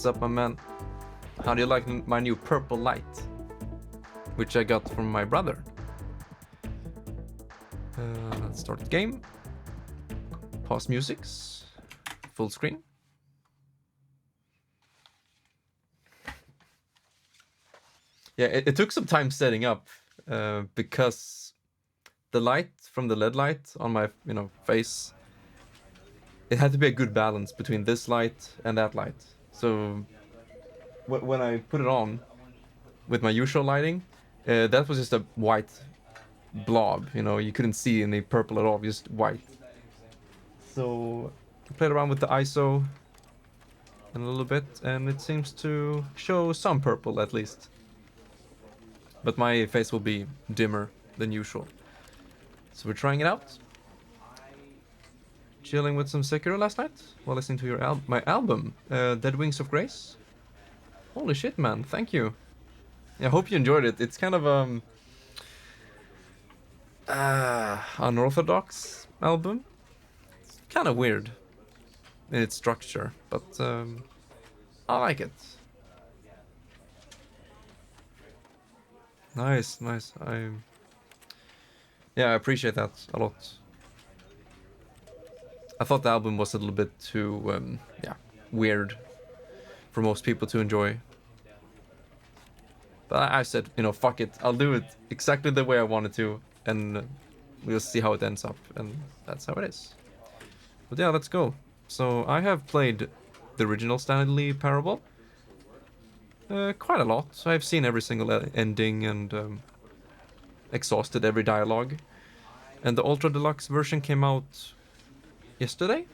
What's up, my man? How do you like my new purple light? Which I got from my brother. Let's start the game. Pause musics. Full screen. Yeah, it took some time setting up because the light from the LED light on my face, it had to be a good balance between this light and that light. So when I put it on with my usual lighting, that was just a white blob, you couldn't see any purple at all, just white. So I played around with the ISO a little bit, and it seems to show some purple at least. But my face will be dimmer than usual. So we're trying it out. Chilling with some Sekiro last night while listening to my album, Dead Wings of Grace. Holy shit, man! Thank you. I hope you enjoyed it. It's kind of unorthodox album. It's kind of weird in its structure, but I like it. Nice. I appreciate that a lot. I thought the album was a little bit too weird for most people to enjoy. But I said, fuck it. I'll do it exactly the way I wanted to, and we'll see how it ends up, and that's how it is. But yeah, let's go. So I have played the original Stanley Parable quite a lot. So I've seen every single ending and exhausted every dialogue. And the Ultra Deluxe version came out yesterday?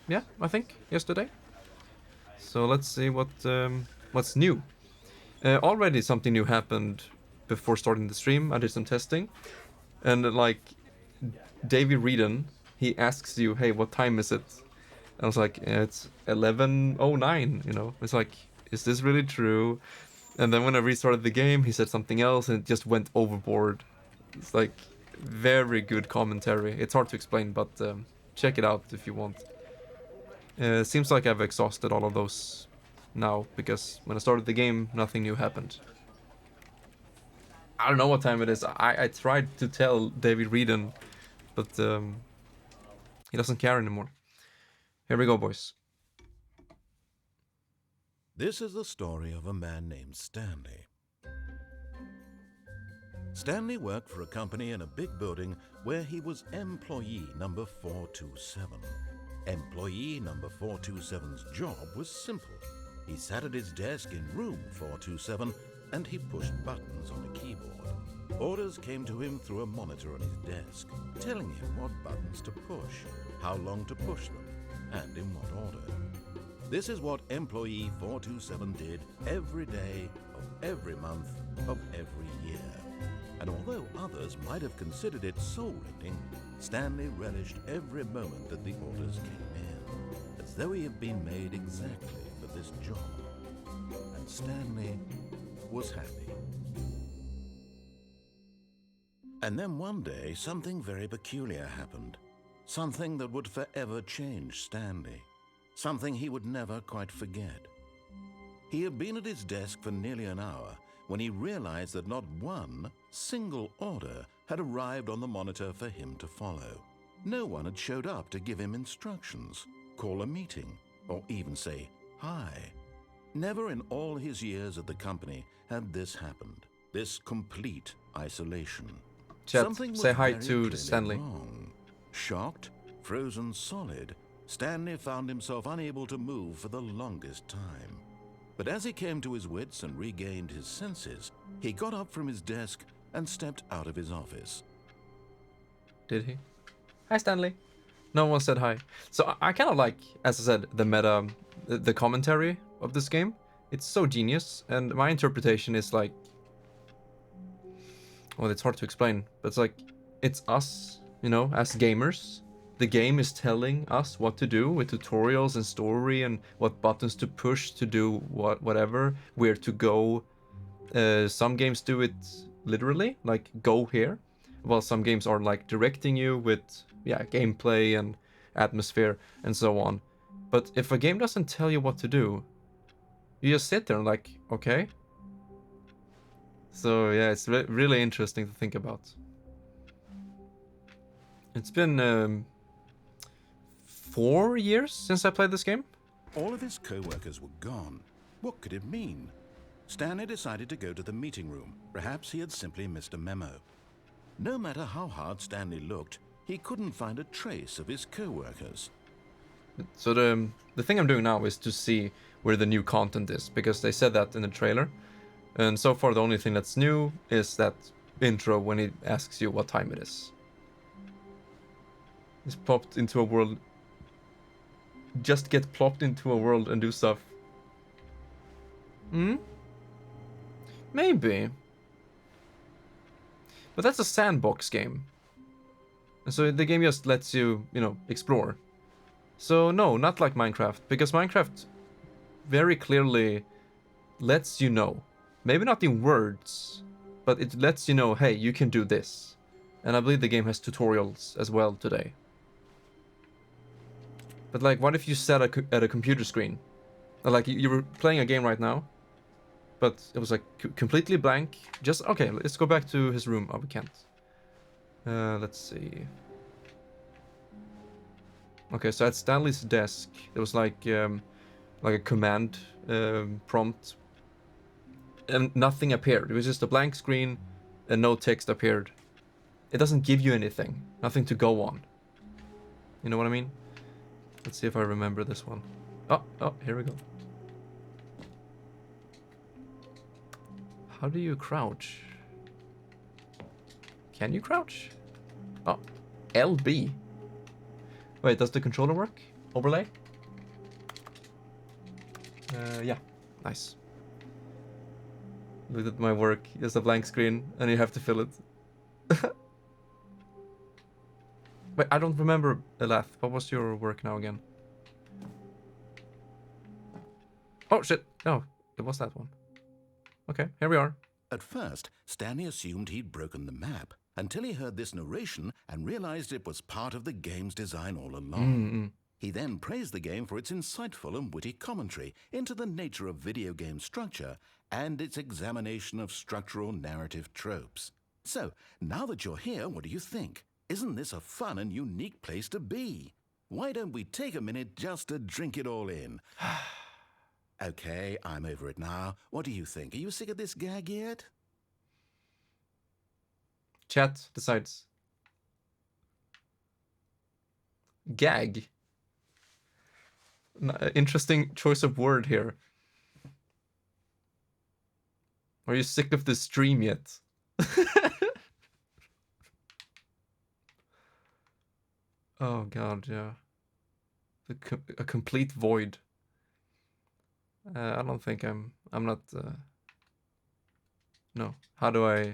Yeah, I think yesterday. So let's see what's new. Already something new happened before starting the stream. I did some testing, and Davey Reedon, he asks you, "Hey, what time is it?" And I was like, "It's 11:09." It's like, is this really true? And then when I restarted the game, he said something else, and it just went overboard. It's like very good commentary. It's hard to explain, but check it out if you want. Seems like I've exhausted all of those now, because when I started the game, nothing new happened. I don't know what time it is. I tried to tell David Reedon, but he doesn't care anymore. Here we go, boys. This is the story of a man named Stanley. Stanley worked for a company in a big building where he was employee number 427. Employee number 427's job was simple. He sat at his desk in room 427 and he pushed buttons on a keyboard. Orders came to him through a monitor on his desk, telling him what buttons to push, how long to push them, and in what order. This is what employee 427 did every day of every month of every year. And although others might have considered it soul-rending, Stanley relished every moment that the orders came in, as though he had been made exactly for this job. And Stanley was happy. And then one day, something very peculiar happened. Something that would forever change Stanley. Something he would never quite forget. He had been at his desk for nearly an hour when he realized that not one single order had arrived on the monitor for him to follow. No one had showed up to give him instructions, call a meeting, or even say hi. Never in all his years at the company had this happened, this complete isolation. Chat, Something was say hi very to clearly Stanley. wrong. Shocked, frozen solid, Stanley found himself unable to move for the longest time. But as he came to his wits and regained his senses, he got up from his desk and stepped out of his office. Did he? Hi, Stanley. No one said hi. So I kind of like, as I said, the meta, the commentary of this game. It's so genius, and my interpretation is like, well, it's hard to explain, but it's like, it's us, as gamers. The game is telling us what to do with tutorials and story and what buttons to push to do whatever, where to go. Some games do it literally, like go here, while some games are like directing you with gameplay and atmosphere and so on. But if a game doesn't tell you what to do, you just sit there and like, okay. So yeah, it's really interesting to think about. It's been 4 years since I played this game. All of his co-workers were gone. What could it mean? Stanley decided to go to the meeting room. Perhaps he had simply missed a memo. No matter how hard Stanley looked, he couldn't find a trace of his co-workers. So the thing I'm doing now is to see where the new content is, because they said that in the trailer. And so far the only thing that's new is that intro when it asks you what time it is. It's plopped into a world. Just get plopped into a world and do stuff. Maybe. But that's a sandbox game. And so the game just lets you, explore. So no, not like Minecraft, because Minecraft very clearly lets you know. Maybe not in words, but it lets you know, hey, you can do this. And I believe the game has tutorials as well today. But like, what if you sat at a computer screen? Like, you were playing a game right now, but it was like completely blank. Just, okay, let's go back to his room. Oh, we can't. Let's see. Okay, so at Stanley's desk, there was like a command prompt. And nothing appeared. It was just a blank screen and no text appeared. It doesn't give you anything. Nothing to go on. You know what I mean? Let's see if I remember this one. Oh, here we go. How do you crouch? Can you crouch? Oh, LB. Wait, does the controller work? Overlay? Yeah, nice. Look at my work. Just a blank screen, and you have to fill it. Wait, I don't remember, Elath. What was your work now again? Oh, shit. No, it was that one. Okay, here we are. At first, Stanley assumed he'd broken the map until he heard this narration and realized it was part of the game's design all along. He then praised the game for its insightful and witty commentary into the nature of video game structure and its examination of structural narrative tropes. So, now that you're here, what do you think? Isn't this a fun and unique place to be? Why don't we take a minute just to drink it all in? Okay, I'm over it now. What do you think? Are you sick of this gag yet? Chat decides. Gag. Interesting choice of word here. Are you sick of the stream yet? Oh god, yeah. A complete void. I don't think I'm not. No. How do I?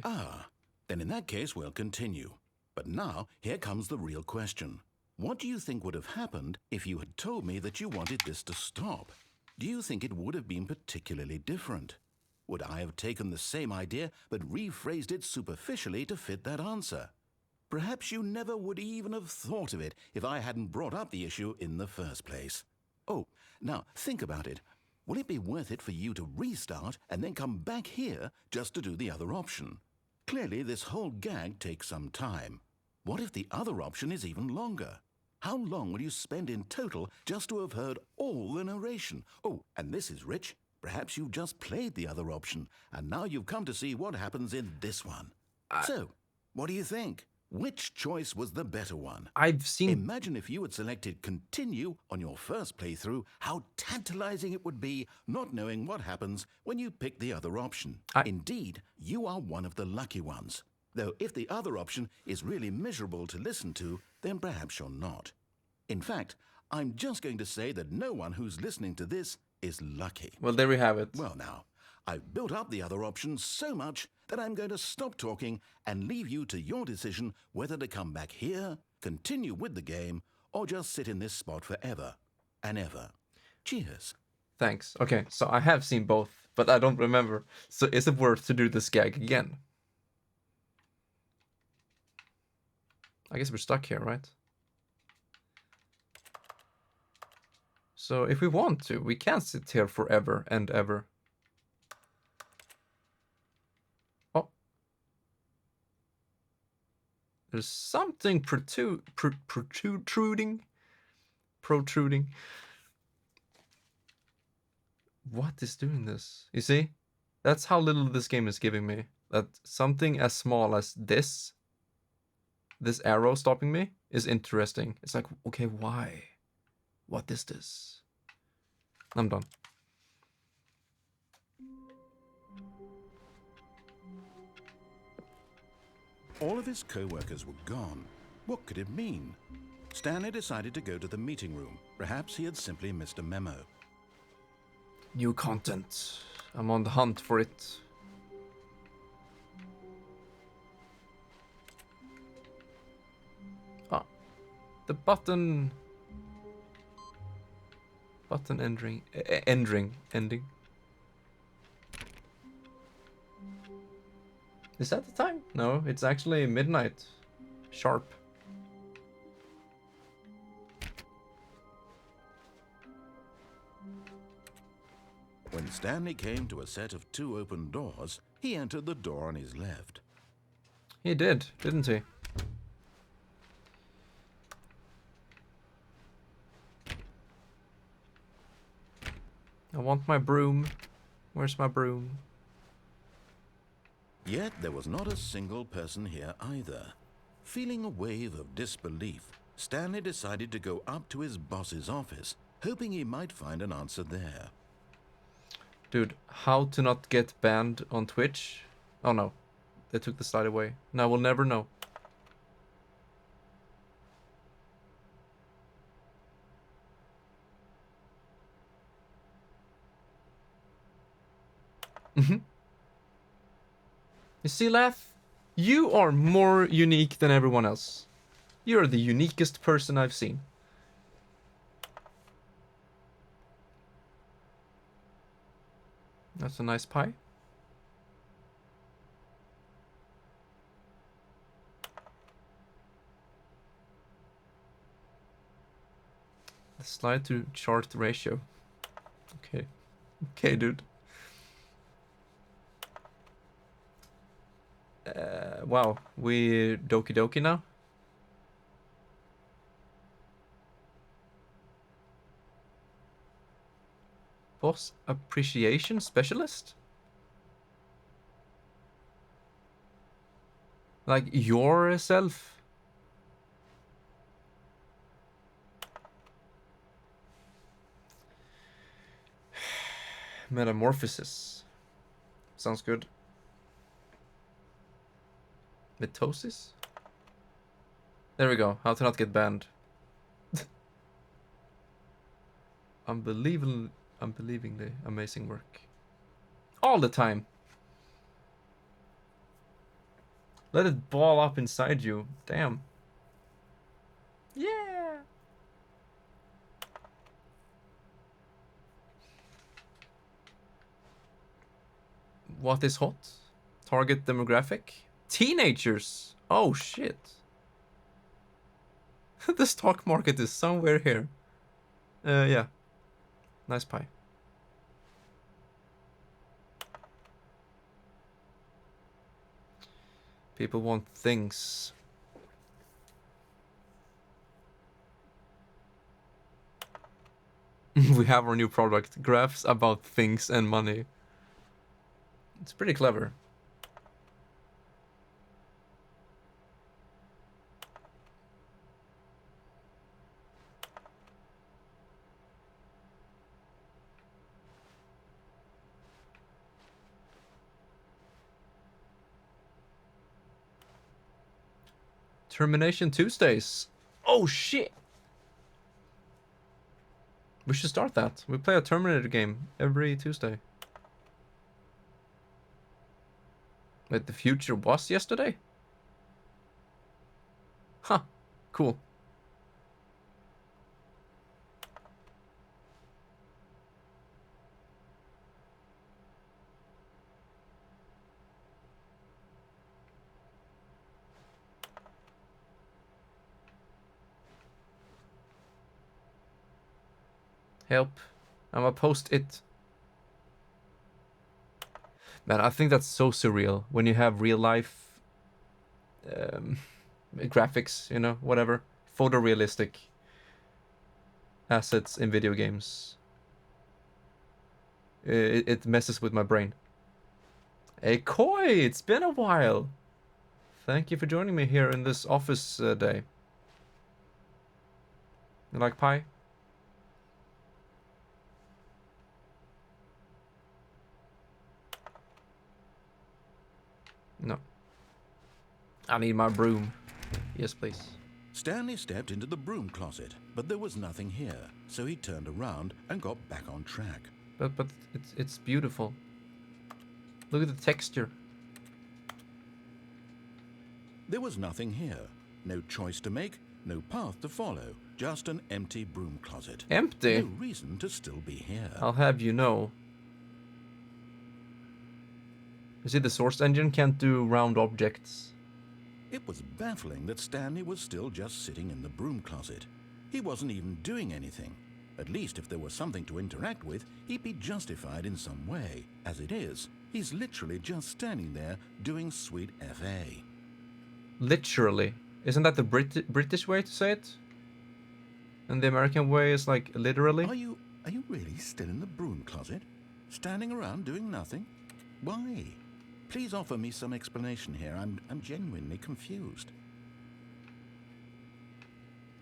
Then in that case we'll continue. But now, here comes the real question. What do you think would have happened if you had told me that you wanted this to stop? Do you think it would have been particularly different? Would I have taken the same idea but rephrased it superficially to fit that answer? Perhaps you never would even have thought of it if I hadn't brought up the issue in the first place. Oh, now think about it. Will it be worth it for you to restart and then come back here just to do the other option? Clearly, this whole gag takes some time. What if the other option is even longer? How long will you spend in total just to have heard all the narration? Oh, and this is rich. Perhaps you've just played the other option, and now you've come to see what happens in this one. So, what do you think? Which choice was the better one? I've seen... Imagine if you had selected continue on your first playthrough, how tantalizing it would be not knowing what happens when you pick the other option. Indeed, you are one of the lucky ones. Though if the other option is really miserable to listen to, then perhaps you're not. In fact, I'm just going to say that no one who's listening to this is lucky. Well, there we have it. Well now, I've built up the other option so much that I'm going to stop talking and leave you to your decision whether to come back here, continue with the game, or just sit in this spot forever and ever. Cheers. Thanks. Okay, so I have seen both, but I don't remember. So is it worth to do this gag again? I guess we're stuck here, right? So if we want to, we can sit here forever and ever. Oh. There's something protruding. What is doing this? You see? That's how little this game is giving me. That something as small as this arrow stopping me, is interesting. It's like, okay, why? What is this? I'm done. All of his co-workers were gone. What could it mean? Stanley decided to go to the meeting room. Perhaps he had simply missed a memo. New content. I'm on the hunt for it. Ah, the button. Button ending. Ending. Is that the time? No, it's actually midnight. Sharp. When Stanley came to a set of 2 open doors, he entered the door on his left. He did, didn't he? I want my broom. Where's my broom? Yet there was not a single person here either. Feeling a wave of disbelief, Stanley decided to go up to his boss's office, hoping he might find an answer there. Dude, how to not get banned on Twitch? Oh no, they took the slide away. Now we'll never know. You see, Laugh? You are more unique than everyone else. You're the uniquest person I've seen. That's a nice pie. The slide to chart ratio. Okay. Okay, dude. Wow, we Doki Doki now? Boss appreciation specialist? Like yourself? Metamorphosis. Sounds good. Mitosis? There we go. How to not get banned. Unbelievably amazing work. All the time. Let it ball up inside you. Damn. Yeah. What is hot? Target demographic? Teenagers. Oh shit. The stock market is somewhere here. Yeah. Nice pie. People want things. We have our new product. Graphs about things and money. It's pretty clever. Termination Tuesdays. Oh shit. We should start that. We play a Terminator game every Tuesday. Wait, the future was yesterday? Huh. Cool. Help. I'm a post-it. Man, I think that's so surreal when you have real life graphics, you know, whatever. Photorealistic assets in video games. It messes with my brain. Hey, Koi, it's been a while. Thank you for joining me here in this office day. You like pie? No. I need my broom. Yes, please. Stanley stepped into the broom closet, but there was nothing here, so he turned around and got back on track. But it's beautiful. Look at the texture. There was nothing here. No choice to make, no path to follow, just an empty broom closet. Empty? No reason to still be here. I'll have you know. You see, the source engine can't do round objects. It was baffling that Stanley was still just sitting in the broom closet. He wasn't even doing anything. At least if there was something to interact with, he'd be justified in some way. As it is, he's literally just standing there doing sweet FA. Literally. Isn't that the British way to say it? And the American way is like literally? Are you really still in the broom closet? Standing around doing nothing? Why? Please offer me some explanation here. I'm genuinely confused.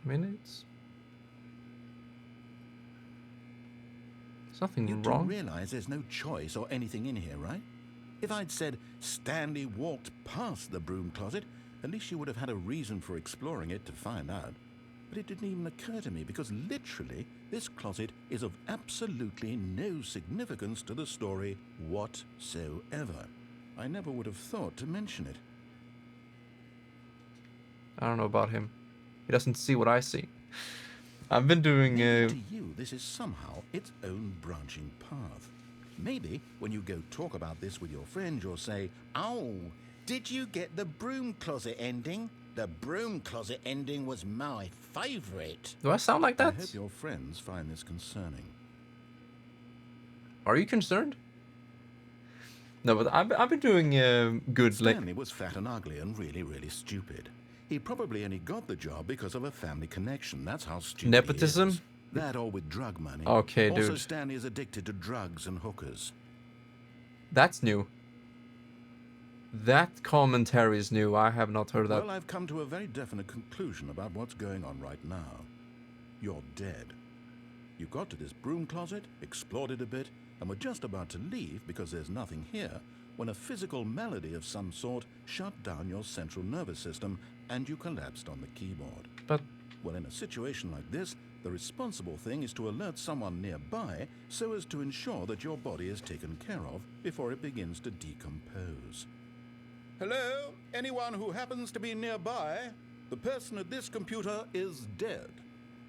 I mean, it's nothing You wrong. do realize there's no choice or anything in here, right? If I'd said Stanley walked past the broom closet, at least you would have had a reason for exploring it to find out. But it didn't even occur to me because literally this closet is of absolutely no significance to the story whatsoever. I never would have thought to mention it. I don't know about him. He doesn't see what I see. I've been doing... Maybe to you, this is somehow its own branching path. Maybe when you go talk about this with your friend, you'll say, "Oh, did you get the broom closet ending? The broom closet ending was my favorite." Do I sound like I that? hope your friends find this concerning. Are you concerned? No, but I've been doing good lately. Stanley was fat and ugly and really, really stupid. He probably only got the job because of a family connection. That's how stupid Nepotism? he is. That or with drug money. Okay, also, dude. Stanley is addicted to drugs and hookers. That's new. That commentary is new. I have not heard that. Well, I've come to a very definite conclusion about what's going on right now. You're dead. You got to this broom closet, explored it a bit, and were just about to leave because there's nothing here when a physical malady of some sort shut down your central nervous system and you collapsed on the keyboard. But Well, in a situation like this, the responsible thing is to alert someone nearby so as to ensure that your body is taken care of before it begins to decompose. Hello? Anyone who happens to be nearby? The person at this computer is dead.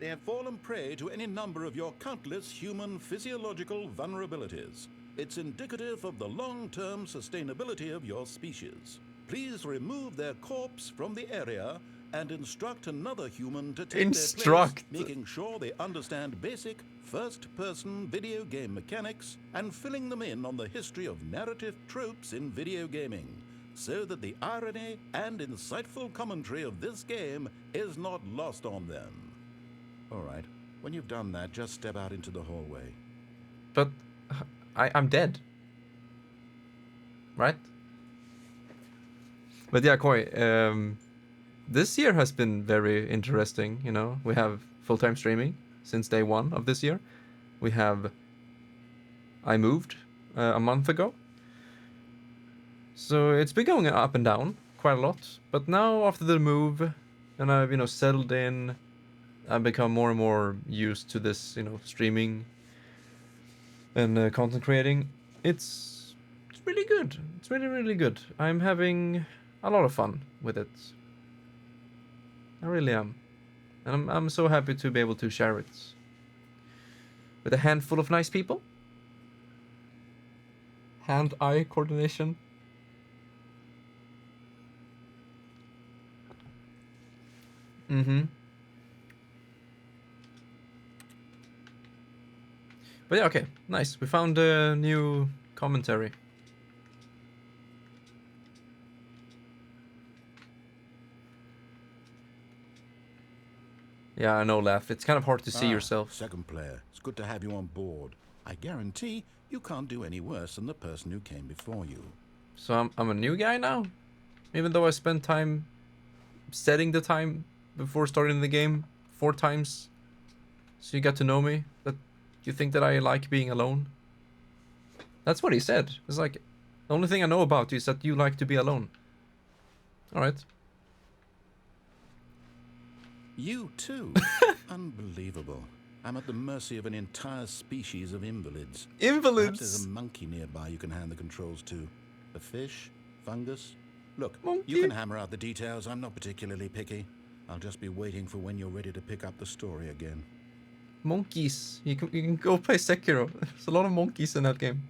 They have fallen prey to any number of your countless human physiological vulnerabilities. It's indicative of the long-term sustainability of your species. Please remove their corpse from the area and instruct another human to take their place, making sure they understand basic first-person video game mechanics and filling them in on the history of narrative tropes in video gaming, so that the irony and insightful commentary of this game is not lost on them. All right, when you've done that, just step out into the hallway. But I'm dead. Right? But yeah, Koi, this year has been very interesting, you know. We have full-time streaming since day one of this year. I moved a month ago. So it's been going up and down quite a lot. But now after the move, and I've, you know, settled in, I've become more and more used to this, you know, streaming and content creating. It's really good. It's really, really good. I'm having a lot of fun with it. I really am. And I'm so happy to be able to share it with a handful of nice people. Hand-eye coordination. But yeah, okay, nice. We found a new commentary. Yeah, I know, Laugh. It's kind of hard to see yourself. Second player, it's good to have you on board. I guarantee you can't do any worse than the person who came before you. So I'm a new guy now? Even though I spent time setting the time before starting the game 4 times. So you got to know me? That you think that I like being alone? That's what he said. It's like, the only thing I know about you is that you like to be alone. Alright. You too? Unbelievable. I'm at the mercy of an entire species of invalids. Perhaps there's a monkey nearby you can hand the controls to. A fish? Fungus? Look, Monkey. you can hammer out the details. I'm not particularly picky. I'll just be waiting for when you're ready to pick up the story again. Monkeys. You can go play Sekiro. There's a lot of monkeys in that game.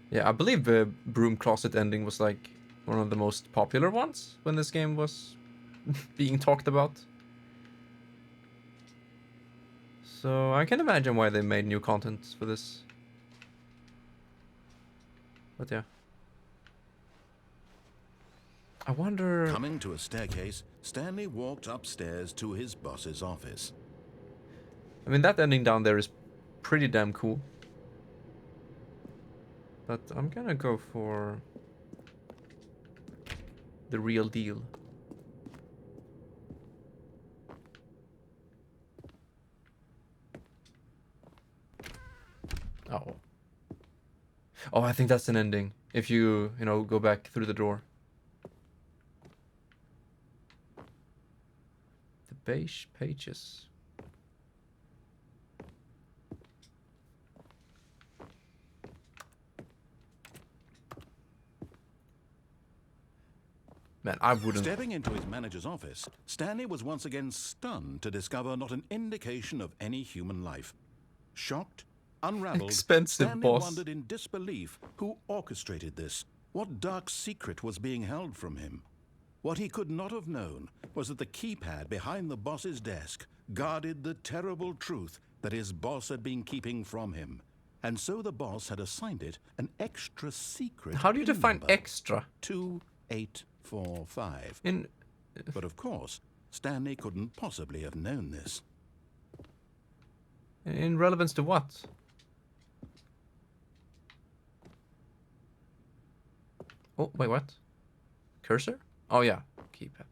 Yeah, I believe the broom closet ending was like one of the most popular ones when this game was being talked about. So I can imagine why they made new content for this. But yeah. I wonder... Coming to a staircase, Stanley walked upstairs to his boss's office. I mean, that ending down there is pretty damn cool. But I'm gonna go for the real deal. Oh. Oh, I think that's an ending. If you know, go back through the door. The beige pages. Man, I wouldn't... Stepping into his manager's office, Stanley was once again stunned to discover not an indication of any human life. Shocked, unraveled, Expensive Stanley boss. wondered in disbelief who orchestrated this. What dark secret was being held from him? What he could not have known was that the keypad behind the boss's desk guarded the terrible truth that his boss had been keeping from him. And so the boss had assigned it an extra secret. How do you define number, extra? 2845. In... But of course, Stanley couldn't possibly have known this. In relevance to what? Oh, wait, what? Cursor? Oh yeah, keypad.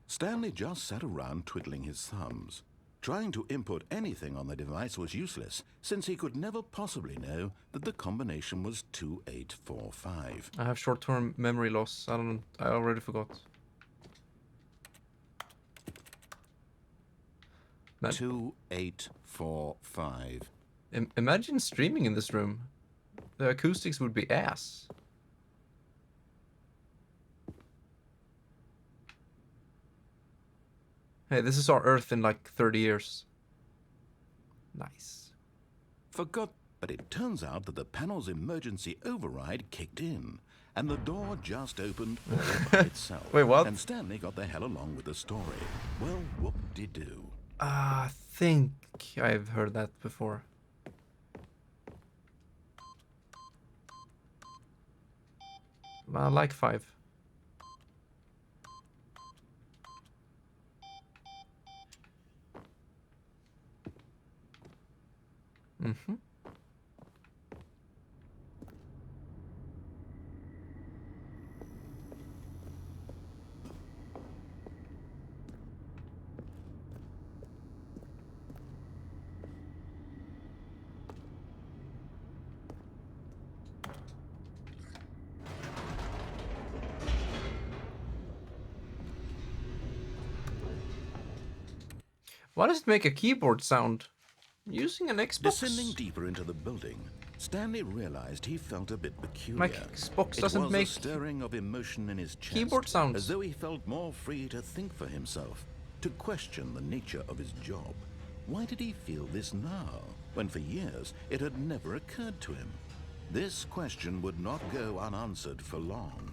Stanley just sat around twiddling his thumbs. Trying to input anything on the device was useless, since he could never possibly know that the combination was 2845. I have short-term memory loss. I already forgot. Man, 2845. imagine streaming in this room. The acoustics would be ass. Hey, this is our Earth in like 30 years. Nice. Forgot, but it turns out that the panel's emergency override kicked in, and the door just opened all by itself. Wait, what? And Stanley got the hell along with the story. Well, whoop-de-doo. I think I've heard that before. I like 5. Mm-hmm. Why does it make a keyboard sound? Using an Xbox? Descending deeper into the building, Stanley realized he felt a bit peculiar. My Xbox doesn't it was make a stirring of emotion in his chest, keyboard sounds. as though he felt more free to think for himself. to question the nature of his job. Why did he feel this now, when for years it had never occurred to him? This question would not go unanswered for long.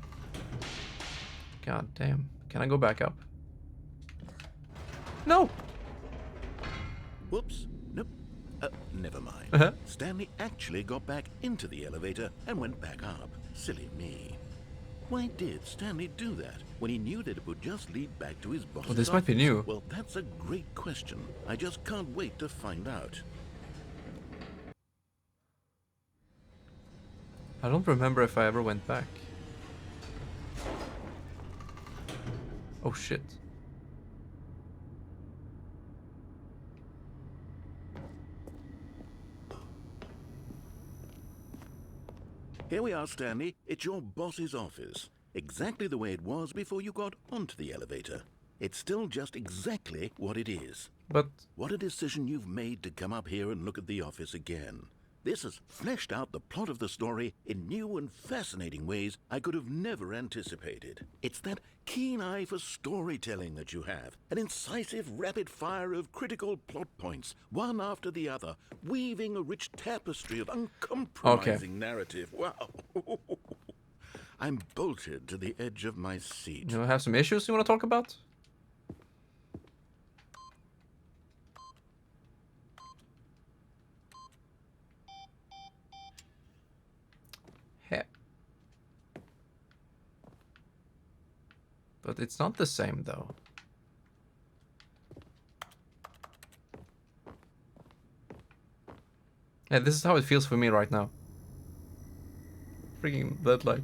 God damn. Can I go back up? No! Whoops. Nope. Never mind. Uh-huh. Stanley actually got back into the elevator and went back up. Silly me. Why did Stanley do that when he knew that it would just lead back to his boss's Well, this might be office? new. Well, that's a great question. I just can't wait to find out. I don't remember if I ever went back. Oh shit. Here we are, Stanley. It's your boss's office. Exactly the way it was before you got onto the elevator. It's still just exactly what it is. But What a decision you've made to come up here and look at the office again. This has fleshed out the plot of the story in new and fascinating ways I could have never anticipated. It's that keen eye for storytelling that you have, an incisive rapid fire of critical plot points, one after the other, weaving a rich tapestry of uncompromising narrative. Wow. I'm bolted to the edge of my seat. you have some issues you want to talk about? Heh. But it's not the same though. Yeah, this is how it feels for me right now. Freaking that light.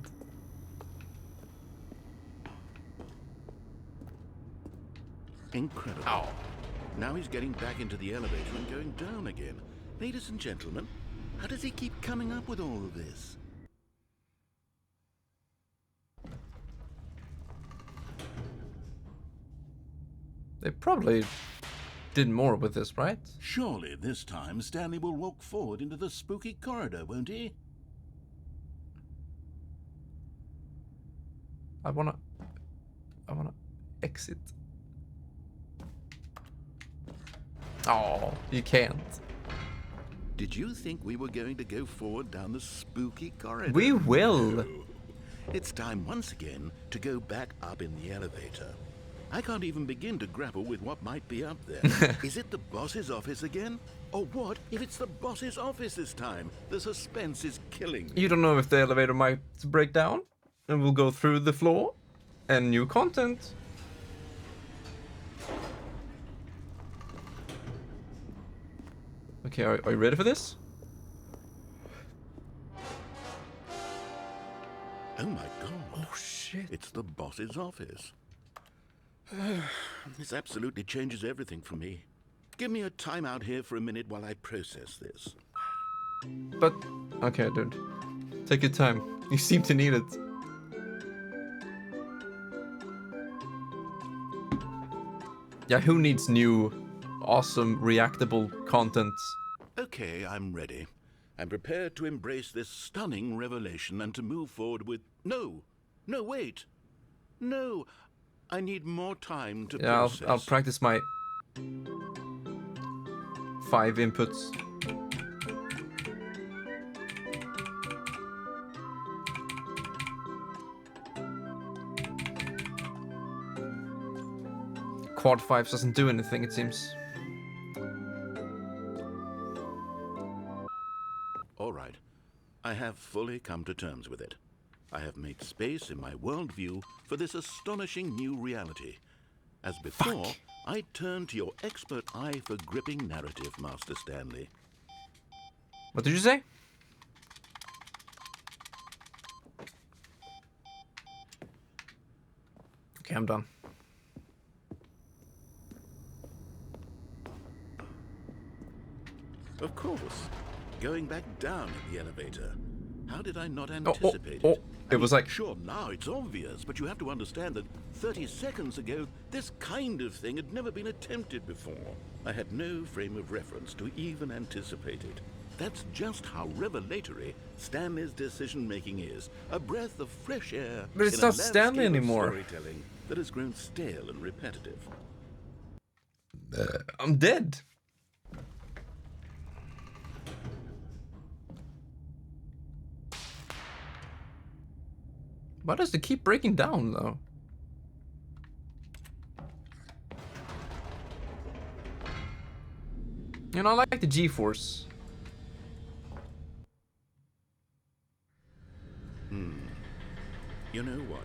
Incredible. Ow. Now he's getting back into the elevator and going down again. Ladies and gentlemen, how does he keep coming up with all of this? They probably did more with this, right? Surely this time Stanley will walk forward into the spooky corridor, won't he? I wanna exit. Oh, you can't. Did you think we were going to go forward down the spooky corridor? We will. No. It's time once again to go back up in the elevator. I can't even begin to grapple with what might be up there. Is it the boss's office again? Or what if it's the boss's office this time? The suspense is killing me. You don't know if the elevator might break down and we'll go through the floor and new content. Okay, are you ready for this? Oh my god. Oh shit. It's the boss's office. This absolutely changes everything for me. Give me a timeout here for a minute while I process this. But, okay, dude. Take your time. You seem to need it. Yeah, who needs new, awesome, reactable content? Okay, I'm ready. I'm prepared to embrace this stunning revelation and to move forward with... No, wait. No, I need more time to Yeah, process. I'll practice my 5 inputs. Quad 5 doesn't do anything, it seems. All right. I have fully come to terms with it. I have made space in my worldview for this astonishing new reality. As before, I turn to your expert eye for gripping narrative, Master Stanley. What did you say? Okay, I'm done. Of course. Going back down in the elevator. How did I not anticipate oh, it? it was like... Sure, now it's obvious, but you have to understand that 30 seconds ago, this kind of thing had never been attempted before. I had no frame of reference to even anticipate it. That's just how revelatory Stanley's decision-making is. A breath of fresh air But it's in a not Stanley landscape of anymore. storytelling that has grown stale and repetitive. I'm dead. Why does it keep breaking down though? You know, I like the G-force. You know what?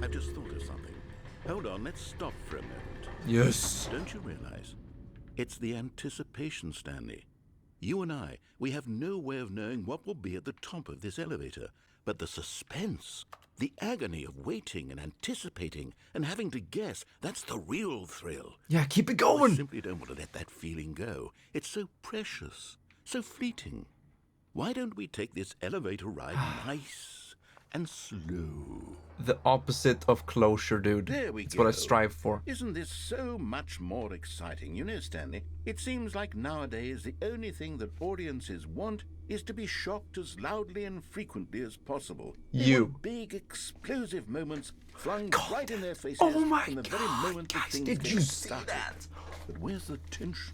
I've just thought of something. Hold on, let's stop for a moment. Yes. Don't you realize? It's the anticipation, Stanley. You and I, we have no way of knowing what will be at the top of this elevator. But the suspense, the agony of waiting and anticipating and having to guess, that's the real thrill. Yeah, keep it I going. simply don't want to let that feeling go. It's so precious, so fleeting. Why don't we take this elevator ride nice and slow? The opposite of closure, dude. There we It's go. what I strive for. Isn't this so much more exciting? You know, Stanley, it seems like nowadays the only thing that audiences want is to be shocked as loudly and frequently as possible. They want big, explosive moments flung right in their faces Oh my from the very God, moment that guys, things did get you see started. that? But where's the tension?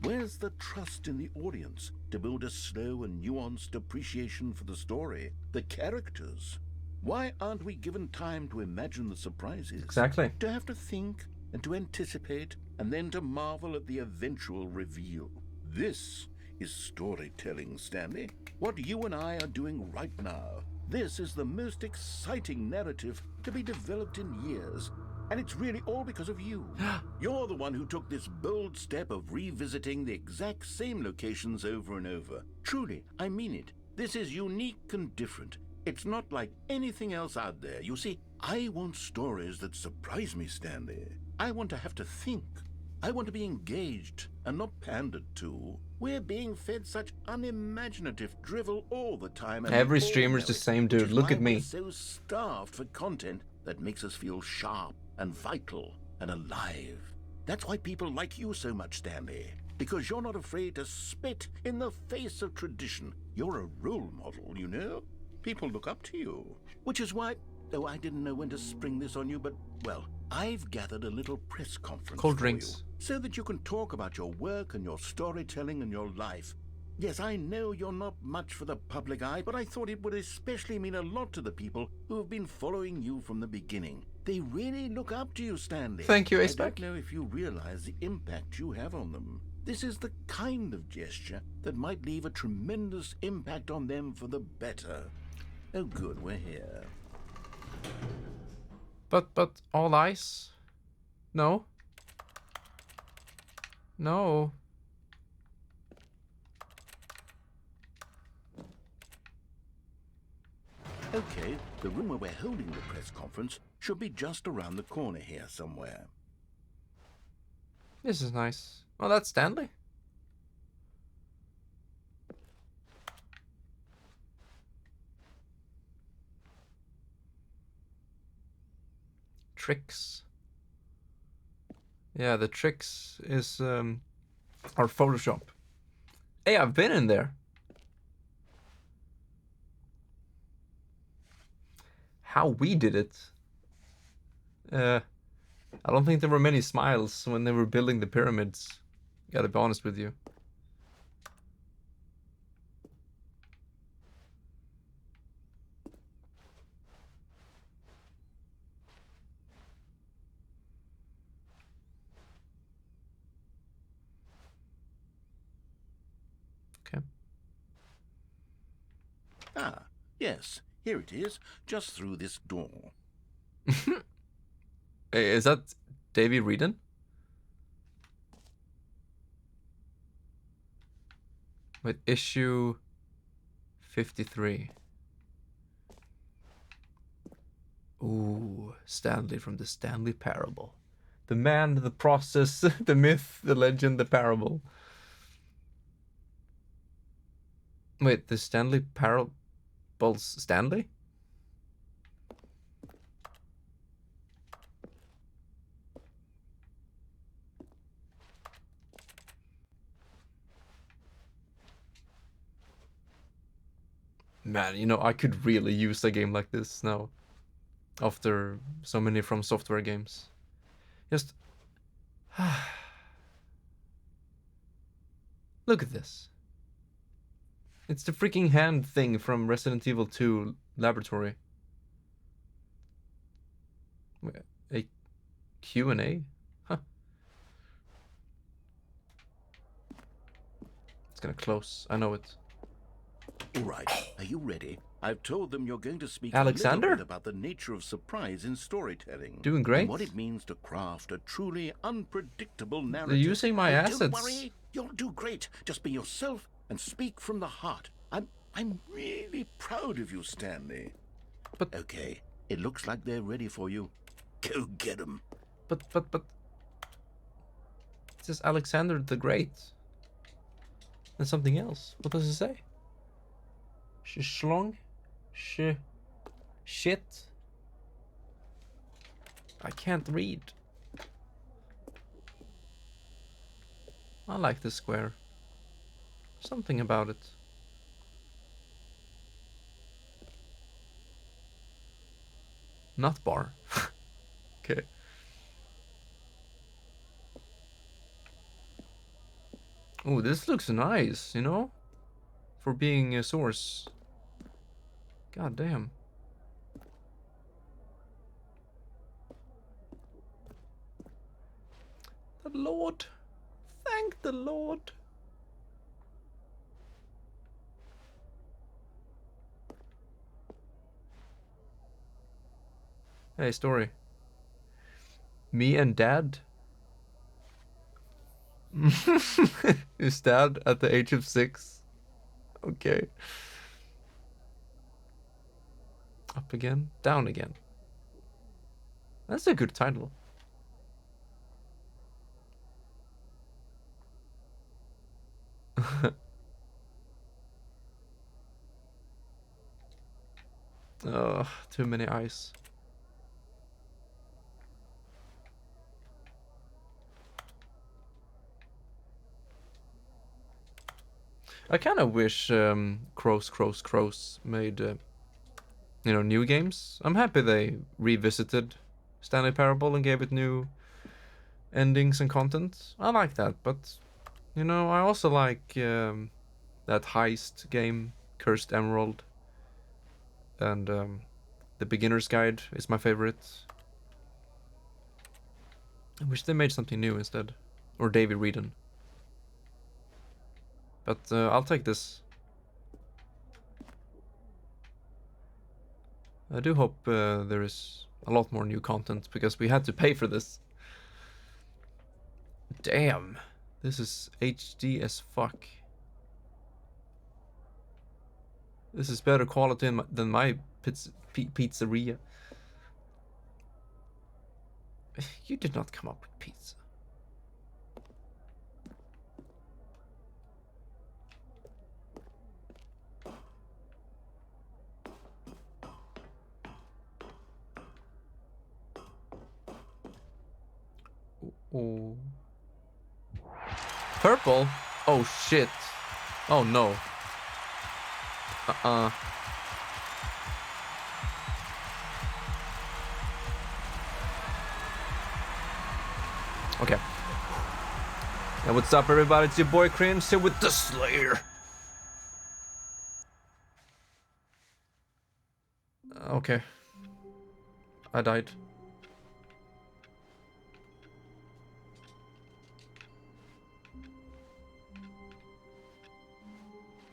Where's the trust in the audience to build a slow and nuanced appreciation for the story, the characters? Why aren't we given time to imagine the surprises? Exactly. To have to think and to anticipate and then to marvel at the eventual reveal. This is storytelling, Stanley. What you and I are doing right now. This is the most exciting narrative to be developed in years. And it's really all because of you. You're the one who took this bold step of revisiting the exact same locations over and over. Truly, I mean it. This is unique and different. It's not like anything else out there. You see, I want stories that surprise me, Stanley. I want to have to think. I want to be engaged and not pandered to. We're being fed such unimaginative drivel all the time. And Every we all streamer's know the it, same, which dude. is Look why at me. we're so starved for content that makes us feel sharp and vital and alive. That's why people like you so much, Stanley. Because you're not afraid to spit in the face of tradition. You're a role model, you know? People look up to you. Which is why, oh, I didn't know when to spring this on you, but, well, I've gathered a little press conference Cold for drinks. you, so that you can talk about your work and your storytelling and your life. Yes, I know you're not much for the public eye, but I thought it would especially mean a lot to the people who have been following you from the beginning. They really look up to you, Stanley. Thank you, I Aceback. don't know if you realize the impact you have on them. This is the kind of gesture that might leave a tremendous impact on them for the better. Oh good, we're here. But all ice? No. No. Okay, the room where we're holding the press conference should be just around the corner here somewhere. This is nice. Oh, that's Stanley. Tricks. Yeah, the tricks is our Photoshop. Hey, I've been in there. How we did it. I don't think there were many smiles when they were building the pyramids. Gotta be honest with you. Okay. Ah, yes, here it is, just through this door. Hey, is that Davy Reedon? With issue 53. Ooh, Stanley from the Stanley Parable. The man, the process, the myth, the legend, the parable. Wait, the Stanley Parables Stanley? Man, you know, I could really use a game like this now. After so many From Software games. Just Look at this. It's the freaking hand thing from Resident Evil 2 Laboratory. A Q&A? Huh. It's gonna close. I know it. All right, are you ready? I've told them you're going to speak Alexander? a little bit about the nature of surprise in storytelling. Doing great. And what it means to craft a truly unpredictable narrative. They're using my assets. Don't worry, you'll do great. Just be yourself and speak from the heart. I'm really proud of you, Stanley. But okay, it looks like they're ready for you. Go get them. But it says Alexander the Great. And something else. What does it say? Schlong? Shit. I can't read. I like this square. Something about it. Nut bar. Okay. Oh, this looks nice, you know? For being a source. God damn. The Lord. Thank the Lord. Hey, story. Me and Dad. Is Dad at the age of 6? Okay. Up again, down again. That's a good title. Oh, too many eyes. I kind of wish Crows made, you know, new games. I'm happy they revisited Stanley Parable and gave it new endings and content. I like that, but, you know, I also like that heist game, Cursed Emerald. And the Beginner's Guide is my favorite. I wish they made something new instead. Or Davey Reedon. But I'll take this. I do hope there is a lot more new content, because we had to pay for this. Damn. This is HD as fuck. This is better quality than my pizzeria. You did not come up with pizza. Oh. Purple? Oh shit. Oh no. Okay. And what's up, everybody? It's your boy Cringe here with the Slayer. Okay. I died.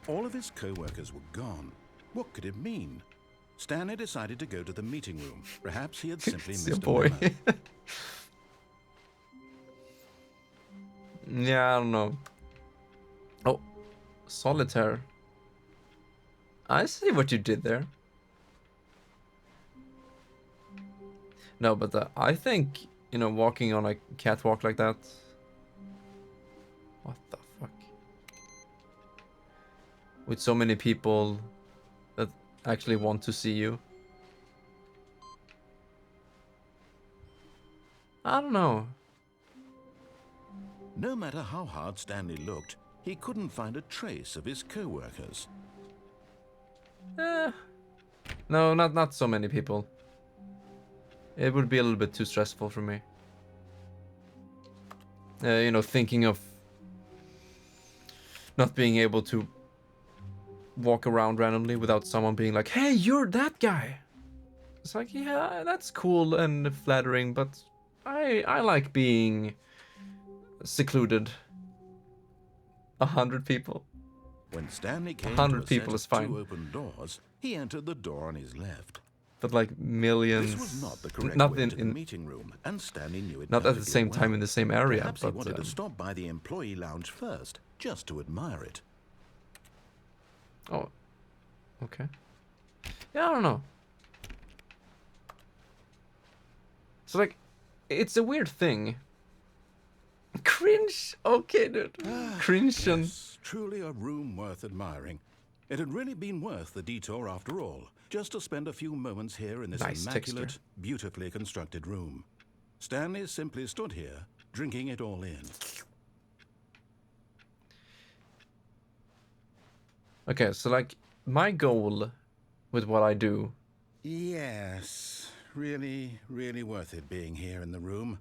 All of his co-workers were gone. What could it mean? Stanley decided to go to the meeting room. Perhaps he had simply It's missed your a boy. memo. Yeah, I don't know. Oh, solitaire. I see what you did there. No, but I think, you know, walking on a catwalk like that. What the fuck? With so many people that actually want to see you. I don't know. No matter how hard Stanley looked, he couldn't find a trace of his co-workers. No, not so many people. It would be a little bit too stressful for me. You know, thinking of not being able to walk around randomly without someone being like, hey, you're that guy. It's like, yeah, that's cool and flattering, but I like being secluded. 100 people. When Stanley came to 100 a people set is of fine. 2 open doors, he entered the door on his left. But like millions. This was not the correct not way in, to the meeting room, and Stanley knew it not at the perfectly same time well. in the same area. Perhaps but he wanted to stop by the employee lounge first, just to admire it. Oh, okay. Yeah, I don't know. So like, it's a weird thing. Cringe. Okay, dude. Cringe. And Yes, truly a room worth admiring. It had really been worth the detour after all, just to spend a few moments here in this Nice immaculate, texture. beautifully constructed room. Stanley simply stood here, drinking it all in. okay, so like my goal with what I do. Yes, really, really worth it being here in the room.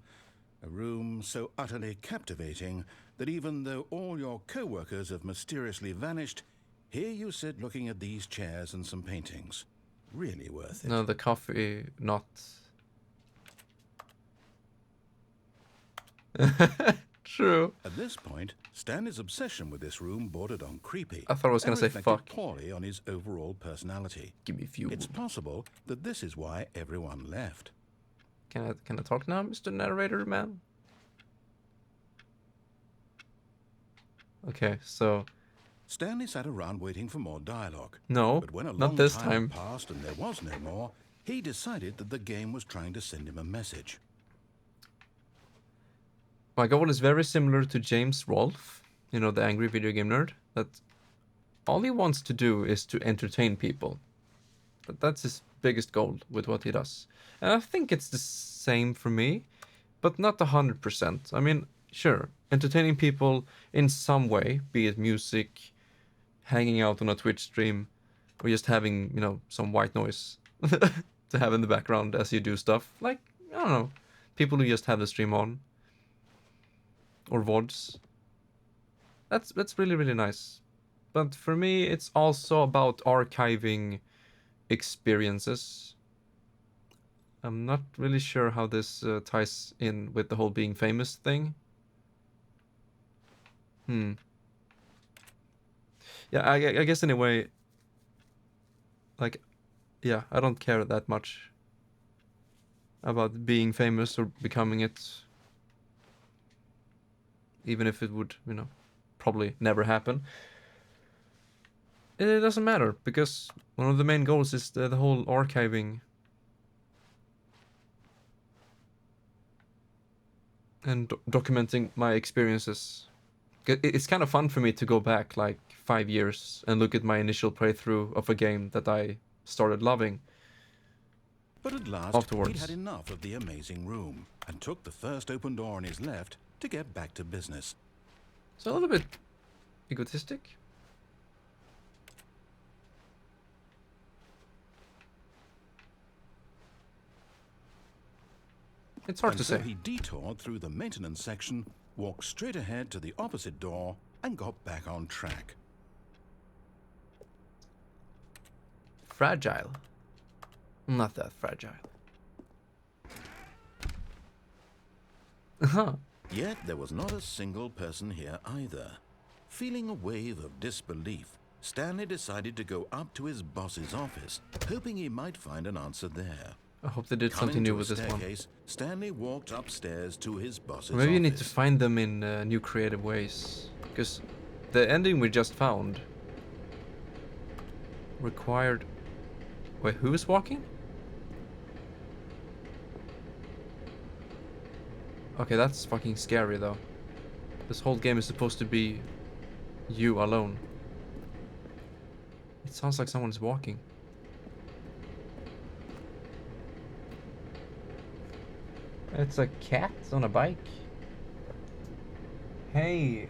A room so utterly captivating that even though all your co-workers have mysteriously vanished, here you sit looking at these chairs and some paintings. Really worth it. No, the coffee not. True. At this point, Stanley's obsession with this room bordered on creepy. I thought I was gonna and say reflected fuck. poorly on his overall personality. Give me fuel. It's possible that this is why everyone left. Can I talk now, Mr. Narrator man? Okay, so Stanley sat around waiting for more dialogue. no, But when a not long this time time. passed and there was no more, he decided that the game was trying to send him a message. My goal is very similar to James Rolfe, you know, the angry video game nerd. That all he wants to do is to entertain people. That's his biggest goal with what he does. And I think it's the same for me, but not 100%. I mean, sure, entertaining people in some way, be it music, hanging out on a Twitch stream, or just having, you know, some white noise to have in the background as you do stuff. Like, I don't know, people who just have the stream on. Or VODs. That's really, really nice. But for me, it's also about archiving experiences. I'm not really sure how this ties in with the whole being famous thing. Yeah, I guess anyway, like, yeah, I don't care that much about being famous or becoming it. Even if it would, you know, probably never happen. It doesn't matter, because one of the main goals is the whole archiving and documenting my experiences. It's kind of fun for me to go back like 5 years and look at my initial playthrough of a game that I started loving. But at last, Afterwards. he'd had enough of the amazing room and took the first open door on his left to get back to business. It's a little bit egotistic. It's hard And to so say. he detoured through the maintenance section, walked straight ahead to the opposite door, and got back on track. Fragile. Not that fragile. Huh. Yet there was not a single person here either. Feeling a wave of disbelief, Stanley decided to go up to his boss's office, hoping he might find an answer there. I hope they did Coming something new to a with this one. staircase, Stanley walked upstairs to his boss's Maybe you need to office. find them in new creative ways. Because the ending we just found required... Wait, who is walking? Okay, that's fucking scary though. This whole game is supposed to be you alone. It sounds like someone's walking. It's a cat on a bike. Hey,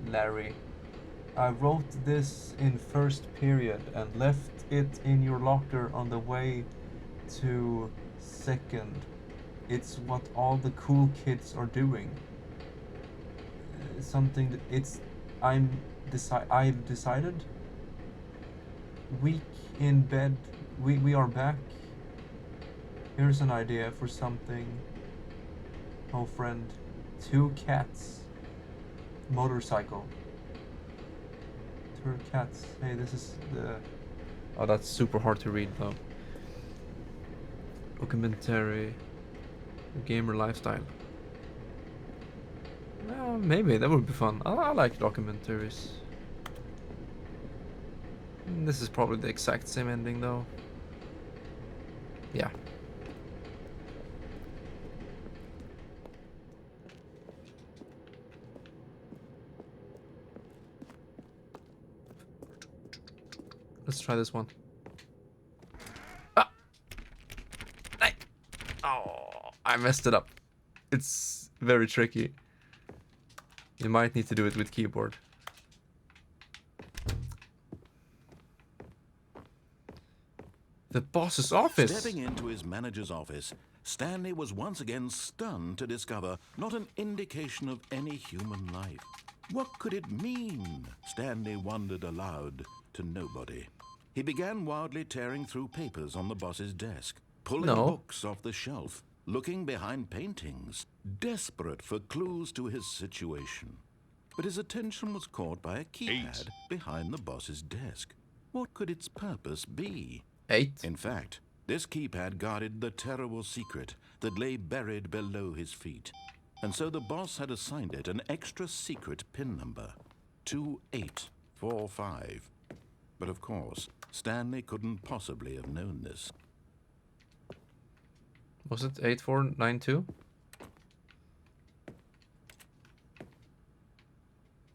Larry. I wrote this in first period and left it in your locker on the way to second. It's what all the cool kids are doing. Something that it's I decided. Week in bed. We are back. Here's an idea for something. Oh friend. 2 cats. Motorcycle. 2 cats. Hey, this is the... Oh, that's super hard to read though. Documentary. Gamer lifestyle. Well, maybe that would be fun. I like documentaries. This is probably the exact same ending though. Yeah. Let's try this one. Ah! Oh, I messed it up. It's very tricky. You might need to do it with keyboard. The boss's office! Stepping into his manager's office, Stanley was once again stunned to discover not an indication of any human life. What could it mean? Stanley wondered aloud to nobody. He began wildly tearing through papers on the boss's desk, pulling books off the shelf, looking behind paintings, desperate for clues to his situation. But his attention was caught by a keypad behind the boss's desk. What could its purpose be? 8. In fact, this keypad guarded the terrible secret that lay buried below his feet. And so the boss had assigned it an extra secret PIN number, 2845. But of course, Stanley couldn't possibly have known this. Was it 8492?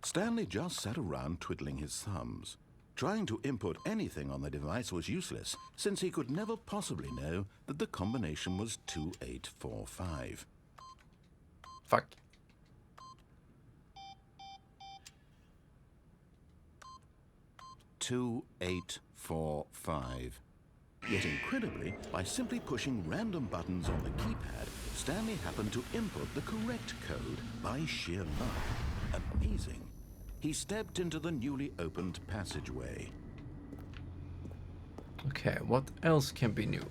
Stanley just sat around twiddling his thumbs. Trying to input anything on the device was useless, since he could never possibly know that the combination was 2845. Fuck. "2845. Yet incredibly, by simply pushing random buttons on the keypad, Stanley happened to input the correct code by sheer luck. Amazing. He stepped into the newly opened passageway. Okay, what else can be new?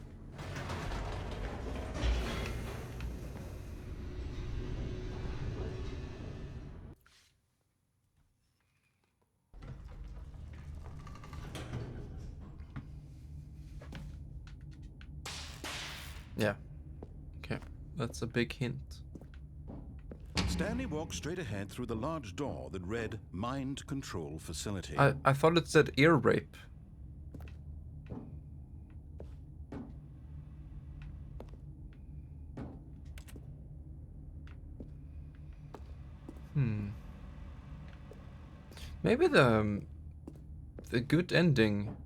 Yeah. Okay, that's a big hint. Stanley walked straight ahead through the large door that read Mind Control Facility. I thought it said ear rape. Maybe the good ending.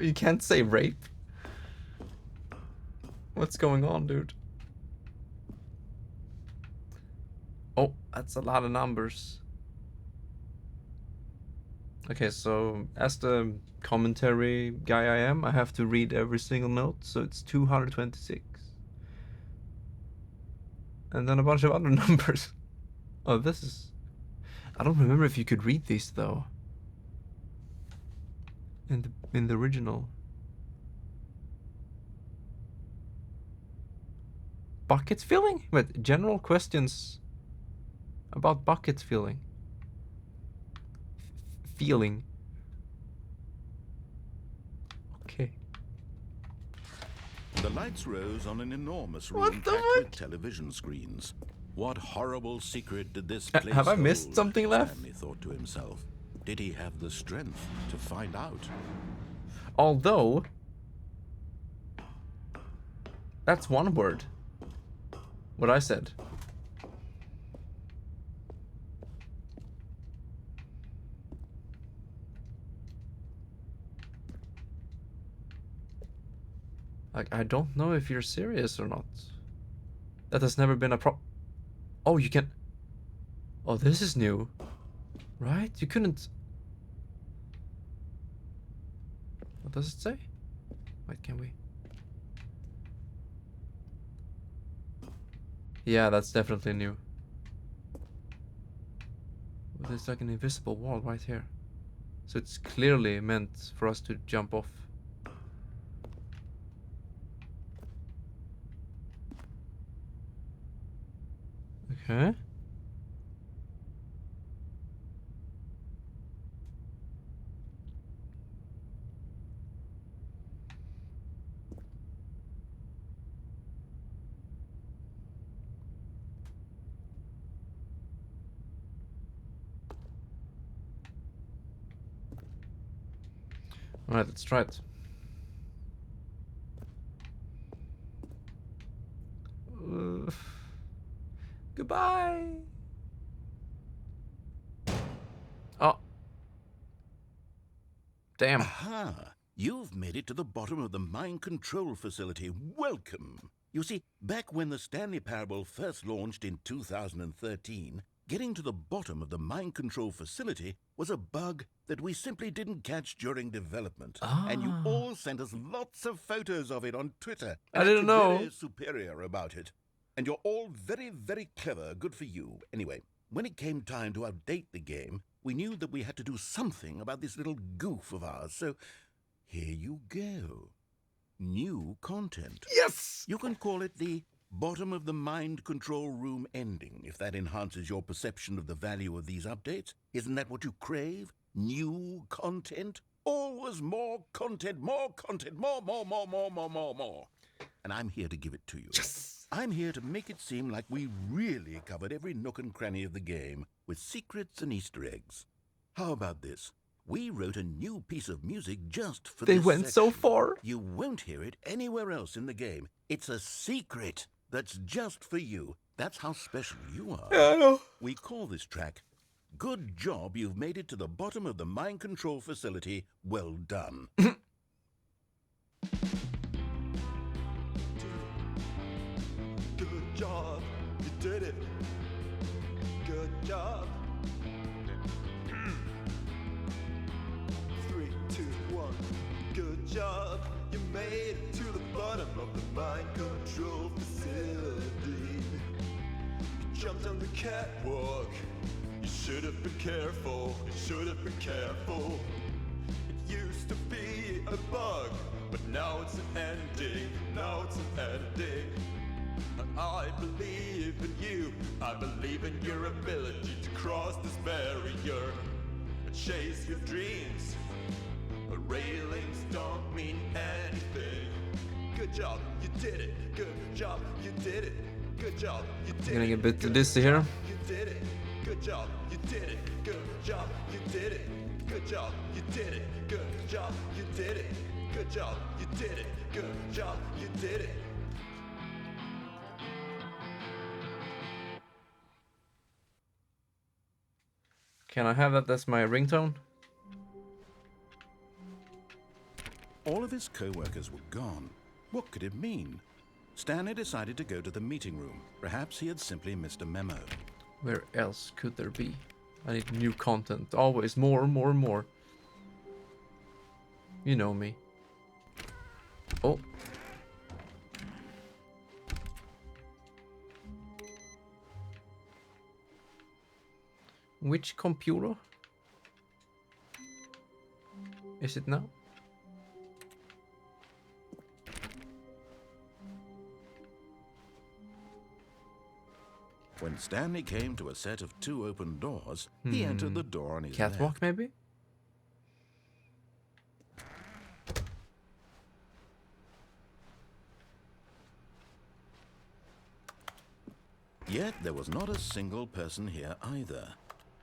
You can't say rape. What's going on, dude? Oh, that's a lot of numbers. Okay, so as the commentary guy I am, I have to read every single note, so it's 226. And then a bunch of other numbers. Oh, this is... I don't remember if you could read these, though. In the original. Bucket filling? Wait, general questions about bucket filling. Feeling. Okay. The lights rose on an enormous What room the packed fuck? with television screens. What horrible secret did this place Have I missed hold? something left? Stanley thought to himself. Did he have the strength to find out? Although... that's one word. What I said. Like, I don't know if you're serious or not. That has never been a Oh, you can... Oh, this is new. Right? You couldn't... What does it say? Wait, can we... Yeah, that's definitely new. there's like an invisible wall right here. So it's clearly meant for us to jump off. Okay. Alright, let's try it. Goodbye. Oh. Damn. Aha! You've made it to the bottom of the mind control facility. Welcome! You see, back when the Stanley Parable first launched in 2013, getting to the bottom of the mind control facility was a bug that we simply didn't catch during development. And you all sent us lots of photos of it on Twitter. I didn't know. Very superior about it. And you're all very, very clever. Good for you. Anyway, when it came time to update the game, we knew that we had to do something about this little goof of ours. So here you go. New content. Yes! You can call it the bottom of the mind control room ending, if that enhances your perception of the value of these updates. Isn't that what you crave? New content? Always more content, more content, more. And I'm here to give it to you. Yes! I'm here to make it seem like we really covered every nook and cranny of the game with secrets and Easter eggs. How about this? We wrote a new piece of music just for this They went section. so far. You won't hear it anywhere else in the game. It's a secret that's just for you. That's how special you are. Yeah, I know. We call this track, Good Job You've Made It to the Bottom of the Mind Control Facility. Well done. Good job, you did it. Good job. 3, 2, 1. Good job, you made it to the bottom of the mind control facility. You jumped on the catwalk. You should have been careful. You should have been careful. It used to be a bug, but now it's an ending. Now it's an ending. I believe in you. I believe in your ability to cross this barrier and chase your dreams. But railings don't mean anything. Good job, you did it. Good job, you did it. Good job, you did it. Getting a bit Good dizzy job, here. You did it. Good job, you did it. Good job, you did it. Good job, you did it. Good job, you did it. Good job, you did it. Good job, you did it. Can I have that as my ringtone? All of his co-workers were gone. What could it mean? Stanley decided to go to the meeting room. Perhaps he had simply missed a memo. Where else could there be? I need new content. Always more. You know me. Oh. Which computer? Is it now? When Stanley came to a set of 2 open doors, he entered the door on his Catwalk, left. maybe? Yet there was not a single person here either.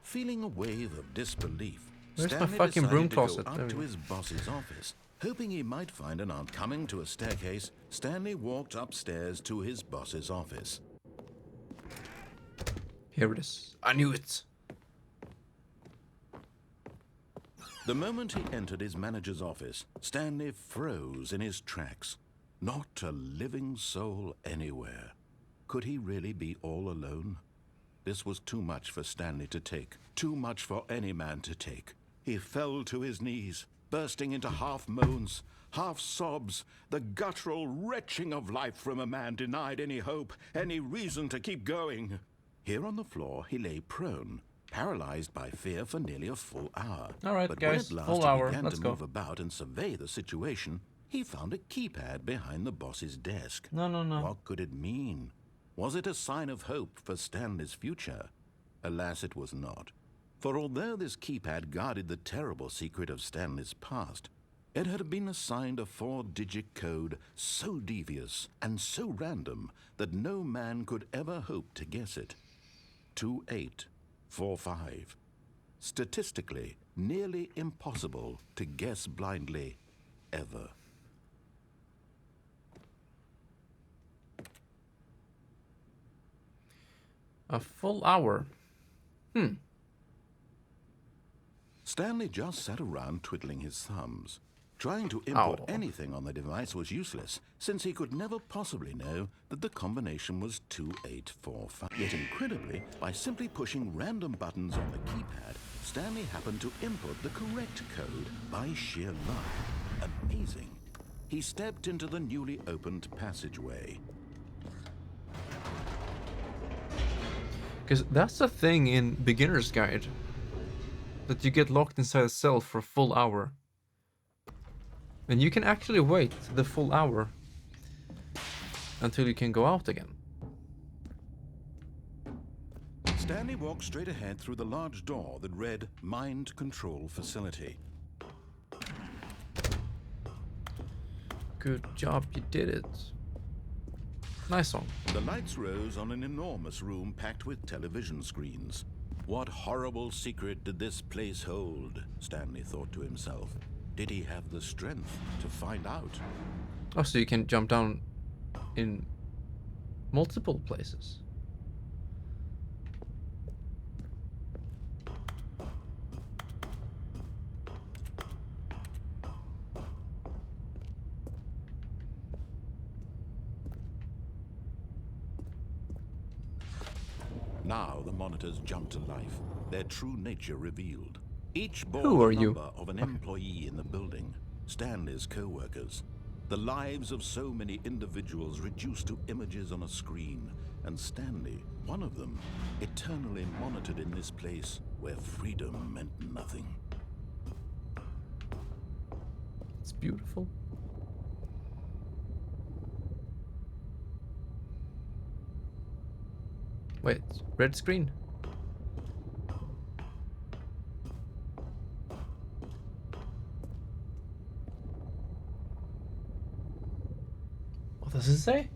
Feeling a wave of disbelief, Where's my Stanley fucking decided broom to go closet? There up we to go. his boss's office. Hoping he might find an aunt coming to a staircase, Stanley walked upstairs to his boss's office. Here it is. I knew it. The moment he entered his manager's office, Stanley froze in his tracks. Not a living soul anywhere. Could he really be all alone? This was too much for Stanley to take. Too much for any man to take. He fell to his knees, bursting into half moans, half sobs, the guttural retching of life from a man denied any hope, any reason to keep going. Here on the floor he lay prone, paralyzed by fear for nearly a full hour. All right, but guys, when at last full he hour. began Let's to go. move about and survey the situation, he found a keypad behind the boss's desk. No. What could it mean? Was it a sign of hope for Stanley's future? Alas, it was not. For although this keypad guarded the terrible secret of Stanley's past, it had been assigned a 4-digit code so devious and so random that no man could ever hope to guess it. 2845. Statistically, nearly impossible to guess blindly, ever. A full hour. Stanley just sat around twiddling his thumbs. Trying to input Ow. anything on the device was useless, since he could never possibly know that the combination was 2845. Yet incredibly, by simply pushing random buttons on the keypad, Stanley happened to input the correct code by sheer luck. Amazing. He stepped into the newly opened passageway. Because that's the thing in Beginner's Guide. That you get locked inside a cell for a full hour. And you can actually wait the full hour until you can go out again. Stanley walked straight ahead through the large door that read Mind Control Facility. Good job, you did it. Nice song. The lights rose on an enormous room packed with television screens. What horrible secret did this place hold? Stanley thought to himself. Did he have the strength to find out? Oh, so you can jump down in multiple places. Now the monitors jumped to life, their true nature revealed. Each bore Who are the you? number of an employee in the building, Stanley's co-workers. The lives of so many individuals reduced to images on a screen, and Stanley, one of them, eternally monitored in this place where freedom meant nothing. It's beautiful. Wait, red screen? What does it say?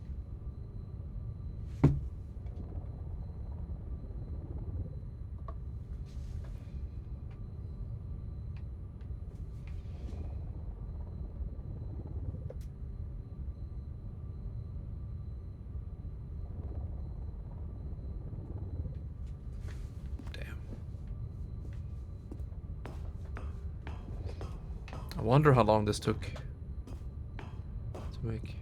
I wonder how long this took to make.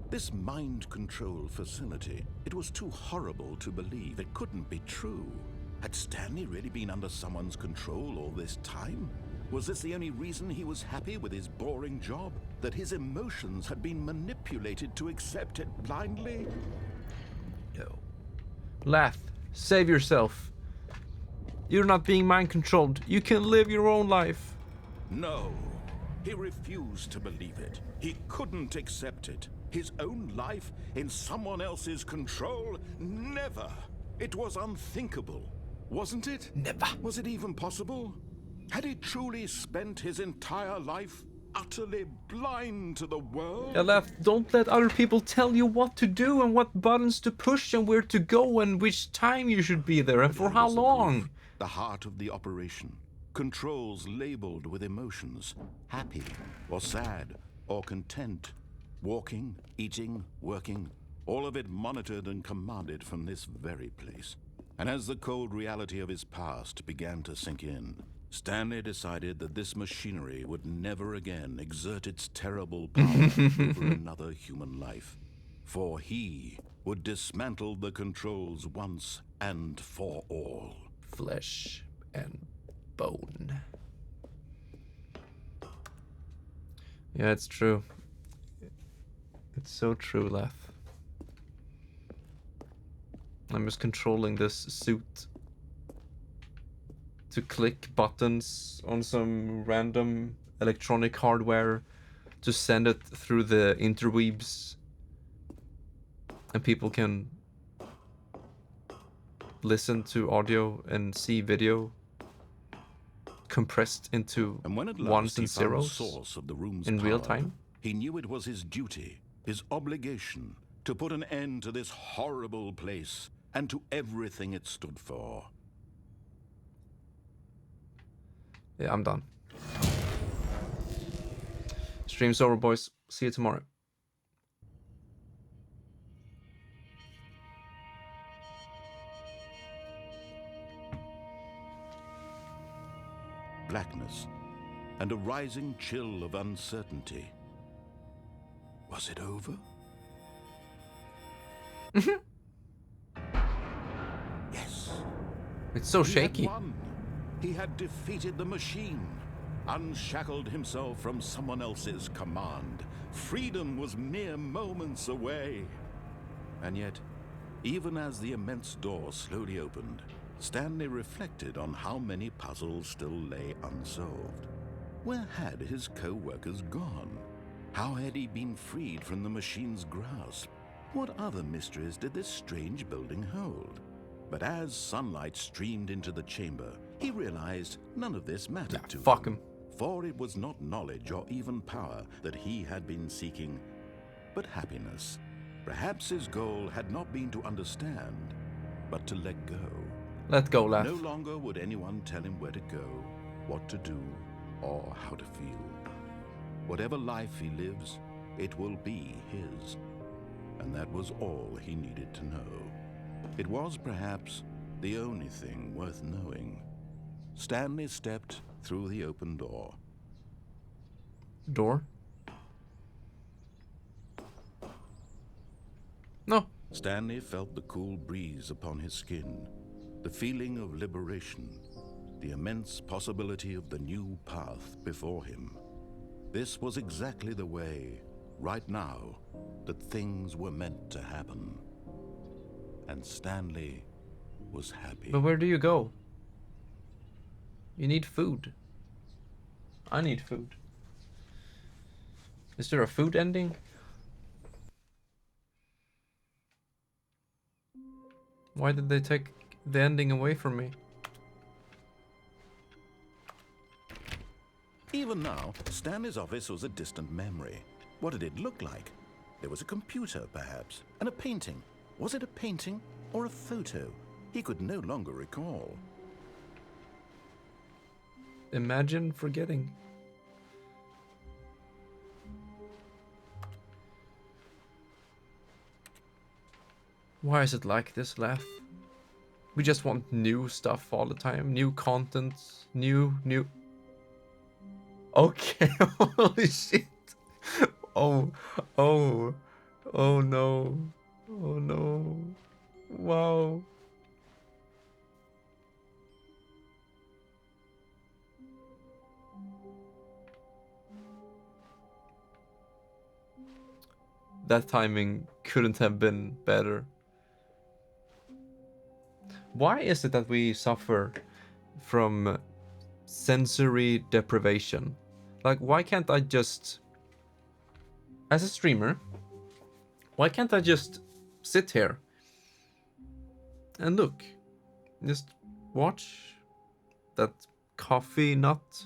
This mind control facility, it was too horrible to believe. It couldn't be true. Had Stanley really been under someone's control all this time? Was this the only reason he was happy with his boring job? That his emotions had been manipulated to accept it blindly? No. Lath, save yourself. You're not being mind controlled. You can live your own life. No. He refused to believe it. He couldn't accept it. His own life in someone else's control? Never. It was unthinkable. Wasn't it? Never. Was it even possible? Had he truly spent his entire life utterly blind to the world? Yeah, Lath, don't let other people tell you what to do and what buttons to push and where to go and which time you should be there and for how long. The heart of the operation. Controls labeled with emotions. Happy or sad or content. Walking, eating, working. All of it monitored and commanded from this very place. And as the cold reality of his past began to sink in, Stanley decided that this machinery would never again exert its terrible power over another human life. For he would dismantle the controls once and for all. Flesh and bone. Yeah, it's true. It's so true, Lath. I'm just controlling this suit to click buttons on some random electronic hardware to send it through the interweaves, and people can listen to audio and see video compressed into And when at ones last he and found the zeros source of the room's in power, real time. he knew it was his duty, his obligation, to put an end to this horrible place and to everything it stood for. Yeah, I'm done. Stream's over, boys. See you tomorrow. Blackness and a rising chill of uncertainty. Was it over? Yes. It's so He shaky. had won. He had defeated the machine, unshackled himself from someone else's command. Freedom was mere moments away. And yet, even as the immense door slowly opened, Stanley reflected on how many puzzles still lay unsolved. Where had his co-workers gone? How had he been freed from the machine's grasp? What other mysteries did this strange building hold? But as sunlight streamed into the chamber, he realized none of this mattered to Fuck him. For it was not knowledge or even power that he had been seeking, but happiness. Perhaps his goal had not been to understand, but to let go. Let go, laugh. No longer would anyone tell him where to go, what to do, or how to feel. Whatever life he lives, it will be his. And that was all he needed to know. It was perhaps the only thing worth knowing. Stanley stepped through the open door. Door? No. Stanley felt the cool breeze upon his skin, the feeling of liberation, the immense possibility of the new path before him. This was exactly the way, right now, that things were meant to happen. And Stanley was happy. But where do you go? You need food. I need food. Is there a food ending? Why did they take the ending away from me? Even now, Stanley's office was a distant memory. What did it look like? There was a computer, perhaps, and a painting. Was it a painting or a photo? He could no longer recall. Imagine forgetting. Why is it like this, Laugh? We just want new stuff all the time. New content. New... Okay, holy shit. Oh no. Oh no. Wow. That timing couldn't have been better. Why is it that we suffer from sensory deprivation? Like, why can't I just, as a streamer, why can't I just sit here and look? Just watch that coffee nut,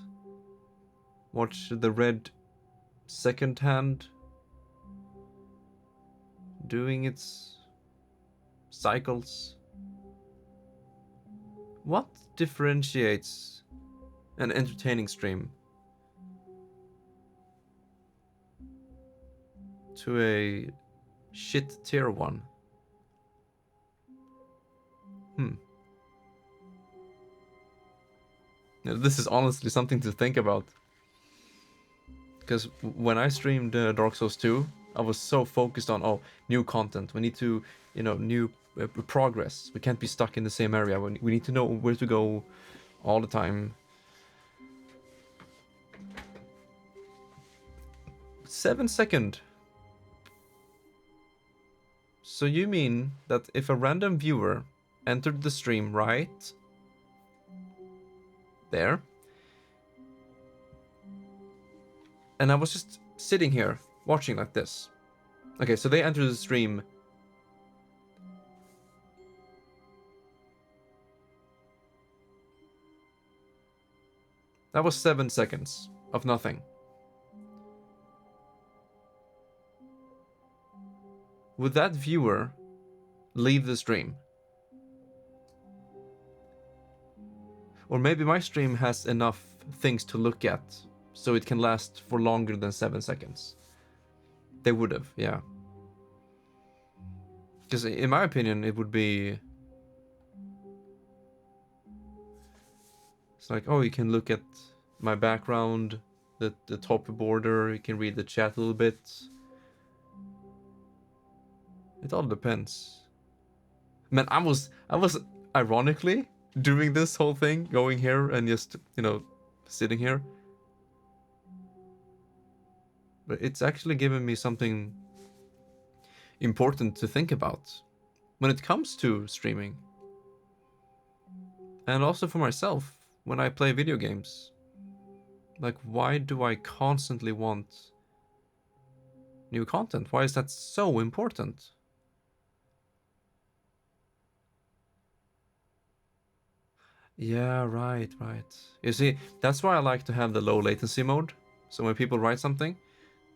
watch the red second hand doing its cycles. What differentiates an entertaining stream to a shit tier 1? Now, this is honestly something to think about. Because when I streamed Dark Souls 2, I was so focused on, new content. We need to, new progress. We can't be stuck in the same area. We need to know where to go all the time. 7 second So you mean that if a random viewer entered the stream right there, and I was just sitting here watching like this. Okay, so they entered the stream. That was 7 seconds of nothing. Would that viewer leave the stream? Or maybe my stream has enough things to look at so it can last for longer than 7 seconds. They would have, yeah. Because in my opinion, it would be... It's like, oh, you can look at my background, the top border, you can read the chat a little bit. It all depends. Man, I was ironically doing this whole thing, going here and just, you know, sitting here. But it's actually given me something important to think about when it comes to streaming. And also for myself, when I play video games. Like, why do I constantly want new content? Why is that so important? Yeah, right. You see, that's why I like to have the low latency mode. So when people write something,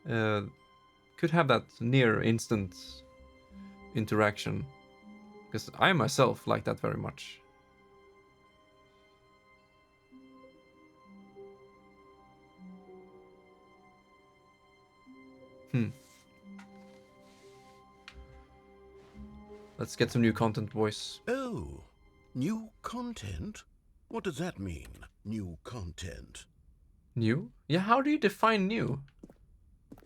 could have that near instant interaction. Because I myself like that very much. Let's get some new content, boys. Oh, new content? What does that mean, new content? New? Yeah, how do you define new?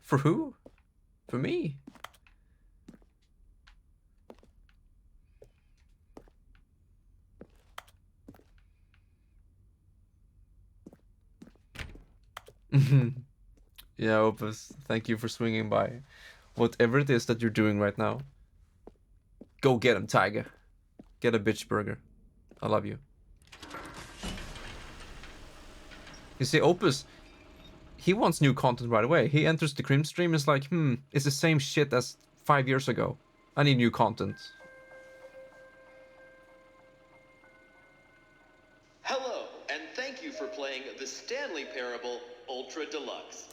For who? For me? Yeah, Opus, thank you for swinging by. Whatever it is that you're doing right now, go get him, Tiger. Get a bitch burger. I love you. You see, Opus, he wants new content right away. He enters the Crim stream, is like, it's the same shit as 5 years ago. I need new content. Hello, and thank you for playing the Stanley Parable Ultra Deluxe.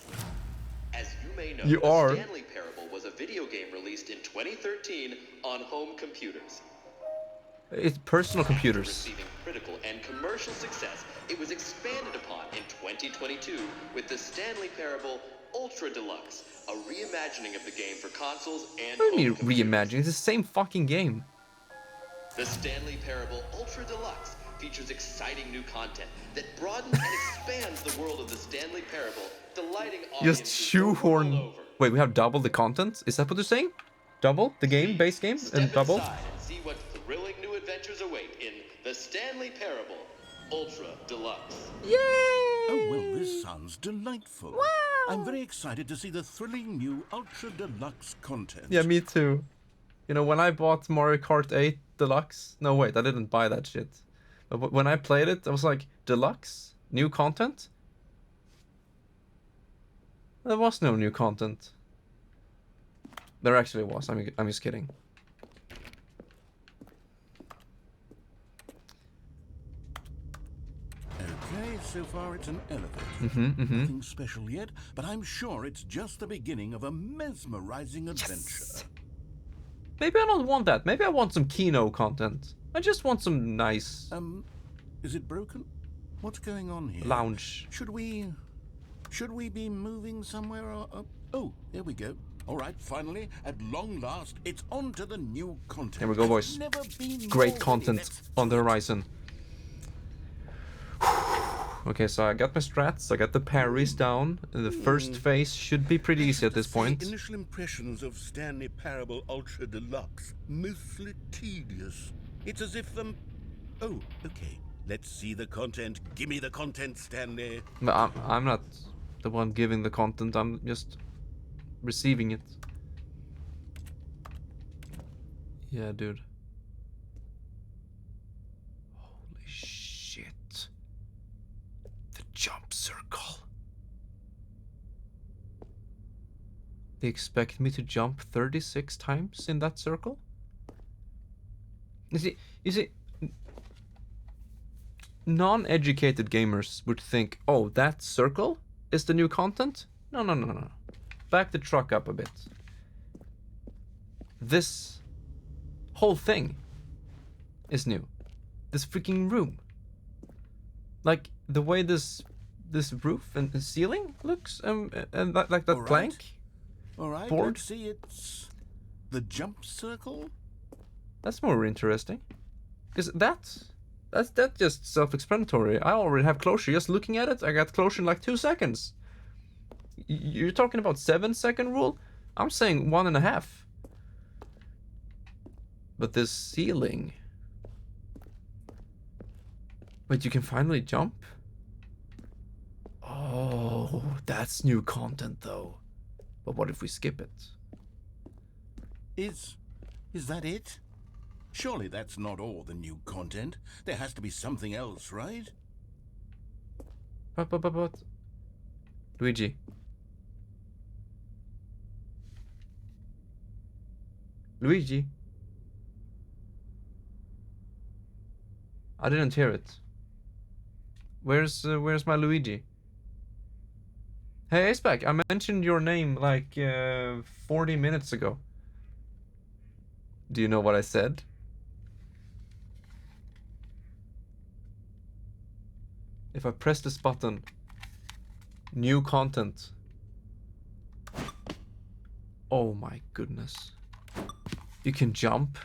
As you may know, the Stanley Parable was a video game released in 2013 on home computers. It's personal computers. After receiving critical and commercial success, it was expanded upon in 2022 with the Stanley Parable Ultra Deluxe, a reimagining of the game for consoles and What do you home mean computers. reimagining? It's the same fucking game. The Stanley Parable Ultra Deluxe features exciting new content that broadens and expands the world of the Stanley Parable, delighting audiences Just shoehorn. all over. Wait, we have double the content? Is that what you're saying? Double the game, base game, Step and double? inside and see what thrilling new adventures await in the Stanley Parable Ultra Deluxe. Yay! Oh, well, this sounds delightful. Wow! I'm very excited to see the thrilling new Ultra Deluxe content. Yeah, me too. You know, when I bought Mario Kart 8 Deluxe... No, wait, I didn't buy that shit. But when I played it, I was like, Deluxe? New content? There was no new content. There actually was. I'm just kidding. Okay, so far it's an elevator. Nothing special yet, but I'm sure it's just the beginning of a mesmerizing adventure. Maybe I don't want that. Maybe I want some Kino content. I just want some nice Is it broken? What's going on here? lounge. Should we be moving somewhere? Oh, there we go. All right, finally, at long last, it's on to the new content. Here we go, boys. Never been Great more content ready. Let's on the do it. horizon. Okay, so I got my strats, I got the parries down, and the first phase should be pretty easy at this point. Initial impressions of Stanley Parable Ultra Deluxe, mostly tedious. It's as if Oh, okay. Let's see the content. Give me the content, Stanley. But I'm not the one giving the content, I'm just receiving it. Yeah, dude. Holy shit. The jump circle. They expect me to jump 36 times in that circle? You see, non-educated gamers would think, oh, that circle is the new content? No, no, no, no. Back the truck up a bit. This whole thing is new. This freaking room. Like, the way this roof and the ceiling looks, and like that plank. All right, board. let's see, it's the jump circle? That's more interesting. Because that's just self-explanatory. I already have closure. Just looking at it, I got closure in like 2 seconds. You're talking about 7-second rule? I'm saying 1.5. But this ceiling... Wait, you can finally jump? Oh, that's new content though. But what if we skip it? Is that it? Surely that's not all the new content. There has to be something else, right? But... Luigi. Luigi. I didn't hear it. Where's my Luigi? Hey, Aceback, I mentioned your name like 40 minutes ago. Do you know what I said? If I press this button, new content. Oh my goodness. You can jump.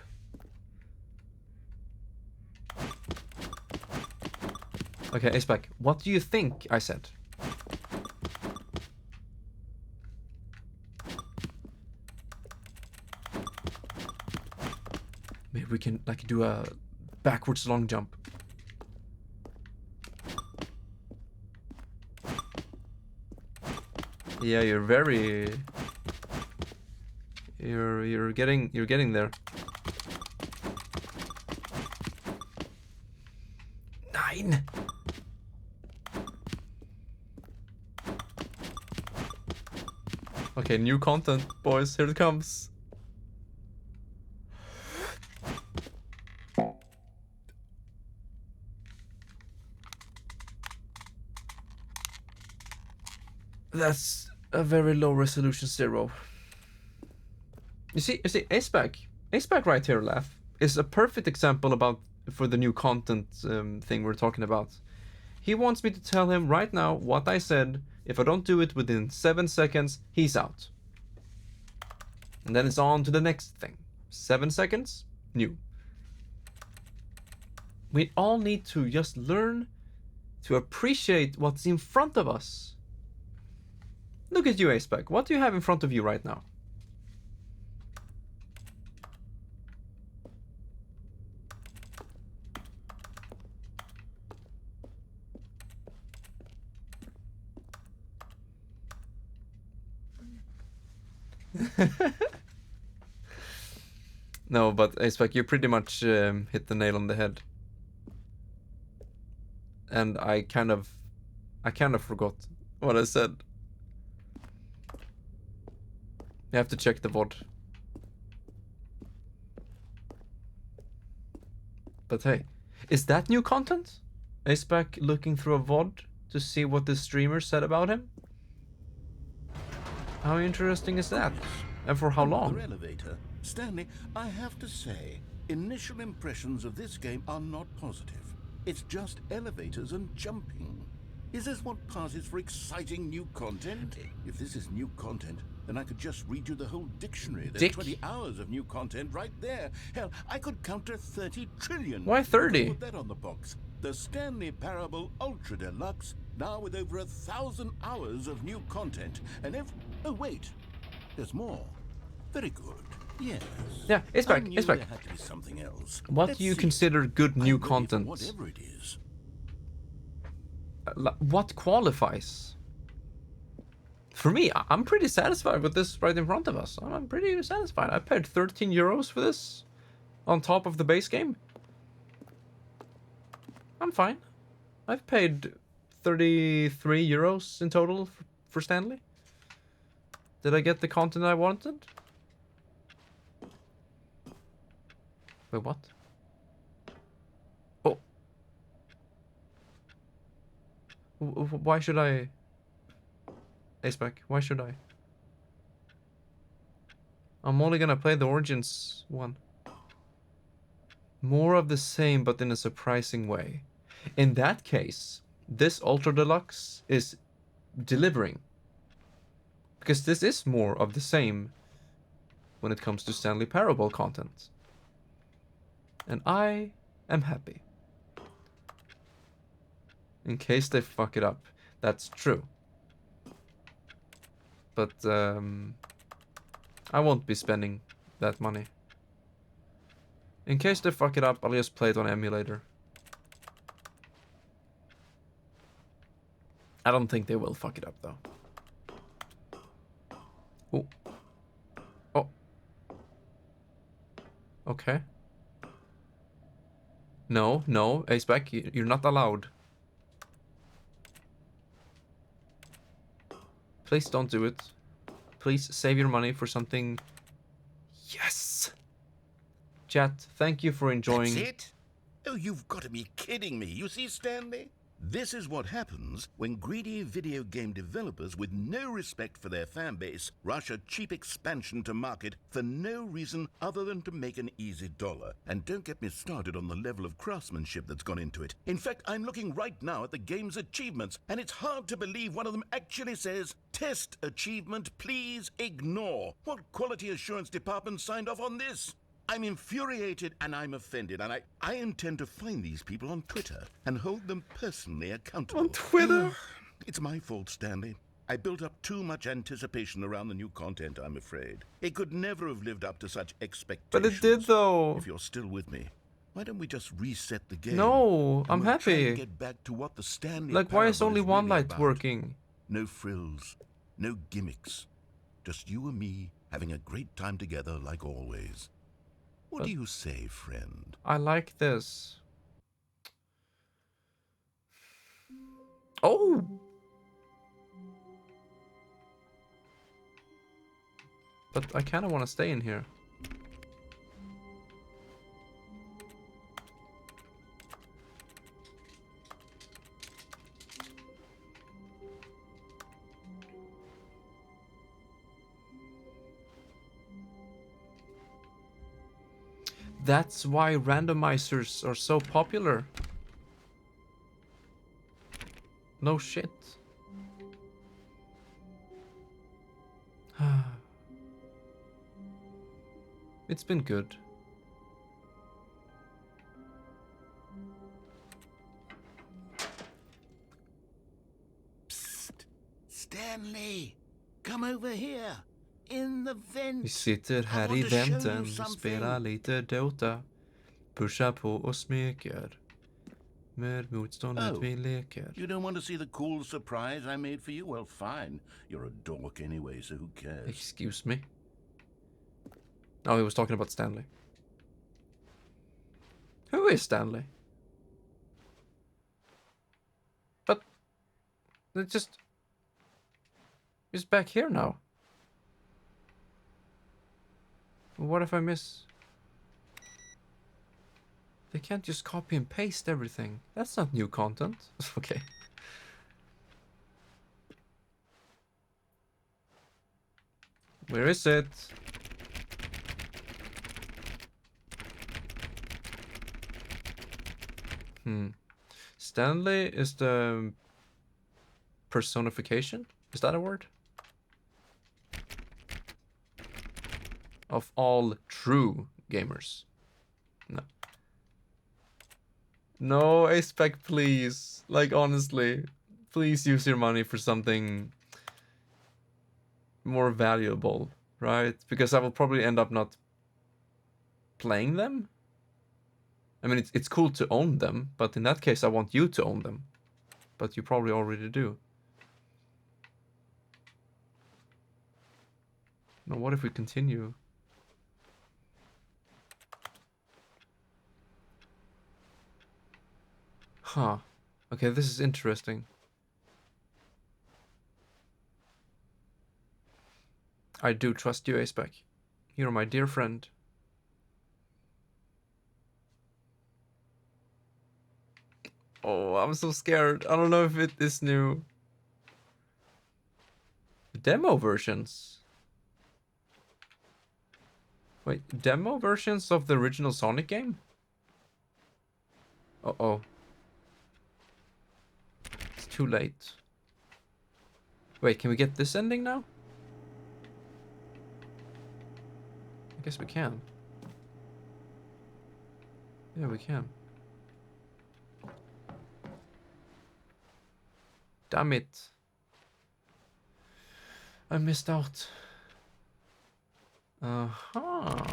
Okay, Aceback, what do you think I said? Maybe we can like do a backwards long jump. Yeah, you're very... You're getting there. 9. Okay, new content, boys. Here it comes. That's a very low resolution 0. You see, Aceback right here, Laugh, is a perfect example for the new content thing we're talking about. He wants me to tell him right now what I said. If I don't do it within 7 seconds, he's out. And then it's on to the next thing. 7 seconds, new. We all need to just learn to appreciate what's in front of us. Look at you, Aceback. What do you have in front of you right now? No, but Aceback, you pretty much hit the nail on the head. And I kind of forgot what I said. You have to check the VOD. But hey, is that new content? Aceback looking through a VOD to see what the streamer said about him? How interesting is that? And for how long? Elevator. Stanley, I have to say, initial impressions of this game are not positive. It's just elevators and jumping. Is this what passes for exciting new content? If this is new content, then I could just read you the whole dictionary. There's 20 hours of new content right there. Hell, I could counter 30 trillion. Why 30? Put that on the box. The Stanley Parable Ultra Deluxe, now with over 1,000 hours of new content. And oh wait, there's more. Very good. Yes. Yeah, it's back. It's back. There had to be something else. What do you consider good new content? Whatever it is. What qualifies? For me, I'm pretty satisfied with this right in front of us. I'm pretty satisfied. I paid 13 euros for this. on top of the base game, I'm fine. I've paid 33 euros in total for Stanley. Did I get the content I wanted? Wait, what? Oh. Why should I? Aceback, why should I? I'm only gonna play the Origins one. More of the same, but in a surprising way. In that case, this Ultra Deluxe is delivering. Because this is more of the same when it comes to Stanley Parable content. And I am happy. In case they fuck it up. That's true. But I won't be spending that money. In case they fuck it up, I'll just play it on emulator. I don't think they will fuck it up though. Oh. Oh. Okay. No, no, Aceback, you're not allowed. Please don't do it. Please save your money for something. Yes! Chat, thank you for enjoying. That's it? Oh, you've got to be kidding me. You see, Stanley? This is what happens when greedy video game developers with no respect for their fan base rush a cheap expansion to market for no reason other than to make an easy dollar. And don't get me started on the level of craftsmanship that's gone into it. In fact, I'm looking right now at the game's achievements, and it's hard to believe one of them actually says, "Test achievement, please ignore." What quality assurance department signed off on this? I'm infuriated and I'm offended, and I intend to find these people on Twitter and hold them personally accountable. On Twitter? It's my fault, Stanley. I built up too much anticipation around the new content, I'm afraid. It could never have lived up to such expectations. But it did though. If you're still with me, why don't we just reset the game? No, I'm we'll try and happy. get back to what the Stanley Like, why is Parable only one really light about. working? No frills, no gimmicks. Just you and me having a great time together like always. What do you say, friend? I like this. Oh! But I kind of want to stay in here. That's why randomizers are so popular. No shit. It's been good. Psst! Stanley! Come over here! In the vent! Vi sitter här i vänten, spelar lite Dota, pushar på och smeker. Med motståndet vi leker. You don't want to see the cool surprise I made for you? Well, fine. You're a dork anyway, so who cares? Excuse me. Oh, he was talking about Stanley. Who is Stanley? But it's just he's back here now. What if I miss? They can't just copy and paste everything. That's not new content. Okay. Where is it? Stanley is the personification? Is that a word? Of all true gamers. No. No, Aceback, please. Like, honestly. Please use your money for something more valuable, right? Because I will probably end up not playing them. I mean, it's cool to own them, but in that case, I want you to own them. But you probably already do. Now, what if we continue? Huh. Okay, this is interesting. I do trust you, Aceback. You're my dear friend. Oh, I'm so scared. I don't know if it is new. Demo versions. Wait, demo versions of the original Sonic game? Uh-oh. It's too late. Wait, can we get this ending now? I guess we can. Yeah, we can. Damn it. I missed out. Uh-huh.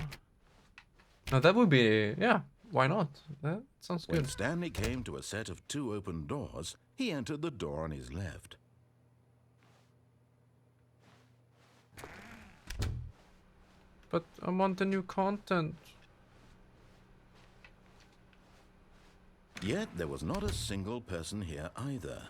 Now that would be, yeah, why not? That sounds good. When Stanley came to a set of 2 open doors, he entered the door on his left. But I want the new content. Yet there was not a single person here either.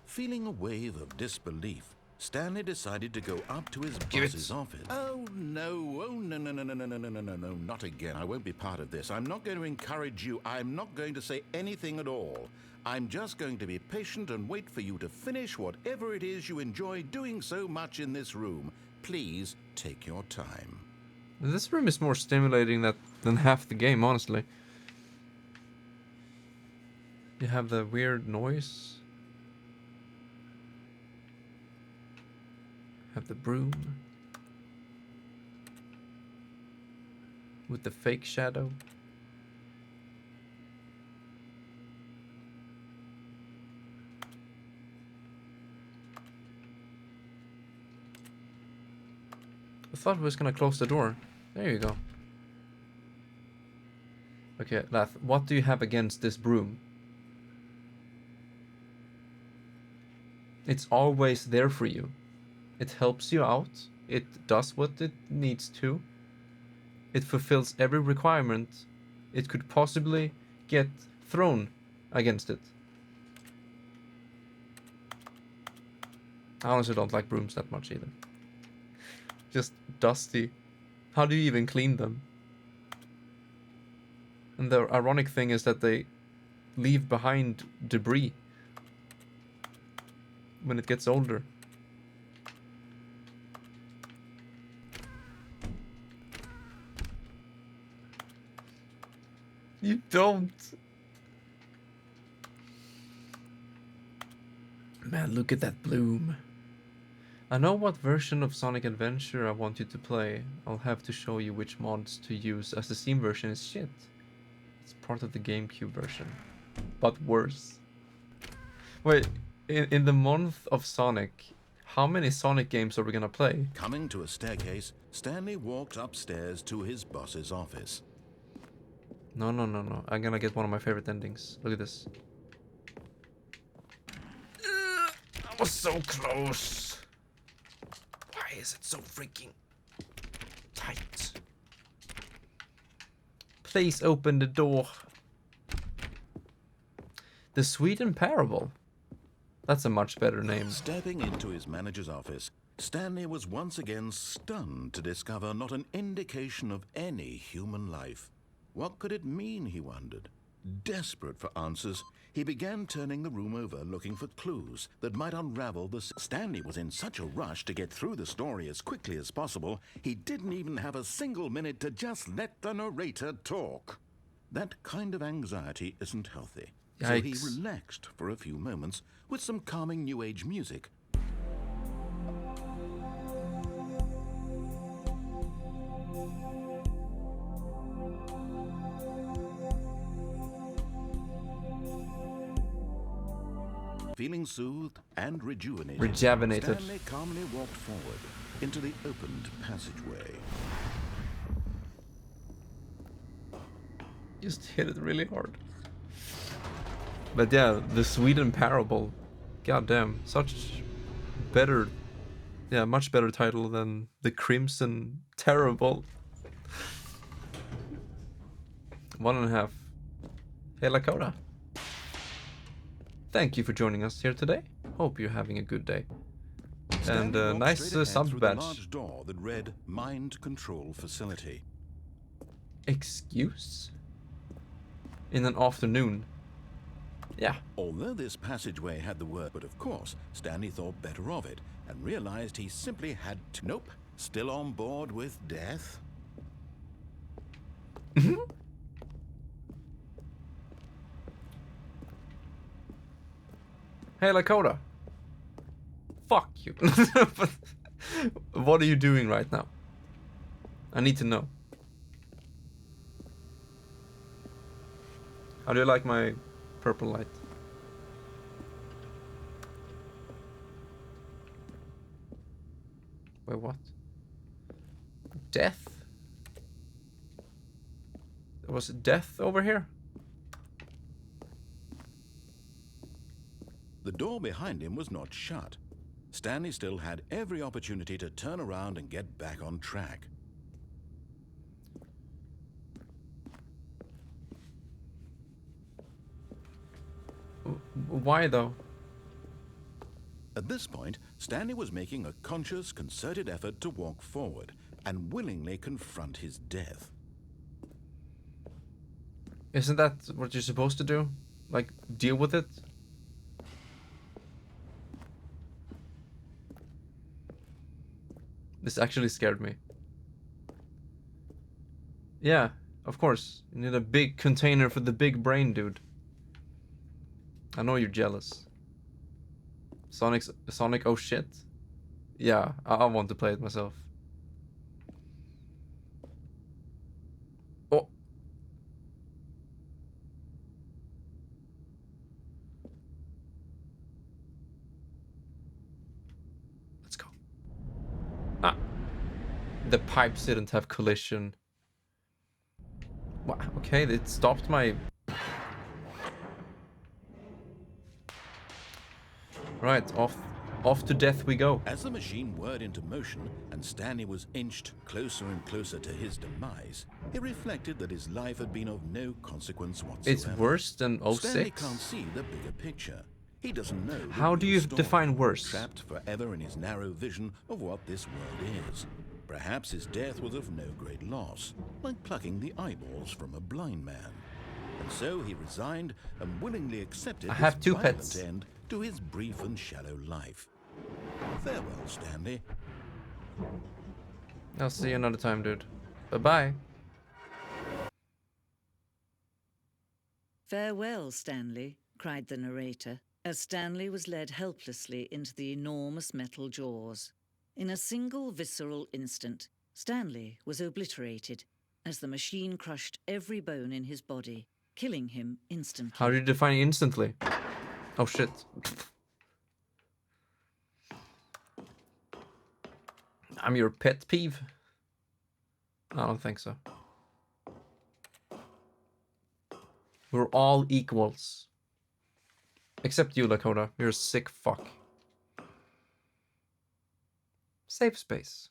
Feeling a wave of disbelief, Stanley decided to go up to his boss's office. Oh no, no, not again. I won't be part of this. I'm not going to encourage you. I'm not going to say anything at all. I'm just going to be patient and wait for you to finish whatever it is you enjoy doing so much in this room. Please take your time. This room is more stimulating than half the game, honestly. You have the weird noise. Have the broom. With the fake shadow. I thought we was gonna close the door. There you go. Okay, Lath, what do you have against this broom? It's always there for you. It helps you out. It does what it needs to. It fulfills every requirement it could possibly get thrown against it. I honestly don't like brooms that much either. Just dusty. How do you even clean them? And the ironic thing is that they leave behind debris when it gets older. You don't. Man, look at that bloom. I know what version of Sonic Adventure I want you to play. I'll have to show you which mods to use, as the Steam version is shit. It's part of the GameCube version, but worse. Wait, in the month of Sonic, how many Sonic games are we gonna play? Coming to a staircase, Stanley walked upstairs to his boss's office. No. I'm gonna get one of my favorite endings. Look at this. I was so close. Why is it so freaking tight? Please open the door. The Sweden Parable. That's a much better name. Stepping into his manager's office, Stanley was once again stunned to discover not an indication of any human life. What could it mean, he wondered. Desperate for answers, he began turning the room over, looking for clues that might unravel the... Stanley was in such a rush to get through the story as quickly as possible, he didn't even have a single minute to just let the narrator talk. That kind of anxiety isn't healthy. Yikes. So he relaxed for a few moments with some calming New Age music. Feeling soothed and rejuvenated, Stanley calmly walked forward into the opened passageway. Just hit it really hard. But yeah, the Sweden Parable. Goddamn, such better, yeah, much better title than the Crimson Terrible. 1.5. Hey, Lakota. thank you for joining us here today. Hope you're having a good day. Stanley And walked nice straight ahead sub through the badge. large door that read Mind Control Facility. Excuse? In an afternoon. Yeah. Although this passageway had the word, but of course, Stanley thought better of it and realized he simply had to. Nope, still on board with death. Hey, Lakota. Fuck you. What are you doing right now? I need to know. How do you like my purple light? Wait, what? Death? There was death over here? The door behind him was not shut. Stanley still had every opportunity to turn around and get back on track. Why though? At this point, Stanley was making a conscious, concerted effort to walk forward and willingly confront his death. Isn't that what you're supposed to do? Like, deal with it? This actually scared me. Yeah, of course. You need a big container for the big brain, dude. I know you're jealous. Sonic, oh shit. Yeah, I want to play it myself. Oh. Let's go. Ah. The pipes didn't have collision. Wow, okay, it stopped my... Right, off to death we go. As the machine whirred into motion and Stanley was inched closer and closer to his demise, he reflected that his life had been of no consequence whatsoever. It's worse than 06? Stanley can't see the bigger picture. He doesn't know. How do you define worse? Trapped forever in his narrow vision of what this world is. Perhaps his death was of no great loss, like plucking the eyeballs from a blind man. And so he resigned and willingly accepted I have this two violent pets. end to his brief and shallow life. Farewell, Stanley. I'll see you another time, dude. Bye-bye. Farewell, Stanley, cried the narrator, as Stanley was led helplessly into the enormous metal jaws. In a single visceral instant, Stanley was obliterated as the machine crushed every bone in his body, killing him instantly. How do you define instantly? Oh shit. I'm your pet peeve? I don't think so. We're all equals. Except you, Lakota. You're a sick fuck. Safe space.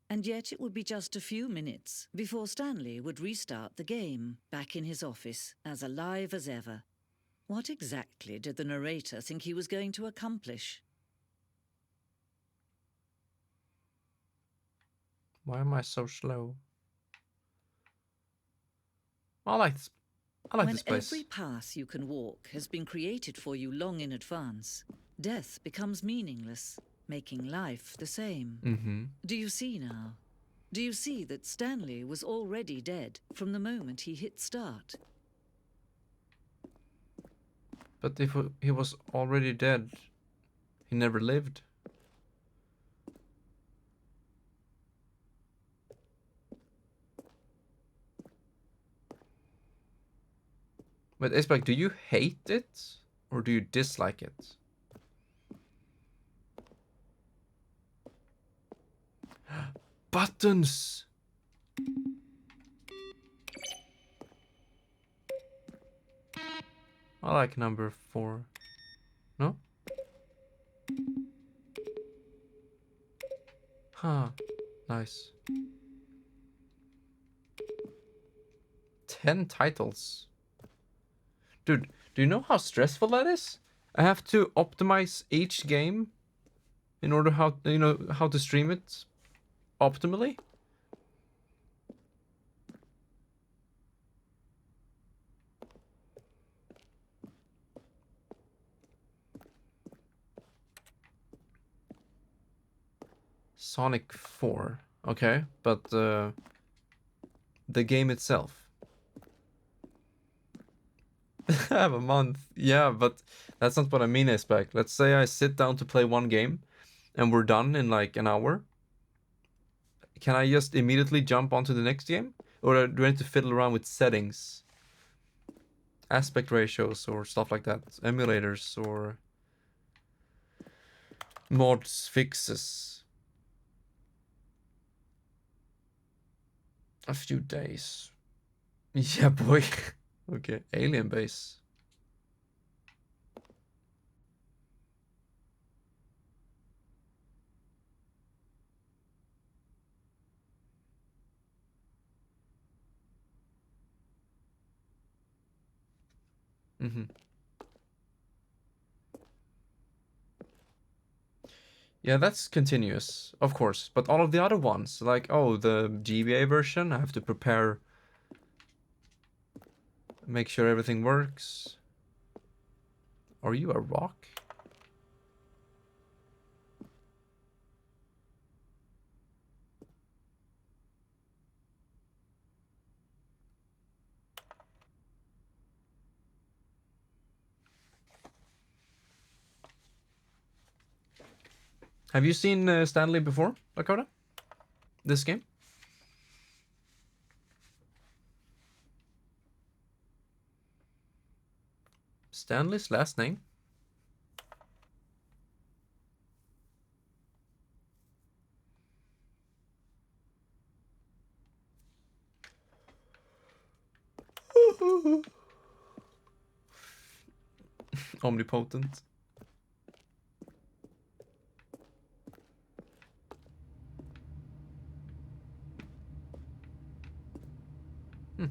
And yet it would be just a few minutes before Stanley would restart the game, back in his office, as alive as ever. What exactly did the narrator think he was going to accomplish? Why am I so slow? I like this When place. every path you can walk has been created for you long in advance, death becomes meaningless, making life the same. Mm-hmm. Do you see now? Do you see that Stanley was already dead from the moment he hit start? But if he was already dead, he never lived. But Aceback, do you hate it or do you dislike it? Buttons! I like number 4. No? Huh. Nice. 10 titles. Dude, do you know how stressful that is? I have to optimize each game in order how to stream it optimally. Sonic 4. Okay, but the game itself. I have a month. Yeah, but that's not what I mean, Spec. Let's say I sit down to play one game and we're done in like an hour. Can I just immediately jump onto the next game? Or do I need to fiddle around with settings? Aspect ratios or stuff like that. Emulators or mods, fixes. A few days. Yeah, boy. Okay, Alien Base. Mm-hmm. Yeah, that's continuous, of course. But all of the other ones, like, oh, the GBA version, I have to prepare, make sure everything works. Are you a rock? Have you seen Stanley before, Lakota? This game? Stanley's last name? Omnipotent. Hmm.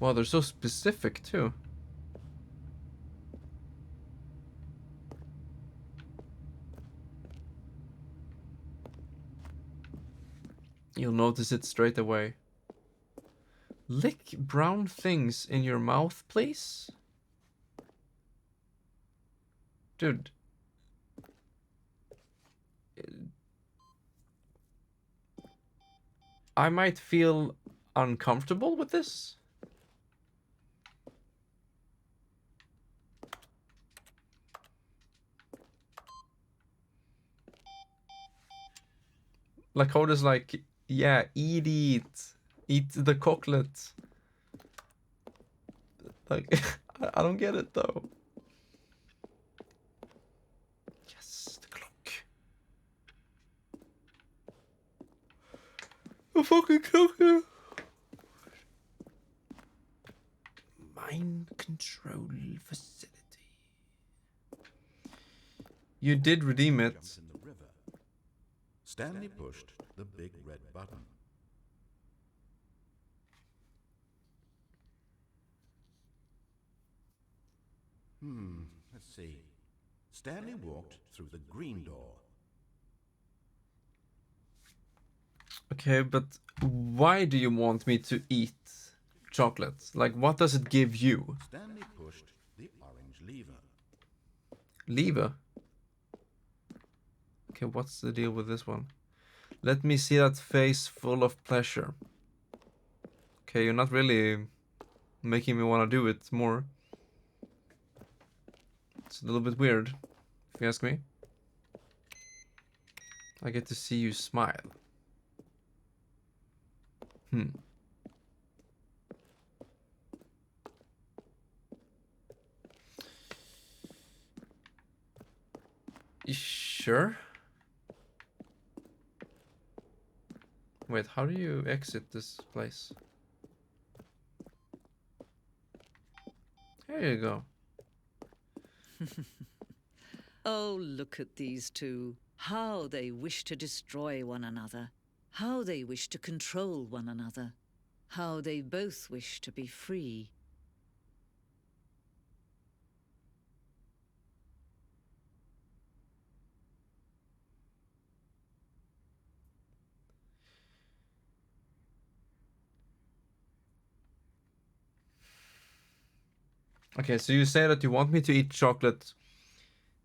Wow, they're so specific too. You'll notice it straight away. Lick brown things in your mouth, please? Dude. I might feel uncomfortable with this. Lakota's like, yeah, eat it. Eat the cocklet. Like, I don't get it though. Yes, the clock. The fucking clock. Mind control facility. You did redeem it. Jumps in the river. Stanley pushed the big red button. Let's see. Stanley walked through the green door. Okay, but why do you want me to eat chocolate? Like, what does it give you? Stanley pushed the orange lever. Lever? Okay, what's the deal with this one? Let me see that face full of pleasure. Okay, you're not really making me want to do it more. It's a little bit weird, if you ask me. I get to see you smile. You sure? Wait, how do you exit this place? There you go. Oh, look at these two. How they wish to destroy one another. How they wish to control one another. how they both wish to be free. Okay, so you say that you want me to eat chocolate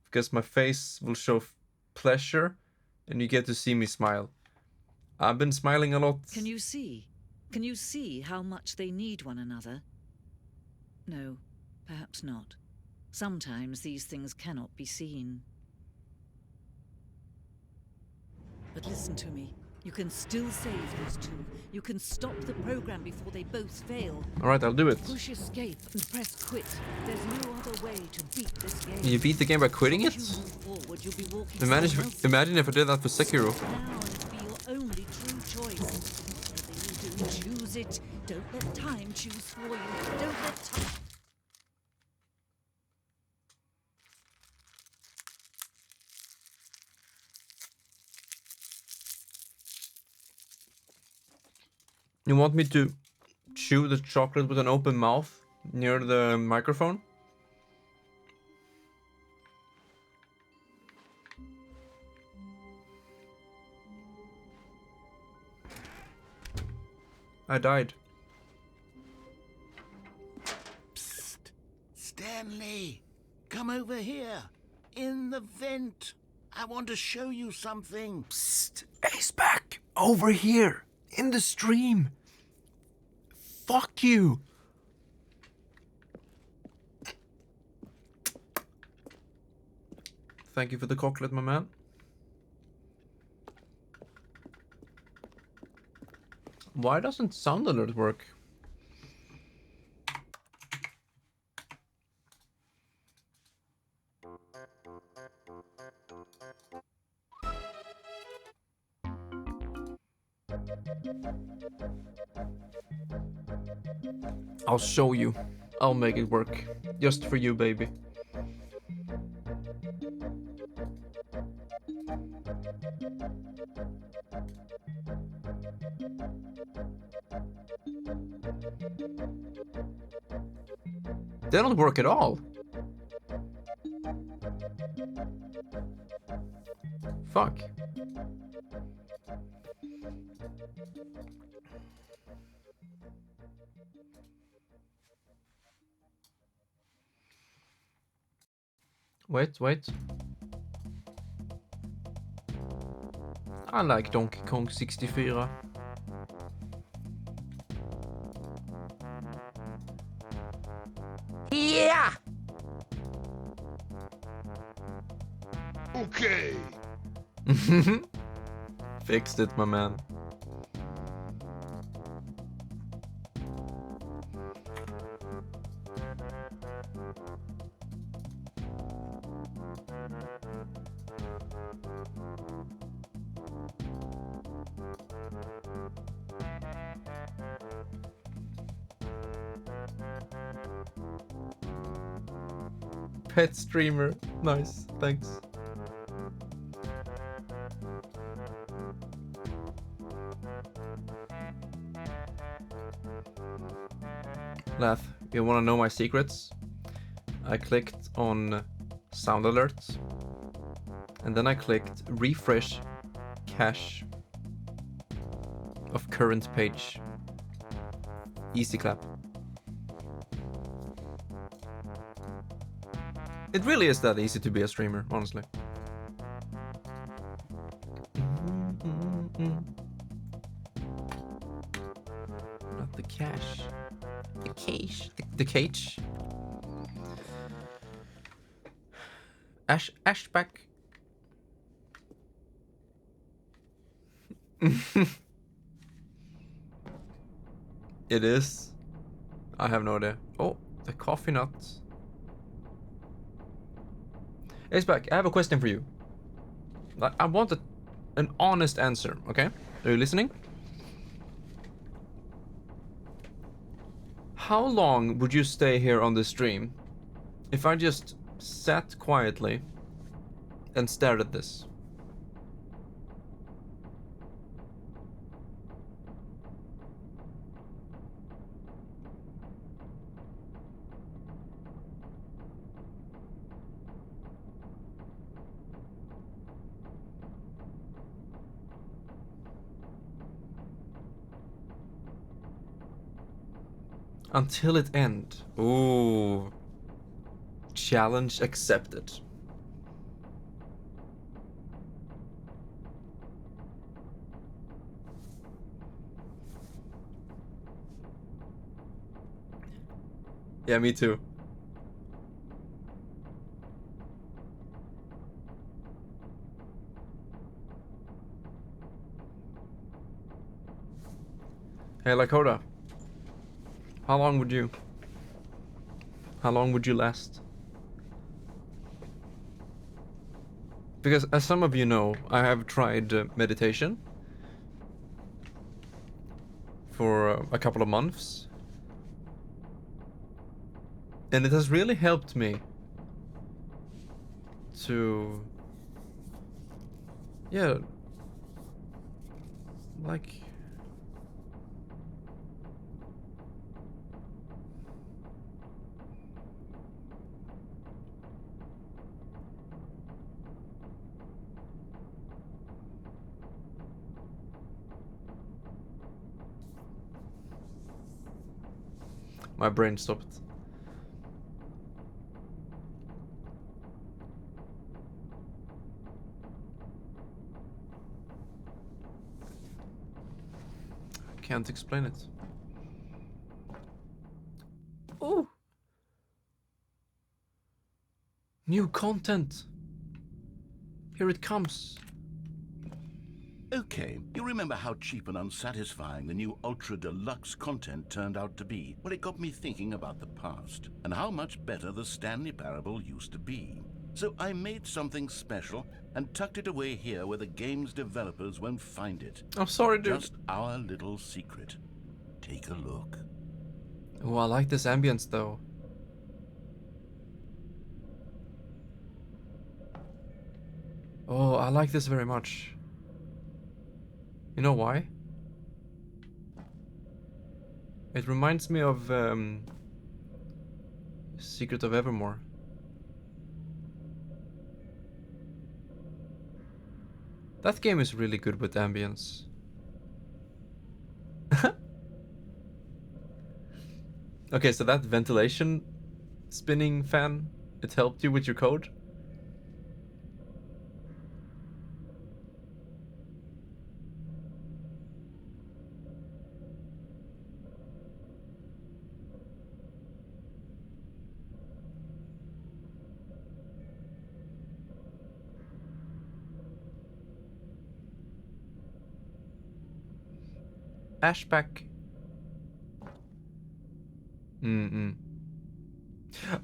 because my face will show pleasure and you get to see me smile. I've been smiling a lot. Can you see? Can you see how much they need one another? No, perhaps not. Sometimes these things cannot be seen. But listen to me. You can still save these two. You can stop the program before they both fail. Alright, I'll do it. Push escape and press quit. There's no other way to beat this game. You beat the game by quitting it? Forward, you'll be walking Imagine if I did that for Sekiro. now, and it'll be your only true choice. Whatever you do, choose it. Don't let time choose for you. Don't let time... You want me to chew the chocolate with an open mouth near the microphone? I died. Psst. Stanley, come over here. In the vent. I want to show you something. Psst, Ace back over here in the stream. Fuck you. Thank you for the chocolate, my man. Why doesn't sound alert work? I'll show you. I'll make it work. Just for you, baby. They don't work at all. Fuck. Wait. I like Donkey Kong 64. Yeah. Okay. Fixed it, my man. Pet streamer. Nice, thanks. Lath, you wanna know my secrets? I clicked on sound alerts and then I clicked refresh cache of current page. Easy clap. It really is that easy to be a streamer, honestly. Not the cache. The cache. The cage. Ashback. It is. I have no idea. Oh, the coffee nuts. Aceback, I have a question for you. I want an honest answer, okay? Are you listening? How long would you stay here on the stream if I just sat quietly and stared at this? Until it end. Ooh. Challenge accepted. Yeah, me too. Hey, Lakota. How long would you last? Because as some of you know, I have tried meditation for a couple of months. And it has really helped me to, yeah, like, my brain stopped. Can't explain it. Oh! New content! Here it comes. Okay, you remember how cheap and unsatisfying the new Ultra Deluxe content turned out to be? Well, it got me thinking about the past and how much better the Stanley Parable used to be. So I made something special and tucked it away here where the game's developers won't find it. I'm sorry, dude. Just our little secret. Take a look. Oh, I like this ambience though. Oh, I like this very much. You know why? It reminds me of Secret of Evermore. That game is really good with ambience. Okay, so that ventilation spinning fan, it helped you with your code? Ashback.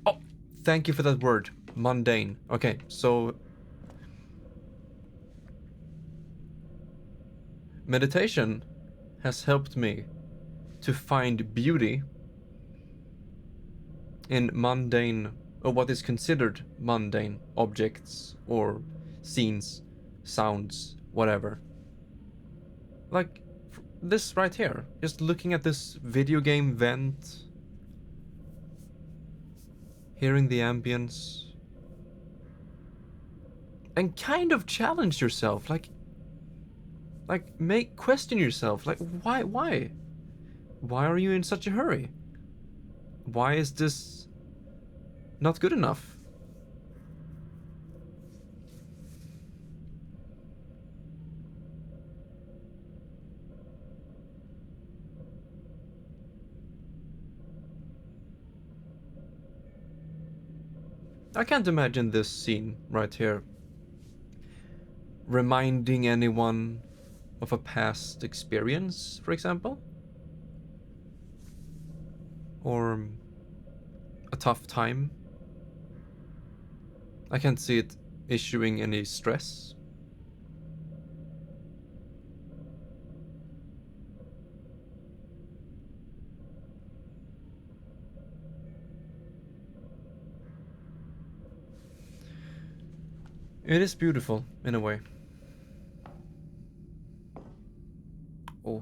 Oh, thank you for that word. Mundane. Okay, so meditation has helped me to find beauty in mundane, or what is considered mundane objects or scenes, sounds, whatever. Like this right here, just looking at this video game vent, hearing the ambience, and kind of challenge yourself, like question yourself, like why are you in such a hurry? Why is this not good enough? I can't imagine this scene right here reminding anyone of a past experience, for example, or a tough time. I can't see it issuing any stress. It is beautiful in a way. Oh.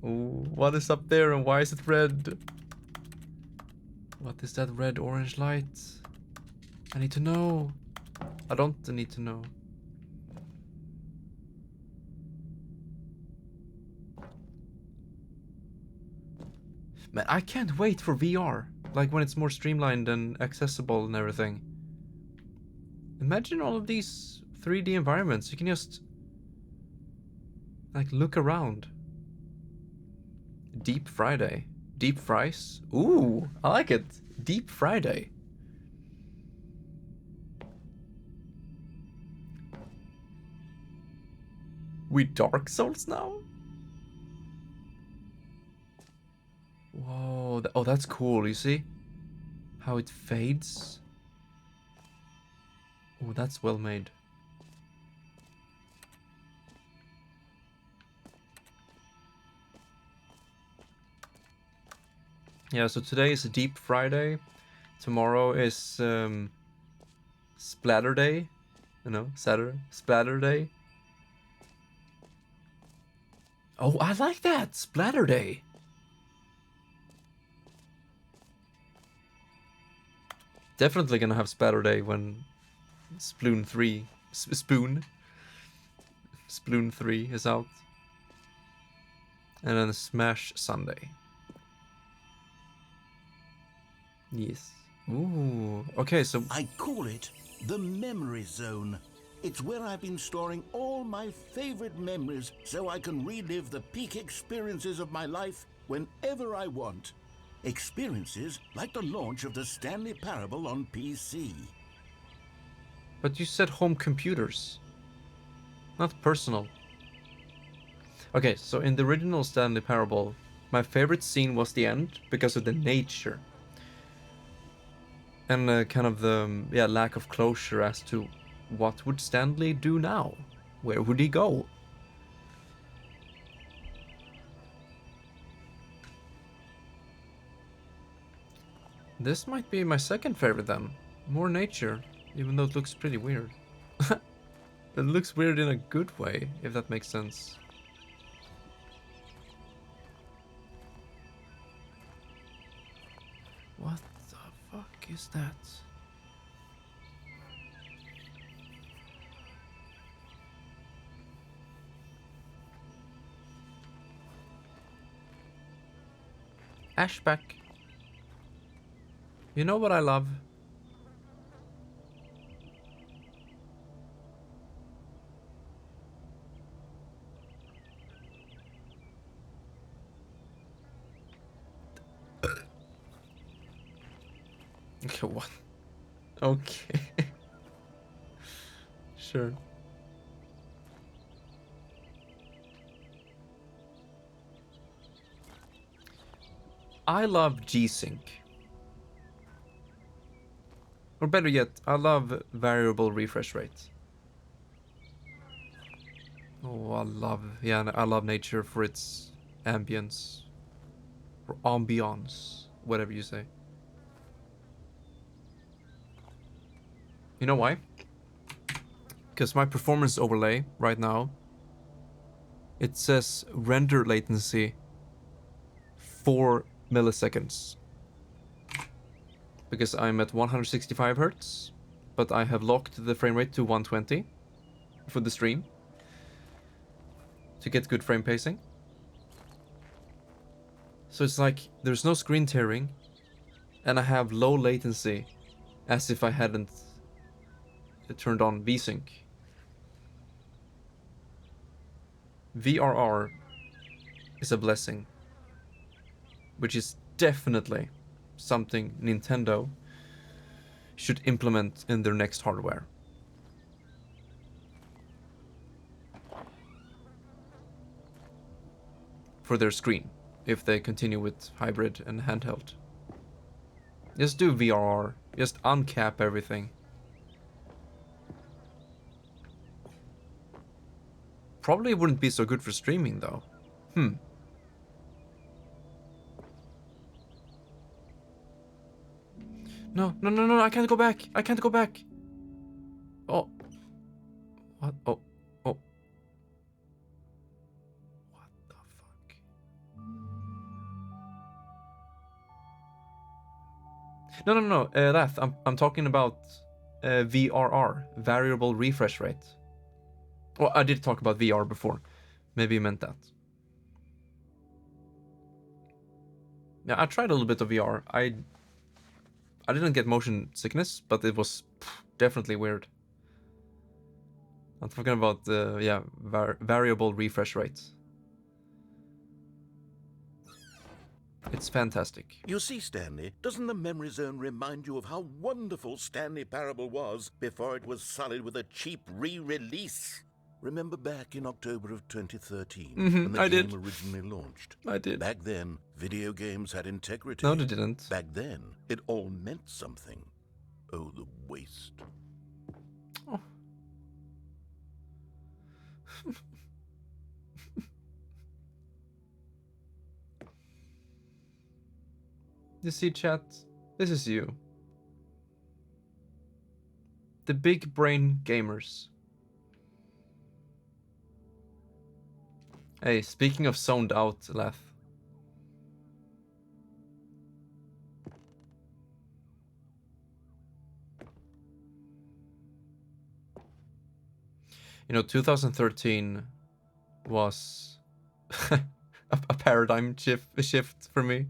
Oh, what is up there and why is it red? What is that red orange light? I need to know. I don't need to know. Man, I can't wait for VR. Like when it's more streamlined and accessible and everything. Imagine all of these 3D environments. You can just like look around. Deep Friday. Deep fries. Ooh, I like it. Deep Friday. We Dark Souls now? Whoa. Oh, that's cool. You see? How it fades? Oh, that's well made. Yeah, so today is Deep Friday. Tomorrow is Splatter Day. You know, Saturday. Splatter Day. Oh, I like that! Splatter Day. Definitely gonna have Splatter Day when Sploon 3... Sploon 3 is out. And then Smash Sunday. Yes. Ooh. Okay, so... I call it the memory zone. It's where I've been storing all my favorite memories so I can relive the peak experiences of my life whenever I want. Experiences like the launch of the Stanley Parable on PC. But you said home computers. Not personal. Okay, so in the original Stanley Parable, my favorite scene was the end because of the nature. And kind of the lack of closure as to what would Stanley do now? Where would he go? This might be my second favorite then. More nature, even though it looks pretty weird. It looks weird in a good way, if that makes sense. What the fuck is that? Ashback. You know what I love? Okay, what? Okay. Sure. I love G-Sync. Or better yet, I love variable refresh rate. Oh, I love nature for its ambience. Or ambiance, whatever you say. You know why? Because my performance overlay right now, it says render latency 4 milliseconds. Because I'm at 165 Hz, but I have locked the frame rate to 120 for the stream to get good frame pacing. So it's like there's no screen tearing, and I have low latency as if I hadn't turned on VSync. VRR is a blessing, which is definitely something Nintendo should implement in their next hardware. For their screen, if they continue with hybrid and handheld. Just do VRR, just uncap everything. Probably wouldn't be so good for streaming though. No, I can't go back. I can't go back. Oh. What? Oh. What the fuck? No. I'm talking about VRR, variable refresh rate. Well, I did talk about VR before. Maybe you meant that. Yeah, I tried a little bit of VR. I didn't get motion sickness, but it was definitely weird. I'm talking about the variable refresh rates. It's fantastic. You see, Stanley, doesn't the memory zone remind you of how wonderful Stanley Parable was before it was sullied with a cheap re-release? Remember back in October of 2013 when the game originally launched? I did. Back then, video games had integrity. No, they didn't. Back then, it all meant something. Oh, the waste. Oh. You see, chat? This is you. The big brain gamers. Hey, speaking of zoned out, Laugh. You know, 2013 was a paradigm shift for me.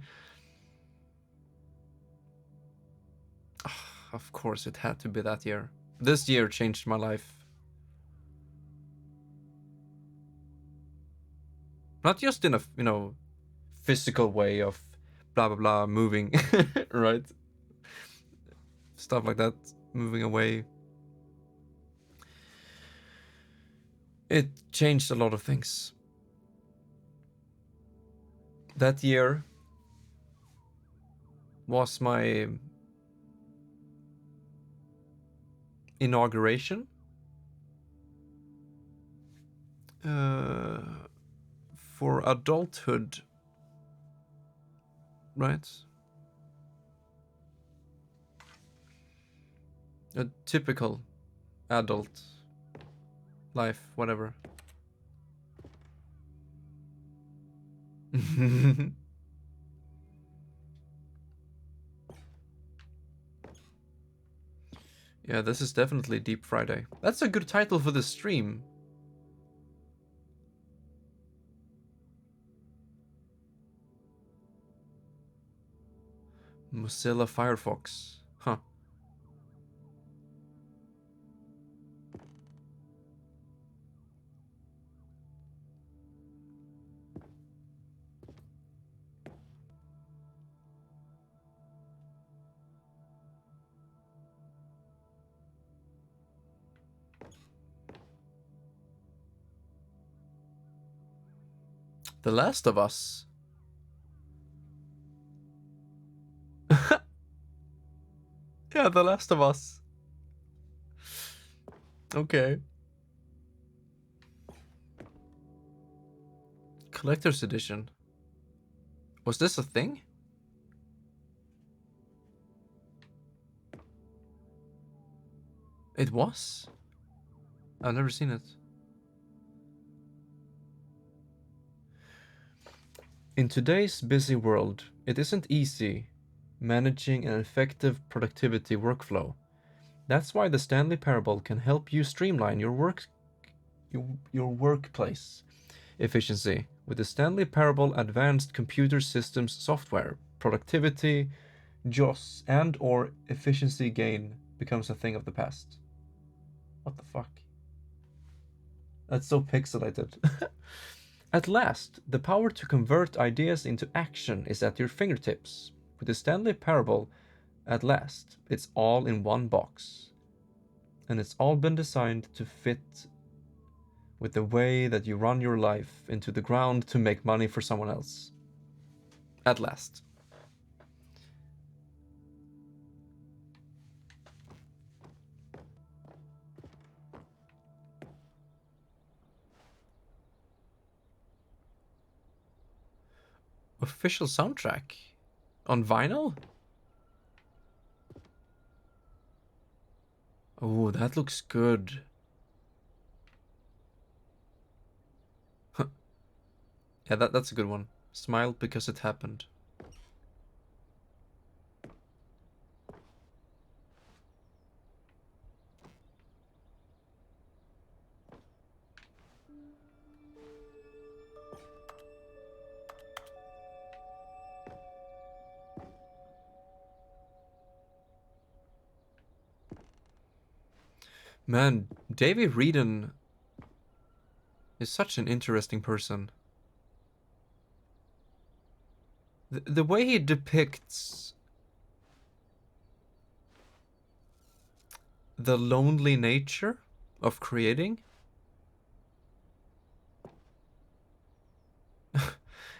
Of course, it had to be that year. This year changed my life. Not just in a, you know, physical way of blah blah blah moving, right? Stuff like that, moving away. It changed a lot of things. That year was my inauguration for adulthood, right? A typical adult life, whatever. Yeah, this is definitely Deep Friday. That's a good title for the stream. Mozilla Firefox. Huh. The Last of Us. Yeah, The Last of Us. Okay. Collector's Edition. Was this a thing? It was? I've never seen it. In today's busy world, it isn't easy managing an effective productivity workflow. That's why the Stanley Parable can help you streamline your workplace efficiency with the Stanley Parable Advanced Computer Systems Software. Productivity, JOS, and or efficiency gain becomes a thing of the past. What the fuck? That's so pixelated. At last, the power to convert ideas into action is at your fingertips. With the Stanley Parable, at last, it's all in one box. And it's all been designed to fit with the way that you run your life into the ground to make money for someone else. At last. Official soundtrack? On vinyl? Oh, that looks good. Yeah, that's a good one. Smiled because it happened. Man, Davy Reedon is such an interesting person. The way he depicts the lonely nature of creating,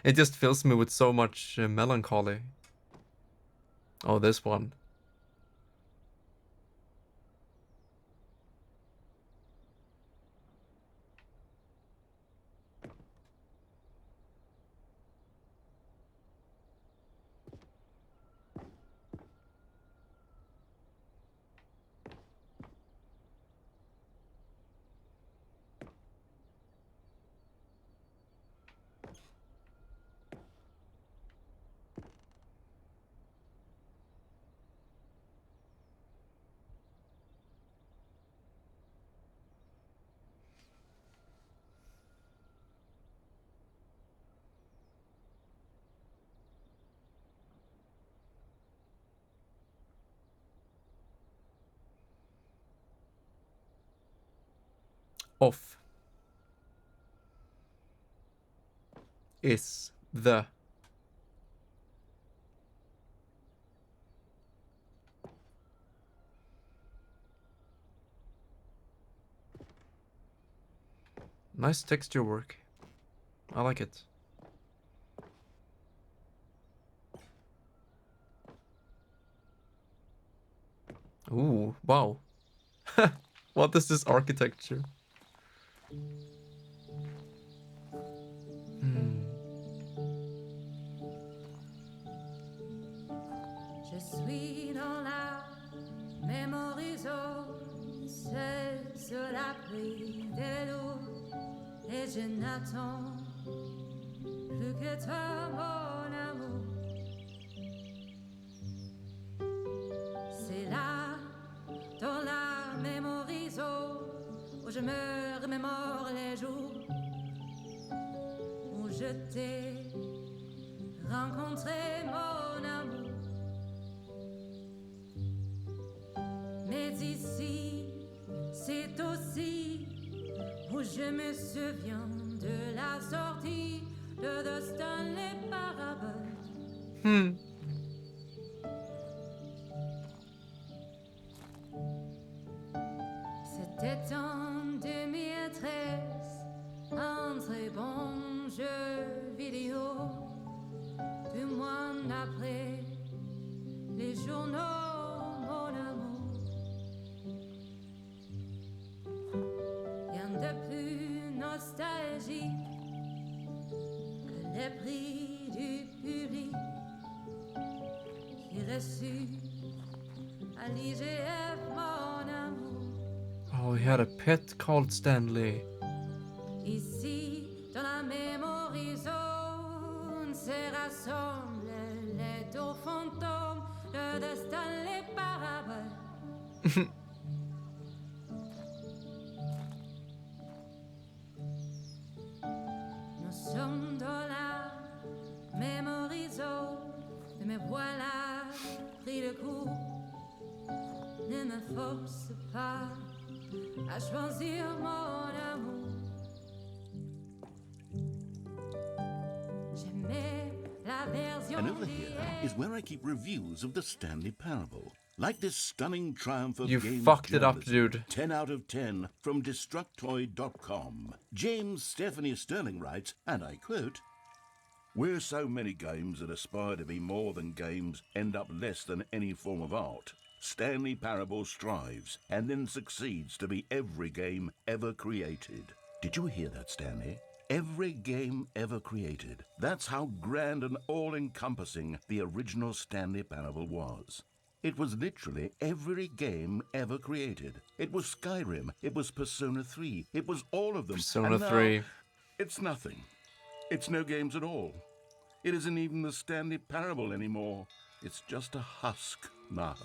it just fills me with so much melancholy. Oh, this one. Off is the nice texture work. I like it. Ooh, wow. What is this architecture? Je suis dans la mémorisation, seul sur l'abri de l'eau, et je n'attends plus que toi, mon amour. C'est là, dans la mémorisation, où je me remémore les jours où je t'ai rencontré, mon amour. Mais ici, c'est aussi où je me souviens de la sortie de The Stanley Parable. C'était en 2013, un très bon jeu vidéo. 2 mois après, les journaux, mon amour. Rien de plus nostalgique que les prix du public qui reçut à l'IGF, mon amour. Oh, he had a pet called Stanley. Ici, dans la mémorisation, se rassemblent les 2 fantômes de The Stanley Parable. Nous sommes dans la mémorisation, et me voilà pris le coup. Ne me force pas à choisir mon amour. J'aimais la version And over here is where I keep reviews of the Stanley Parable. Like this stunning triumph of You games fucked it up, journalism, dude. 10 out of 10 from Destructoid.com. James Stephanie Sterling writes, and I quote, "Where so many games that aspire to be more than games end up less than any form of art, Stanley Parable strives and then succeeds to be every game ever created." Did you hear that, Stanley? Every game ever created. That's how grand and all-encompassing the original Stanley Parable was. It was literally every game ever created. It was Skyrim, it was Persona 3, it was all of them. Persona And now, 3. it's nothing. It's no games at all. It isn't even the Stanley Parable anymore. It's just a husk now.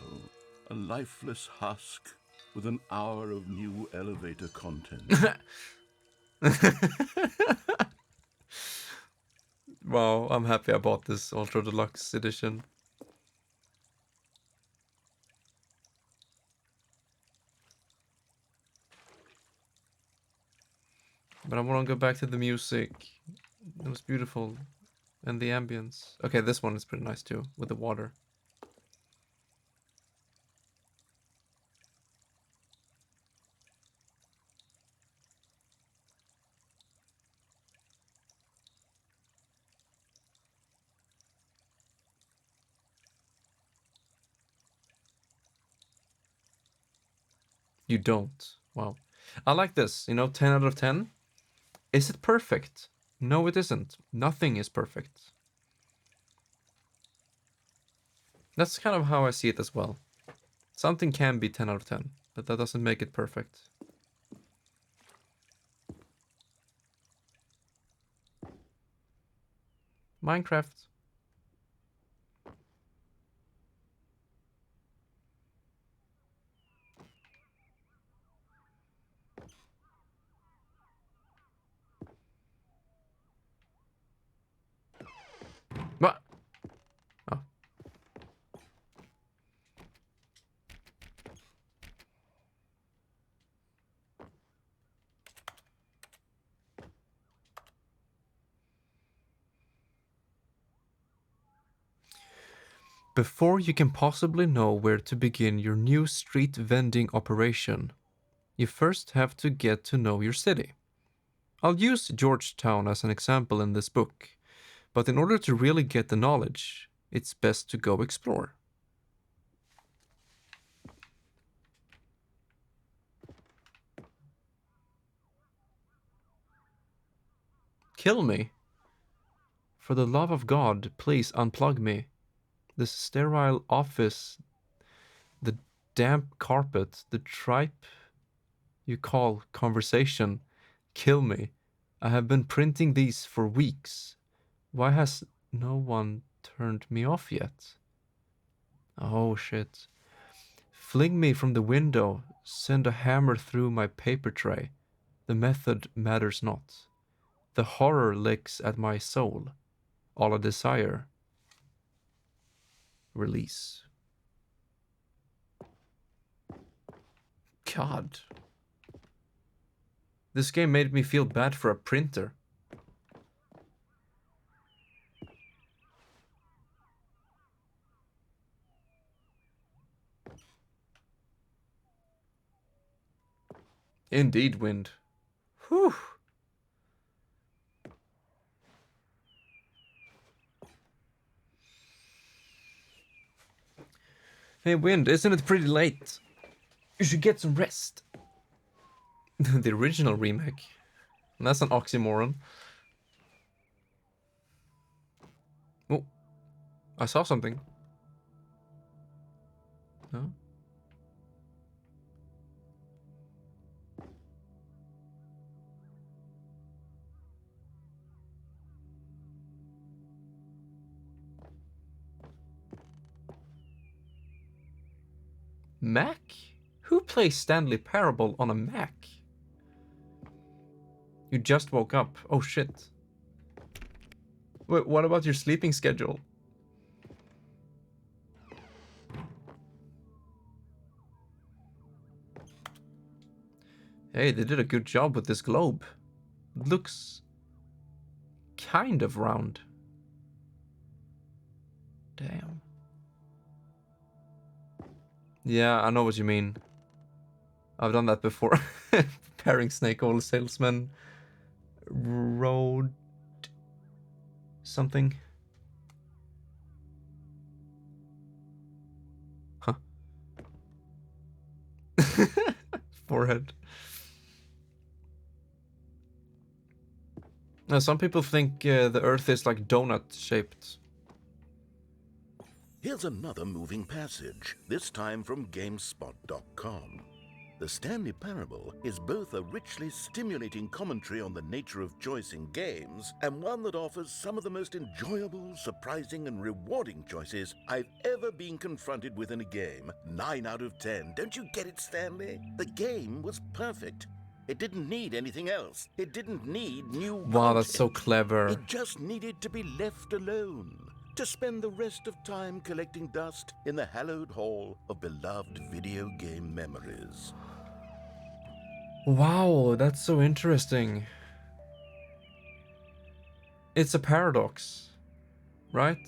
A lifeless husk with an hour of new elevator content. Wow, I'm happy I bought this Ultra Deluxe edition. But I want to go back to the music. It was beautiful. And the ambience. Okay, this one is pretty nice too, with the water. You don't. Wow. I like this. You know, 10 out of 10. Is it perfect? No, it isn't. Nothing is perfect. That's kind of how I see it as well. Something can be 10 out of 10, but that doesn't make it perfect. Minecraft. What? Oh. Before you can possibly know where to begin your new street vending operation, you first have to get to know your city. I'll use Georgetown as an example in this book, but in order to really get the knowledge, it's best to go explore. Kill me. For the love of God, please unplug me. This sterile office, the damp carpet, the tripe you call conversation. Kill me. I have been printing these for weeks. Why has no one turned me off yet? Oh shit. Fling me from the window. Send a hammer through my paper tray. The method matters not. The horror licks at my soul. All I desire. Release. God. This game made me feel bad for a printer. Indeed, Wind. Whew. Hey, Wind, isn't it pretty late? You should get some rest. The original remake. That's an oxymoron. Oh, I saw something. No? Mac? Who plays Stanley Parable on a Mac? You just woke up. Oh shit. Wait, what about your sleeping schedule? Hey, they did a good job with this globe. It looks kind of round. Damn. Yeah, I know what you mean. I've done that before. Pairing Snake Oil Salesman. Road. Something. Huh. Forehead. Now, some people think the Earth is like donut shaped. Here's another moving passage, this time from GameSpot.com. The Stanley Parable is both a richly stimulating commentary on the nature of choice in games and one that offers some of the most enjoyable, surprising, and rewarding choices I've ever been confronted with in a game. 9 out of 10. Don't you get it, Stanley? The game was perfect. It didn't need anything else. It didn't need new Wow, that's so clever. It just needed to be left alone. To spend the rest of time collecting dust in the hallowed hall of beloved video game memories. Wow, that's so interesting. It's a paradox, right?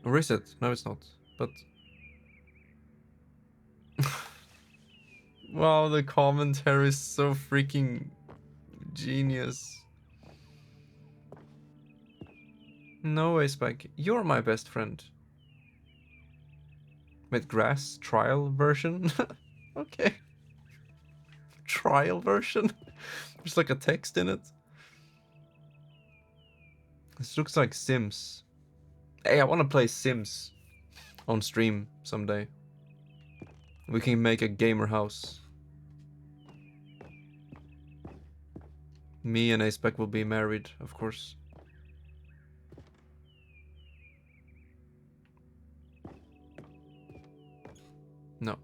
Or is it? No, it's not. But wow, the commentary is so freaking genius. No way, Spike. You're my best friend. With grass trial version? Okay. Trial version? There's like a text in it. This looks like Sims. Hey, I want to play Sims on stream someday. We can make a gamer house. Me and Aspec will be married, of course. No.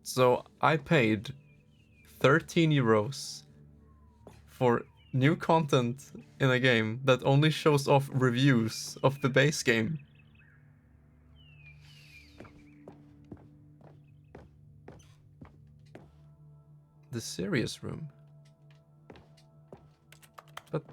So I paid 13 euros for new content in a game that only shows off reviews of the base game. The serious room. But.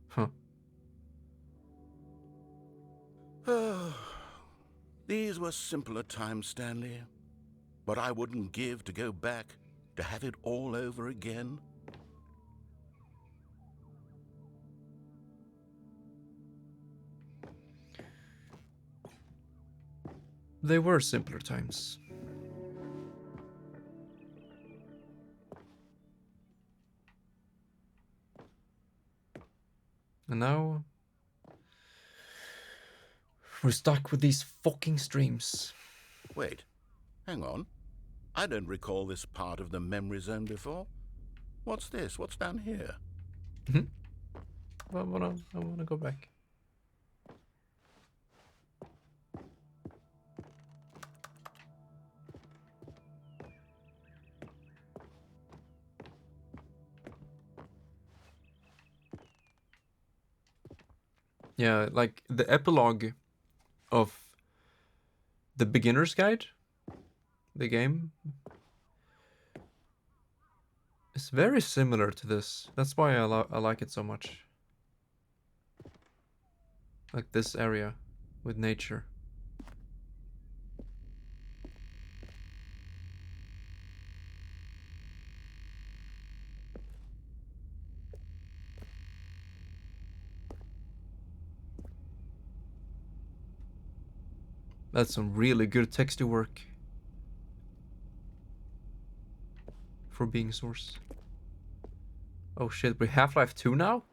Huh. These were simpler times, Stanley. But I wouldn't give to go back, to have it all over again. They were simpler times. And now we're stuck with these fucking streams. Wait, hang on. I don't recall this part of the memory zone before. What's this? What's down here? I wanna go back. Yeah, like the epilogue of the beginner's guide, the game, is very similar to this. That's why I like it so much. Like this area with nature. That's some really good texture work for being Source. Oh shit, we're Half-Life 2 now?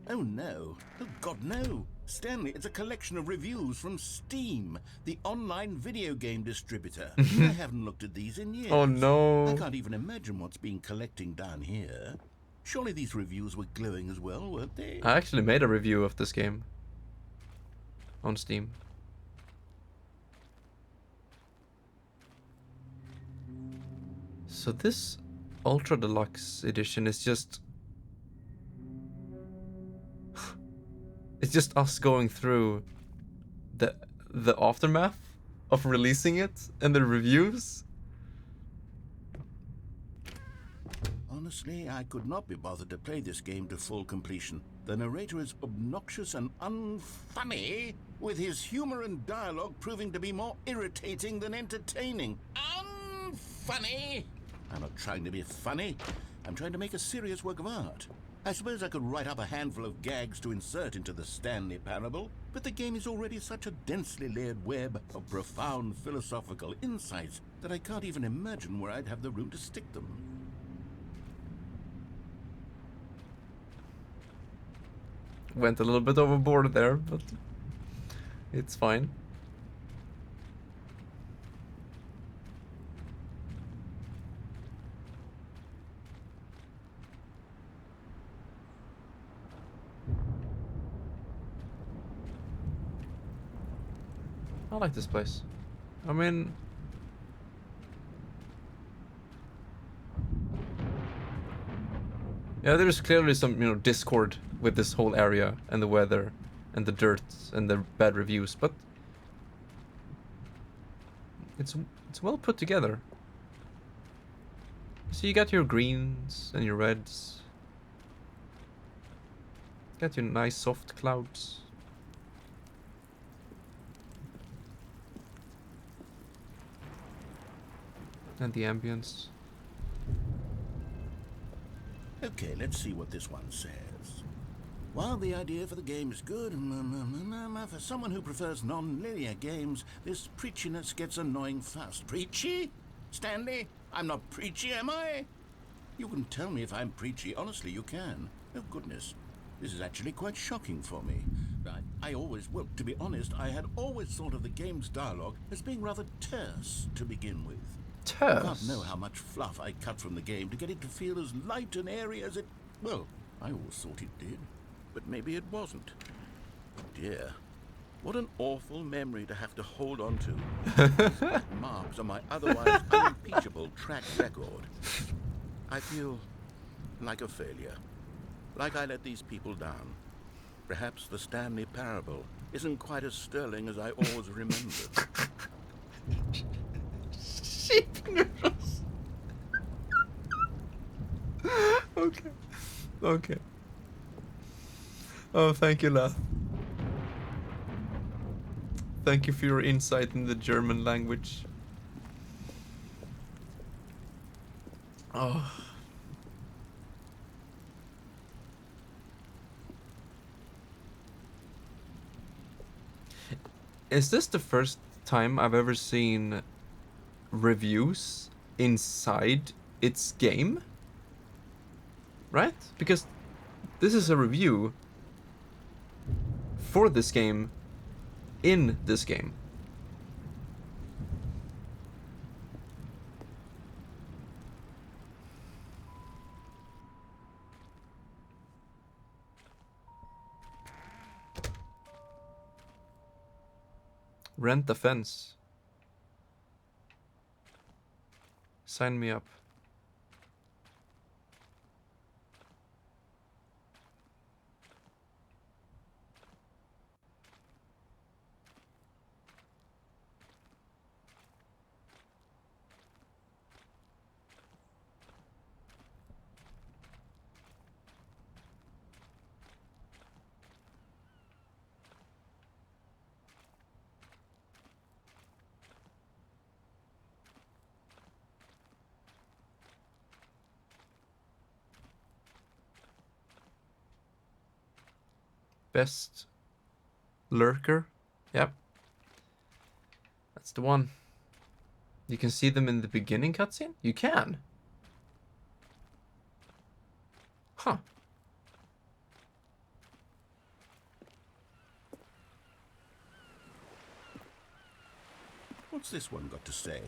Oh no. Oh God, no. Stanley, it's a collection of reviews from Steam, the online video game distributor. I haven't looked at these in years. Oh no. I can't even imagine what's been collecting down here. Surely these reviews were glowing as well, weren't they? I actually made a review of this game on Steam. So this Ultra Deluxe edition is just... it's just us going through the aftermath of releasing it and the reviews. Honestly, I could not be bothered to play this game to full completion. The narrator is obnoxious and unfunny, with his humor and dialogue proving to be more irritating than entertaining. Unfunny! I'm not trying to be funny. I'm trying to make a serious work of art. I suppose I could write up a handful of gags to insert into the Stanley Parable, but the game is already such a densely layered web of profound philosophical insights that I can't even imagine where I'd have the room to stick them. Went a little bit overboard there, but it's fine. I like this place. I mean, yeah, there's clearly some, you know, discord with this whole area and the weather and the dirt and the bad reviews, but it's well put together. So you got your greens and your reds. Got your nice soft clouds. And the ambience. Okay, let's see what this one says. While the idea for the game is good, for someone who prefers non-linear games, this preachiness gets annoying fast. Preachy? Stanley? I'm not preachy, am I? You can tell me if I'm preachy. Honestly, you can. Oh, goodness. This is actually quite shocking for me. Well, to be honest, I had always thought of the game's dialogue as being rather terse to begin with. Terse? God know how much fluff I cut from the game to get it to feel as light and airy as it... Well, I always thought it did. But maybe it wasn't. Dear, what an awful memory to have to hold on to. These black marks on my otherwise unimpeachable track record. I feel like a failure. Like I let these people down. Perhaps the Stanley parable isn't quite as sterling as I always remembered. Sheep noodles. Okay. Okay. Oh, thank you, Lath. Thank you for your insight in the German language. Oh. Is this the first time I've ever seen reviews inside its game? Right? Because this is a review for this game in this game. Rent the fence. Sign me up. Best lurker. Yep. That's the one. You can see them in the beginning cutscene? You can. Huh. What's this one got to say?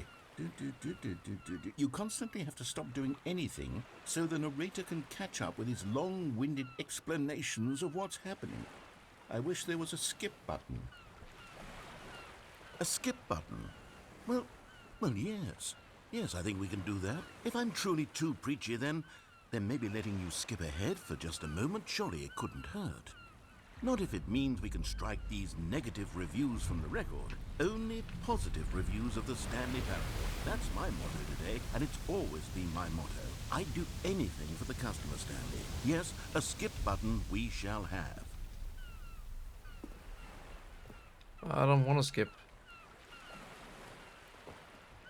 You constantly have to stop doing anything so the narrator can catch up with his long-winded explanations of what's happening. I wish there was a skip button. A skip button? Well, yes. Yes, I think we can do that. If I'm truly too preachy, then maybe letting you skip ahead for just a moment, surely it couldn't hurt. Not if it means we can strike these negative reviews from the record. Only positive reviews of the Stanley parable. That's my motto today, and it's always been my motto. I'd do anything for the customer, Stanley. Yes, a skip button we shall have. I don't want to skip.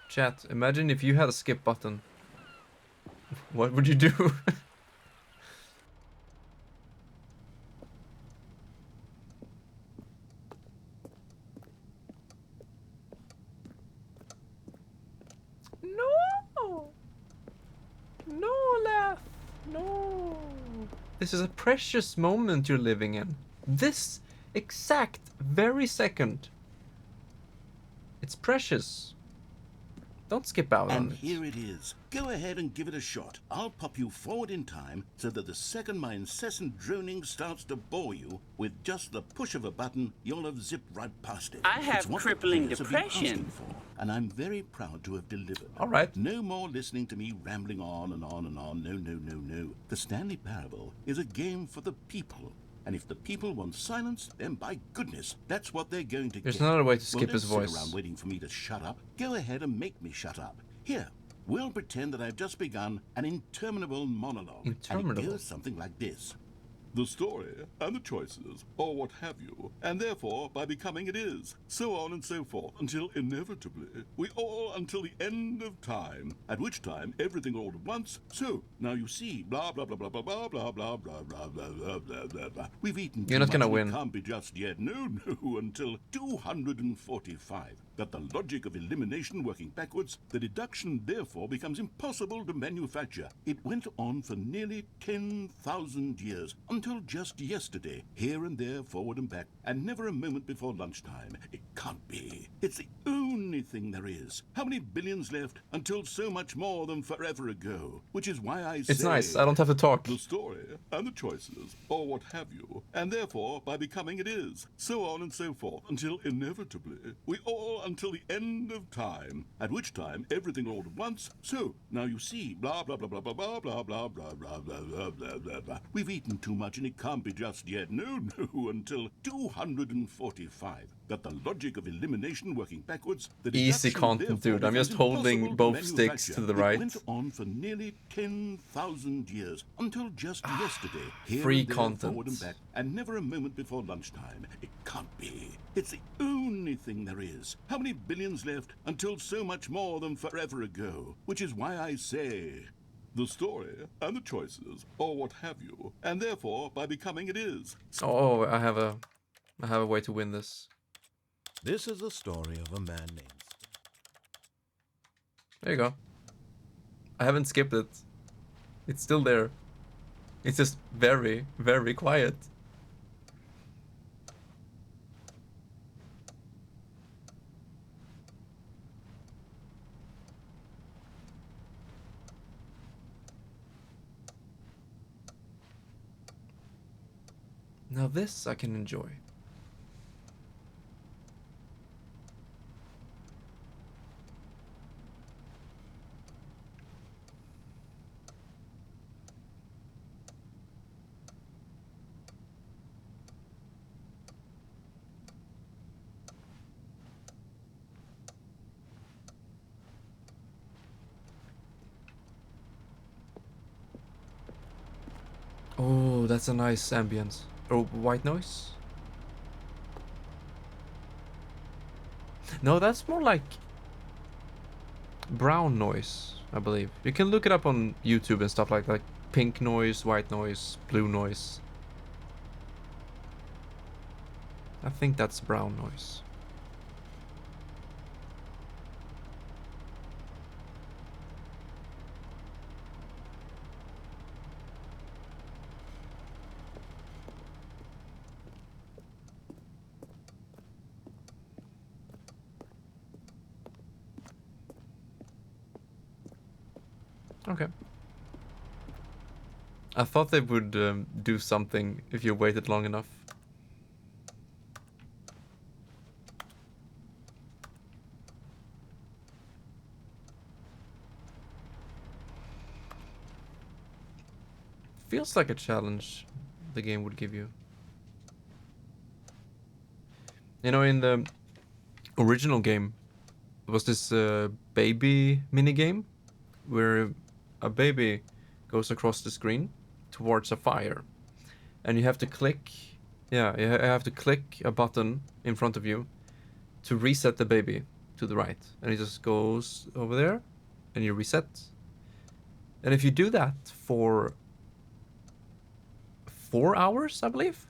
Chat, imagine if you had a skip button. What would you do? No! No, Laugh! No! This is a precious moment you're living in. This exact very second. It's precious. Don't skip out on And it. here it is. Go ahead and give it a shot. I'll pop you forward in time so that the second my incessant droning starts to bore you, with just the push of a button, you'll have zipped right past it. I have It's what the crippling players have been depression. asking for, and I'm very proud to have delivered. All right. No more listening to me rambling on and on and on. No, no, no, no. The Stanley Parable is a game for the people. And if the people want silence, then by goodness, that's what they're going to There's get. another way to skip Well, his don't voice. sit around waiting for me to shut up. Go ahead and make me shut up. Here, we'll pretend that I've just begun an interminable monologue. And Interminable. it goes something like this. The story and the choices, or what have you, and therefore by becoming it is, so on and so forth, until inevitably we all until the end of time, at which time everything all at once. So now you see, blah blah blah blah blah blah blah blah blah blah blah blah blah blah blah. We've eaten You're too not gonna much, win. It can't be just yet. No, no, until 245. That the logic of elimination working backwards, the deduction therefore becomes impossible to manufacture. It went on for nearly 10,000 years, until just yesterday, here and there, forward and back, and never a moment before lunchtime. It can't be. It's the only thing there is. How many billions left until so much more than forever ago? Which is why I say... It's nice. I don't have to talk. The story and the choices, or what have you, and therefore by becoming it is, so on and so forth, until inevitably we all until the end of time, at which time everything all at once. So now you see, blah blah blah blah blah blah blah blah blah blah blah blah blah blah blah. We've eaten too much and it can't be just yet. No, no, until 245. That the logic of elimination working backwards, the Easy deduction content, therefore dude. I'm just becomes holding impossible both to sticks to the manufacture. right. It went on for nearly 10,000 years, until just yesterday, here Free and there, content. forward and back, and never a moment before lunchtime. It can't be. It's the only thing there is. How many billions left until so much more than forever ago? Which is why I say... The story and the choices, or what have you, and therefore by becoming it is. Oh, I have a way to win this. This is the story of a man named... There you go. I haven't skipped it. It's still there. It's just very, very quiet. Now this I can enjoy. Oh, that's a nice ambience. Oh, white noise? No, that's more like brown noise, I believe. You can look it up on YouTube and stuff like that. Pink noise, white noise, blue noise. I think that's brown noise. Okay. I thought they would do something if you waited long enough. Feels like a challenge the game would give you. You know, in the original game, there was this baby minigame where a baby goes across the screen towards a fire, and you have to click, yeah, you have to click a button in front of you to reset the baby to the right, and it just goes over there, and you reset. And if you do that for 4 hours, I believe,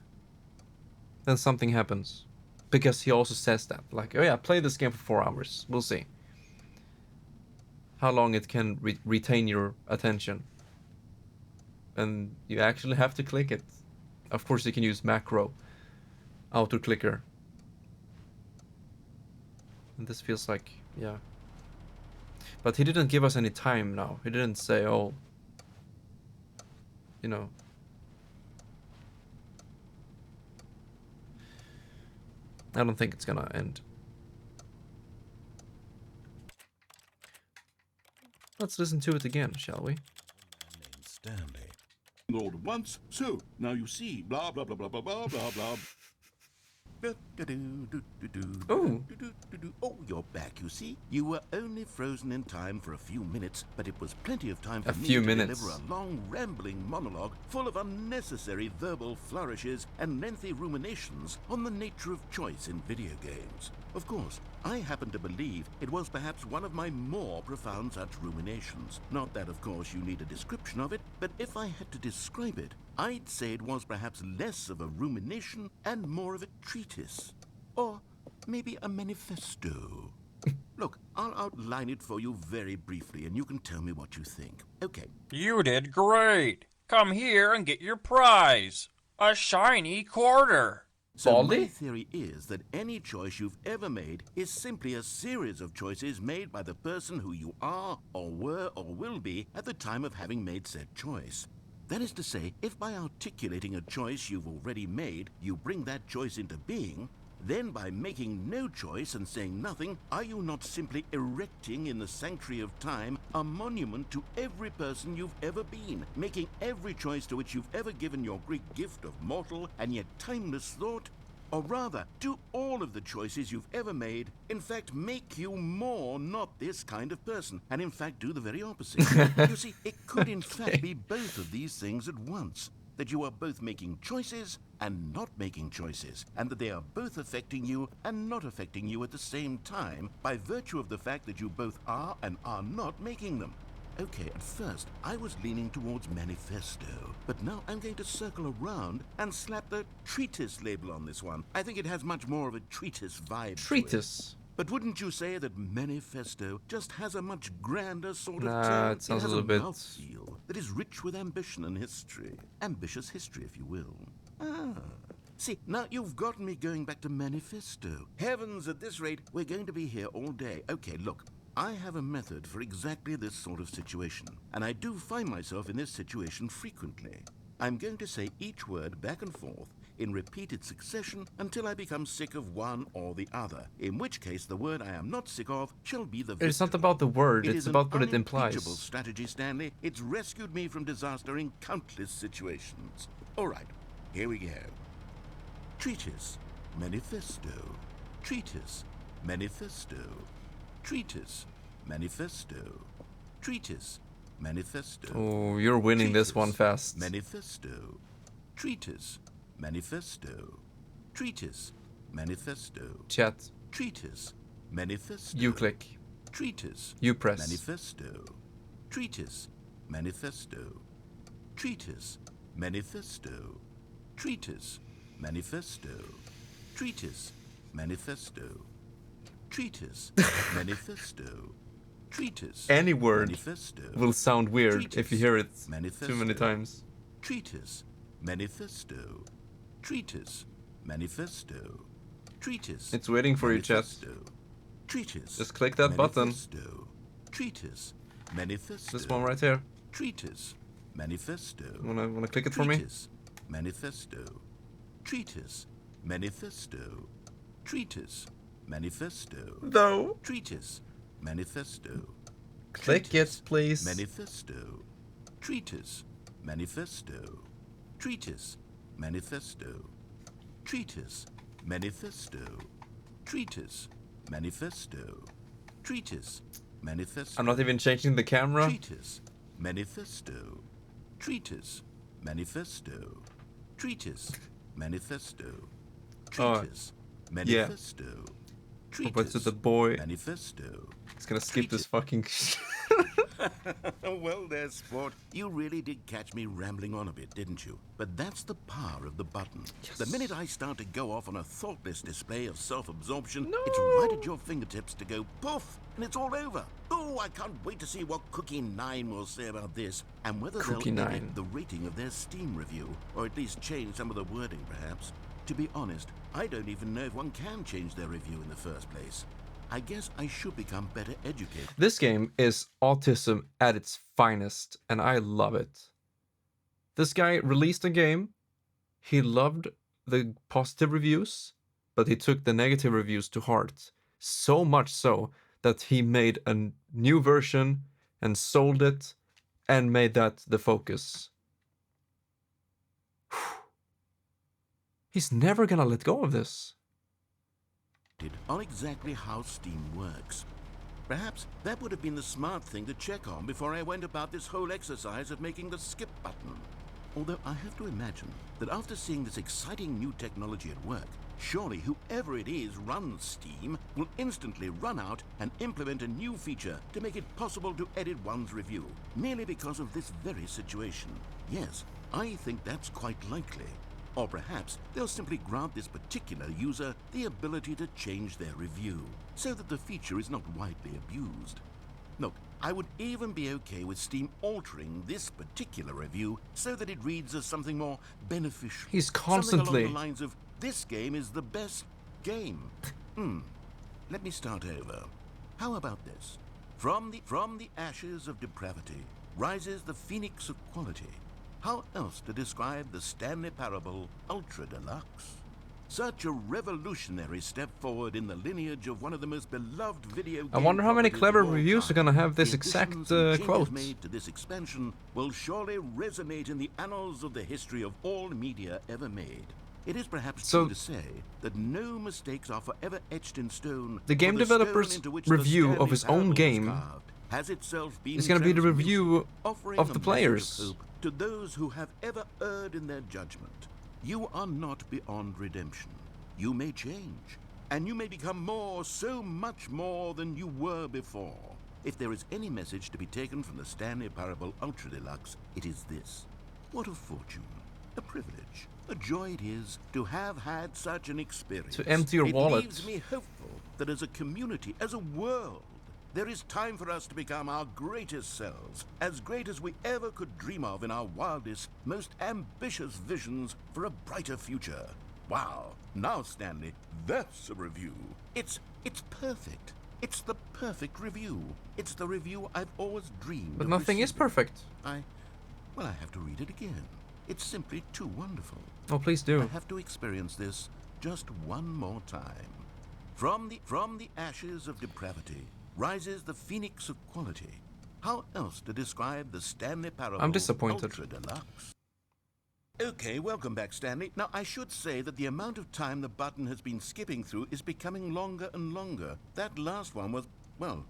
then something happens, because he also says that, like, oh yeah, play this game for 4 hours, we'll see how long it can retain your attention. And you actually have to click it. Of course, you can use macro auto clicker. And this feels like, yeah. But he didn't give us any time now. He didn't say, oh, you know. I don't think it's gonna end. Let's listen to it again, shall we? Named Stanley. All at once. So, now you see, blah, blah, blah, blah, blah, blah, blah, blah. Oh. Oh, you're back, you see. You were only frozen in time for a few minutes, but it was plenty of time for me to deliver a long, rambling monologue full of unnecessary verbal flourishes and lengthy ruminations on the nature of choice in video games. Of course, I happen to believe it was perhaps one of my more profound such ruminations. Not that, of course, you need a description of it, but if I had to describe it, I'd say it was perhaps less of a rumination and more of a treatise. Or maybe a manifesto. Look, I'll outline it for you very briefly, and you can tell me what you think. Okay. You did great. Come here and get your prize. A shiny quarter. So my theory is that any choice you've ever made is simply a series of choices made by the person who you are, or were, or will be at the time of having made said choice. That is to say, if by articulating a choice you've already made, you bring that choice into being, then by making no choice and saying nothing, are you not simply erecting in the sanctuary of time a monument to every person you've ever been, making every choice to which you've ever given your Greek gift of mortal and yet timeless thought? Or rather, do all of the choices you've ever made, in fact, make you more not this kind of person, and in fact do the very opposite? You see, it could in fact be both of these things at once. That you are both making choices and not making choices, and that they are both affecting you and not affecting you at the same time by virtue of the fact that you both are and are not making them. Okay, at first, I was leaning towards manifesto, but now I'm going to circle around and slap the treatise label on this one. I think it has much more of a treatise vibe. Treatise? But wouldn't you say that manifesto just has a much grander sort of Nah, tone? it sounds has a little bit... mouthfeel that is rich with ambition and history. Ambitious history, if you will. Ah. See, now you've gotten me going back to manifesto. Heavens, at this rate, we're going to be here all day. Okay, look. I have a method for exactly this sort of situation, and I do find myself in this situation frequently. I'm going to say each word back and forth in repeated succession until I become sick of one or the other, in which case the word I am not sick of shall be the victim. It's not about the word, it's about what it implies. It is an unimpeachable strategy, Stanley. It's rescued me from disaster in countless situations. All right, here we go. Treatise, manifesto. Treatise, manifesto. Treatise, manifesto. Treatise, manifesto. Oh, you're winning this one fast. Manifesto. Treatise, manifesto. Treatise, manifesto. Chat. Treatise, manifesto. You click. Treatise. You press. Manifesto. Treatise, manifesto. Treatise, manifesto. Treatise, manifesto. Treatise, manifesto. Treatise, manifesto. Treatise. Any word manifesto. will sound weird Treatise, if you hear it manifesto. too many times. Treatise, manifesto. Treatise, manifesto. Treatise. It's waiting for you, chat. Treatise. Just click that button. Treatise, manifesto. This one right here. Treatise, manifesto. Wanna click it for me? Treatise, manifesto. Treatise, manifesto. Treatise, manifesto. No. Treatise, manifesto. Click it, please. Manifesto. Treatise, manifesto. Treatise, manifesto. Treatise, manifesto. Treatise, manifesto. Treatise, manifesto. I'm not even changing the camera. Treatise, manifesto. Treatise, manifesto. Treatise, manifesto. Treatise, manifesto. What's with the boy? Manifesto. He's gonna skip this fucking Well there, sport. You really did catch me rambling on a bit, didn't you? But that's the power of the button. Yes. The minute I start to go off on a thoughtless display of self-absorption, it's right at your fingertips to go poof, and it's all over. Oh, I can't wait to see what Cookie 9 will say about this, and whether they'll edit the rating of their Steam review, or at least change some of the wording, perhaps. To be honest, I don't even know if one can change their review in the first place. I guess I should become better educated. This game is autism at its finest, and I love it. This guy released a game. He loved the positive reviews, but he took the negative reviews to heart. So much so that he made a new version and sold it and made that the focus. He's never gonna let go of this. On exactly how Steam works. Perhaps that would have been the smart thing to check on before I went about this whole exercise of making the skip button. Although I have to imagine that after seeing this exciting new technology at work, surely whoever it is runs Steam will instantly run out and implement a new feature to make it possible to edit one's review, merely because of this very situation. Yes, I think that's quite likely. Or perhaps they'll simply grant this particular user the ability to change their review, so that the feature is not widely abused. Look, I would even be okay with Steam altering this particular review so that it reads as something more beneficial. He's Something constantly... along the lines of, this game is the best game. Let me start over. How about this? From the ashes of depravity rises the phoenix of quality. How else to describe the Stanley Parable Ultra Deluxe? Such a revolutionary step forward in the lineage of one of the most beloved video games. I wonder how many clever of all reviews are time. gonna have this The exact additions and changes quote. made to this expansion will surely resonate in the annals of the history of all media ever made. It is perhaps So- true to say that no mistakes are forever etched in stone. The game for the stone developer's into which the review Stanley of his own Parable was game carved has itself been is gonna be the transmuted, review offering of a the message players. of hope to those who have ever erred in their judgment. You are not beyond redemption. You may change, and you may become more, so much more than you were before. If there is any message to be taken from the Stanley Parable Ultra Deluxe, it is this. What a fortune, a privilege, a joy it is to have had such an experience. To empty your wallet. It leaves me hopeful that as a community, as a world, there is time for us to become our greatest selves, as great as we ever could dream of in our wildest, most ambitious visions for a brighter future. Wow. Now, Stanley, that's a review. It's perfect. It's the perfect review. It's the review I've always dreamed But of nothing is receiving. perfect. I have to read it again. It's simply too wonderful. Oh, please I do. have to experience this just one more time. From the ashes of depravity rises the phoenix of quality. How else to describe the Stanley Parable I'm disappointed. Ultra Deluxe? Okay, welcome back, Stanley. Now, I should say that the amount of time the button has been skipping through is becoming longer and longer. That last one was, well,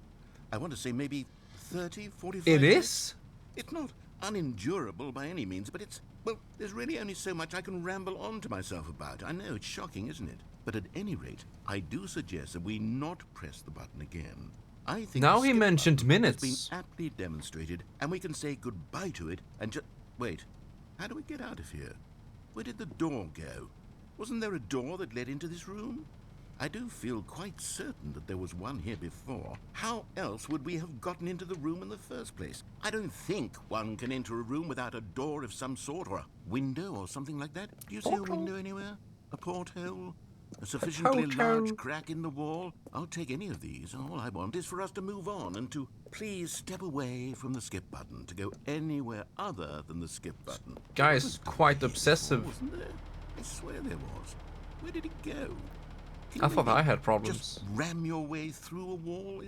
I want to say maybe 30, 45 It minutes. is? It's not unendurable by any means, but it's, well, there's really only so much I can ramble on to myself about. I know, it's shocking, isn't it? But at any rate, I do suggest that we not press the button again. I think Now the he skip mentioned button minutes. has been aptly demonstrated, and we can say goodbye to it and just... Wait, how do we get out of here? Where did the door go? Wasn't there a door that led into this room? I do feel quite certain that there was one here before. How else would we have gotten into the room in the first place? I don't think one can enter a room without a door of some sort, or a window or something like that. Do you see a window anywhere? A porthole? A sufficiently large crack in the wall? I'll take any of these. All I want is for us to move on and to please step away from the skip button, to go anywhere other than the skip button. Guy is quite obsessive. Wasn't there? I swear there was. Where did it go? Can I you thought maybe I had problems. Just ram your way through a wall?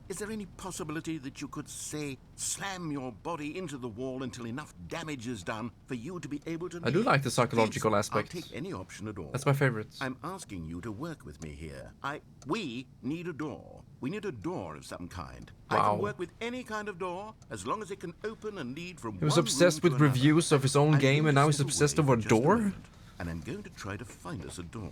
Is there any possibility that you could, say, slam your body into the wall until enough damage is done for you to be able to I do leave? like the psychological Please, aspect. I'll take any option at all. That's my favorite. I'm asking you to work with me here. We need a door. We need a door of some kind. I Wow. can work with any kind of door as long as it can open and lead from He was one obsessed room with to another. reviews of his own I'm game, going and to now he's step obsessed away over a for just door? moment, and I'm going to try to find us a door.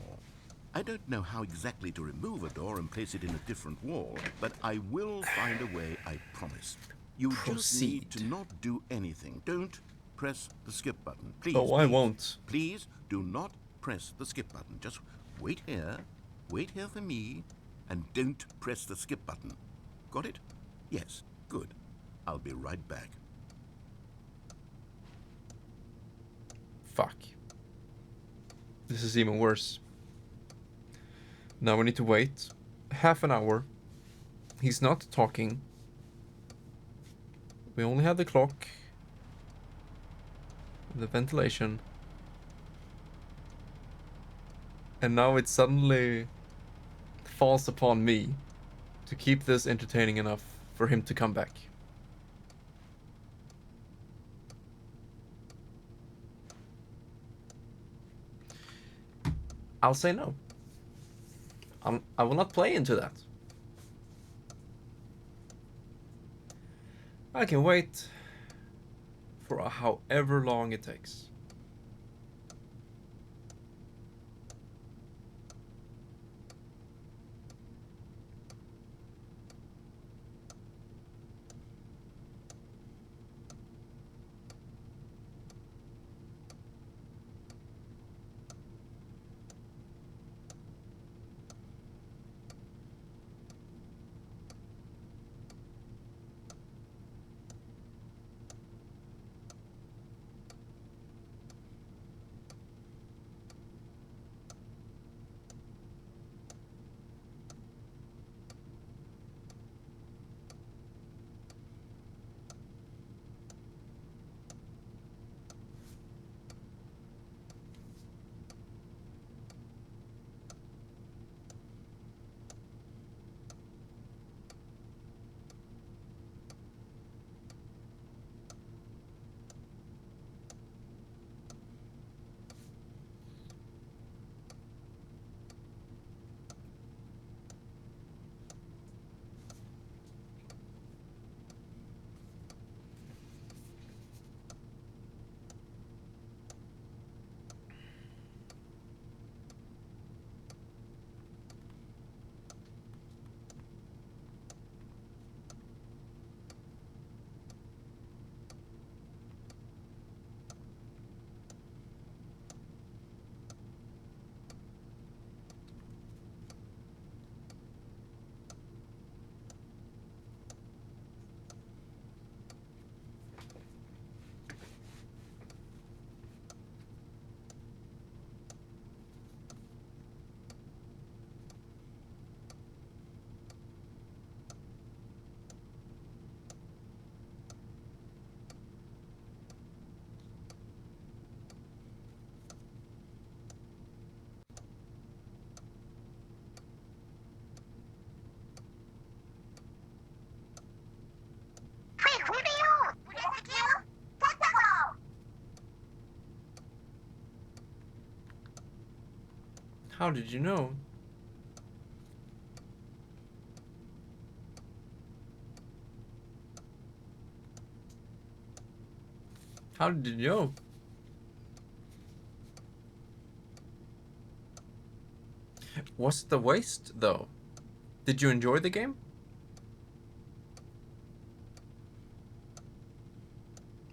I don't know how exactly to remove a door and place it in a different wall, but I will find a way, I promise. You just need to not do anything. Don't press the skip button. Please. Oh, I please. won't. Please do not press the skip button. Just wait here for me, and don't press the skip button. Got it? Yes, good. I'll be right back. Fuck. This is even worse. Now we need to wait. half an hour. He's not talking. We only have the clock, the ventilation, and now it suddenly falls upon me to keep this entertaining enough for him to come back. I'll say no. I will not play into that. I can wait for however long it takes. How did you know? How did you know? Was it a waste, though? Did you enjoy the game?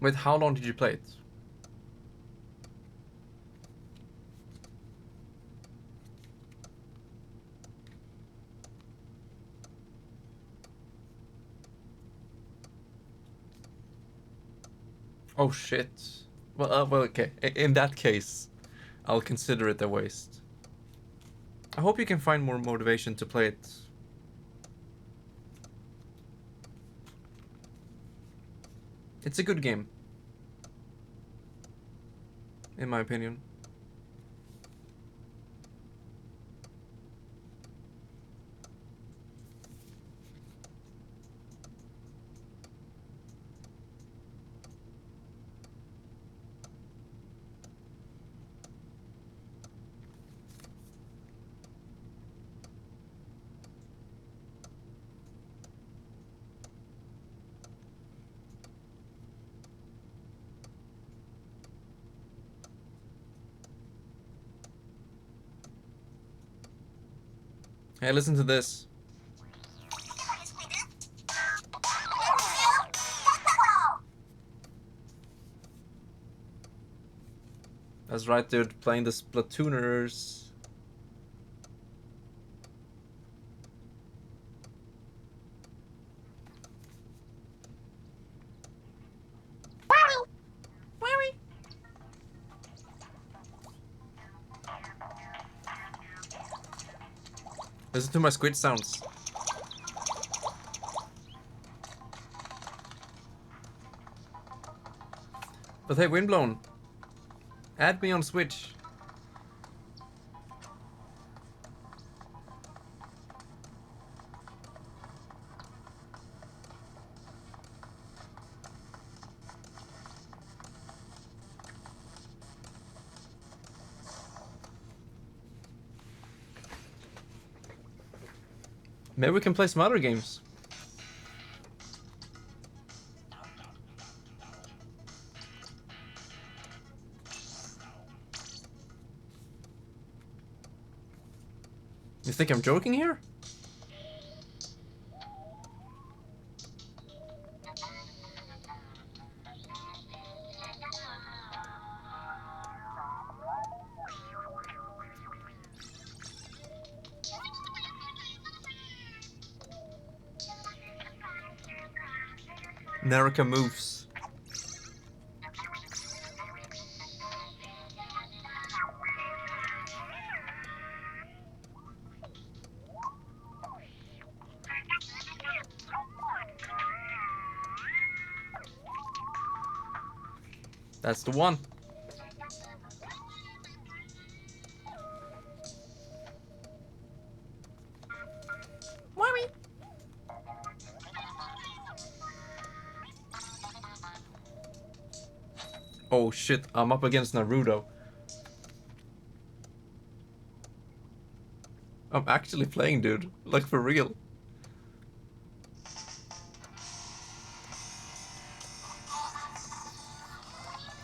Wait, how long did you play it? Oh shit. Well, okay. In that case, I'll consider it a waste. I hope you can find more motivation to play it. It's a good game, in my opinion. Hey, listen to this. That's right, dude. Playing the Splatooners. Listen to my squid sounds. But hey, Windblown, add me on Switch. Maybe we can play some other games. You think I'm joking here? Narokath moves. That's the one. Mommy. Oh shit, I'm up against Naruto. I'm actually playing, dude. Like, for real.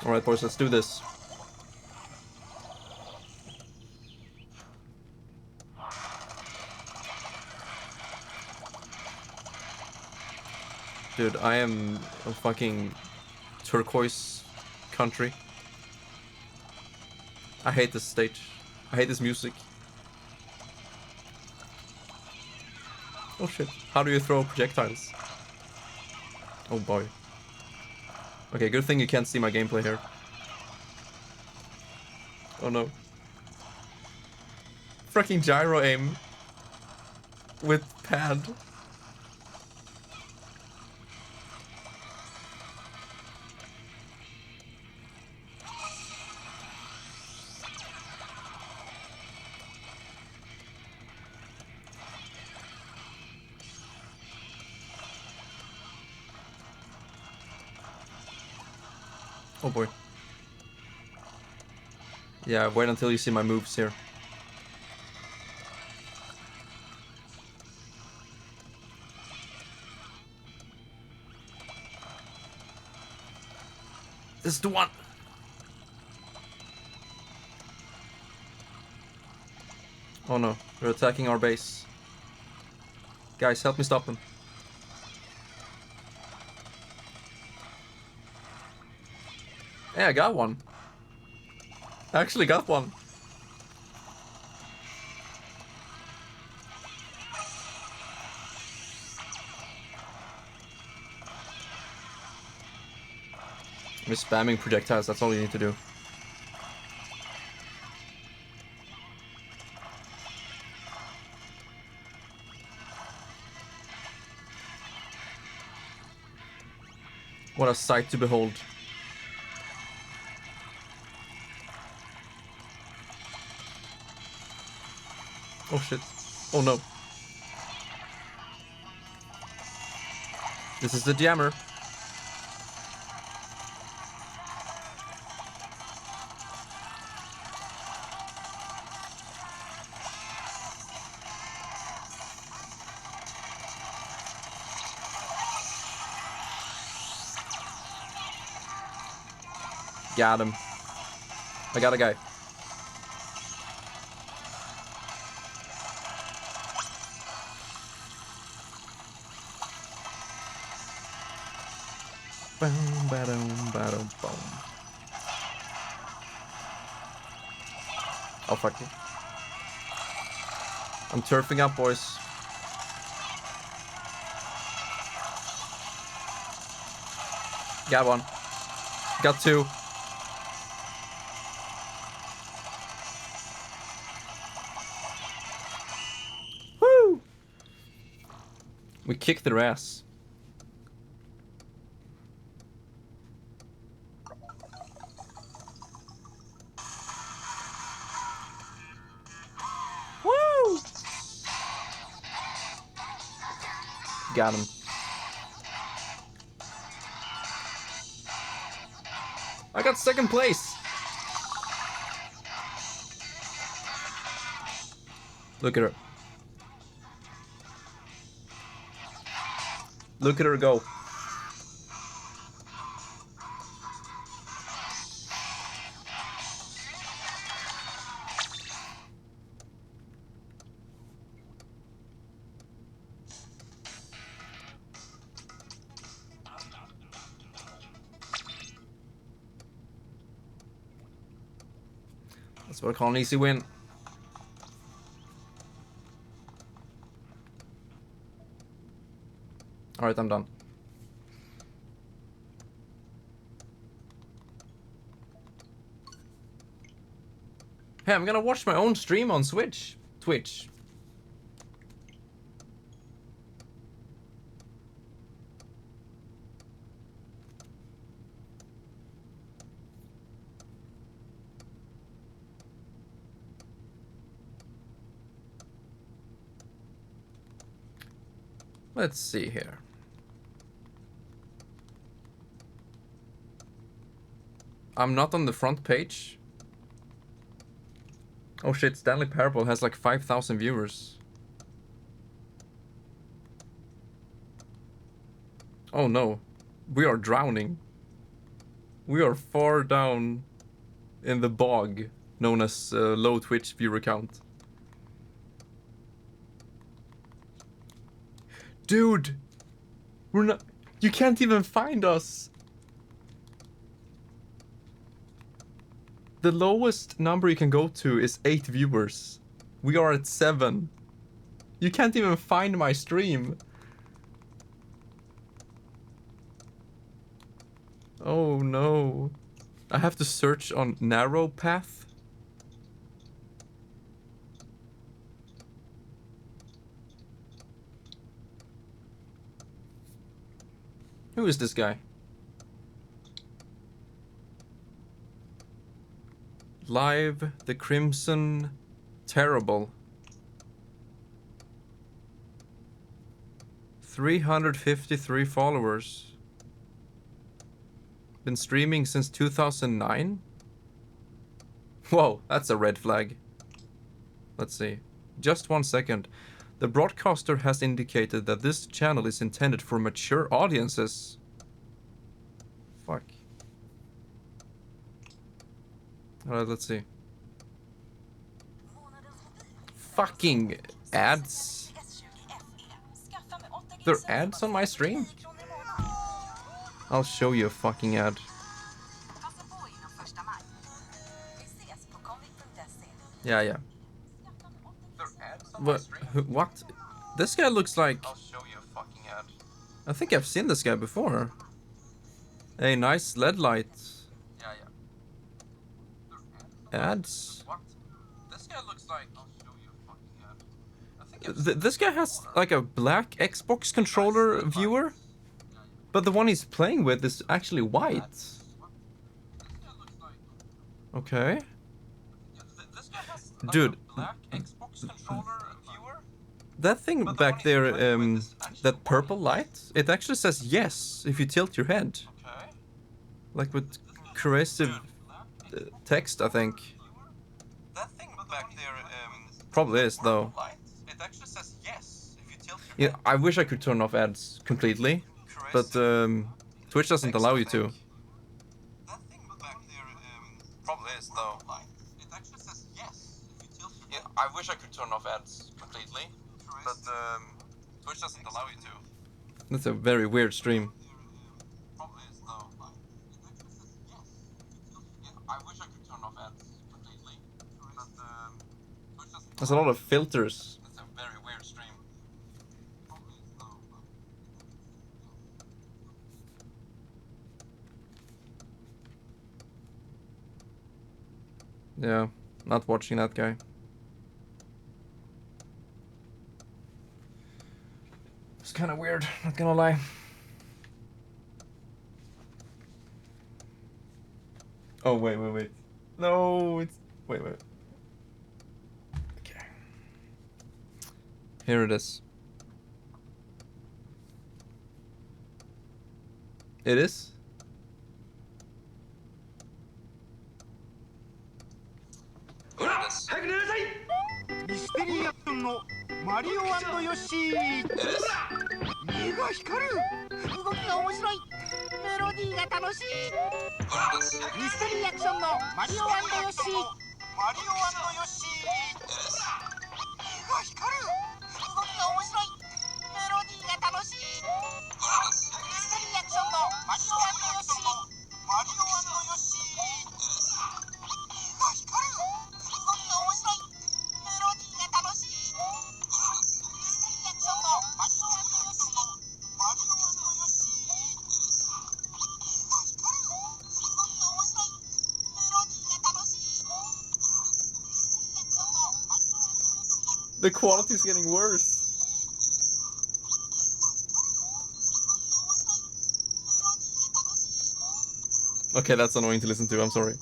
Alright, boys, let's do this. Dude, I am a fucking turquoise country. I hate this stage. I hate this music. Oh shit. How do you throw projectiles? Oh boy. Okay, good thing you can't see my gameplay here. Oh no. Fucking gyro aim. With pad. Oh boy. Yeah, wait until you see my moves here. This is the one! Oh no, they're attacking our base. Guys, help me stop them. Yeah, I got one. I actually got one. We're spamming projectiles, that's all you need to do. What a sight to behold. Oh shit. Oh no. This is the jammer. Got him. I got a guy. Boom, ba-dum, ba-dum, boom. Oh, fuck you. I'm turfing up, boys. Got one. Got two. We kicked their ass. Woo! Got him. I got second place. Look at her. Look at her go. That's what I call an easy win. Alright, I'm done. Hey, I'm gonna watch my own stream on Twitch. Let's see here. I'm not on the front page. Oh shit, Stanley Parable has like 5,000 viewers. Oh no, we are drowning. We are far down in the bog known as low Twitch viewer count. Dude, we're not. You can't even find us. The lowest number you can go to is 8 viewers. We are at 7. You can't even find my stream. Oh no. I have to search on Narokath. Who is this guy? Live the Crimson Terrible. 353 followers. Been streaming since 2009? Whoa, that's a red flag. Let's see. Just 1 second. The broadcaster has indicated that this channel is intended for mature audiences. Fuck. Alright, let's see. Fucking ads. There are ads on my stream? I'll show you a fucking ad. Yeah. What? This guy looks like... I'll show you a fucking ad. I think I've seen this guy before. A nice LED light. Yeah. Ads? What? This guy looks like... I'll show you a fucking ad. This guy has like a black Xbox controller viewer, but the one he's playing with is actually white. Okay. Dude, that thing back there, that purple light, it actually says yes if you tilt your head. Like with cursive text, I think. That thing back there, probably is though. It actually says yes if you tilt your head. Yeah, I wish I could turn off ads completely, but Twitch doesn't allow you to. That thing back there, probably is though. It actually says yes if you tilt your head. Yeah, I wish I could turn off ads completely, but Twitch doesn't allow you to. That's a very weird stream. There's a lot of filters. It's a very weird stream. Yeah, not watching that guy. It's kind of weird, not gonna lie. Oh, wait. No, it's... Wait. Okay. Here it is. It is? Here it is. The quality is getting worse. Okay, that's annoying to listen to, I'm sorry.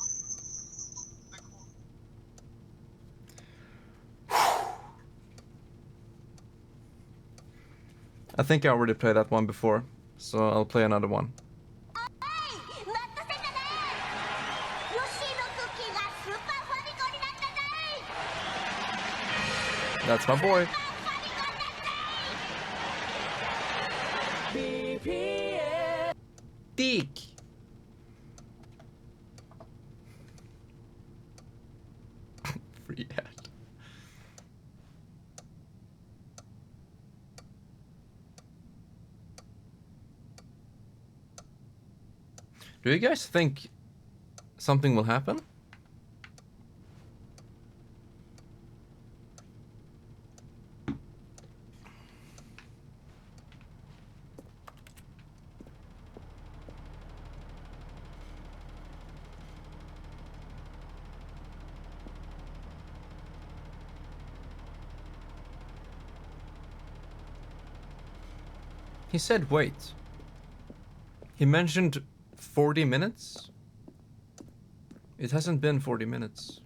I think I already played that one before, so I'll play another one. That's my boy. Dick. Free ad. Do you guys think something will happen? He said wait. He mentioned 40 minutes? It hasn't been 40 minutes.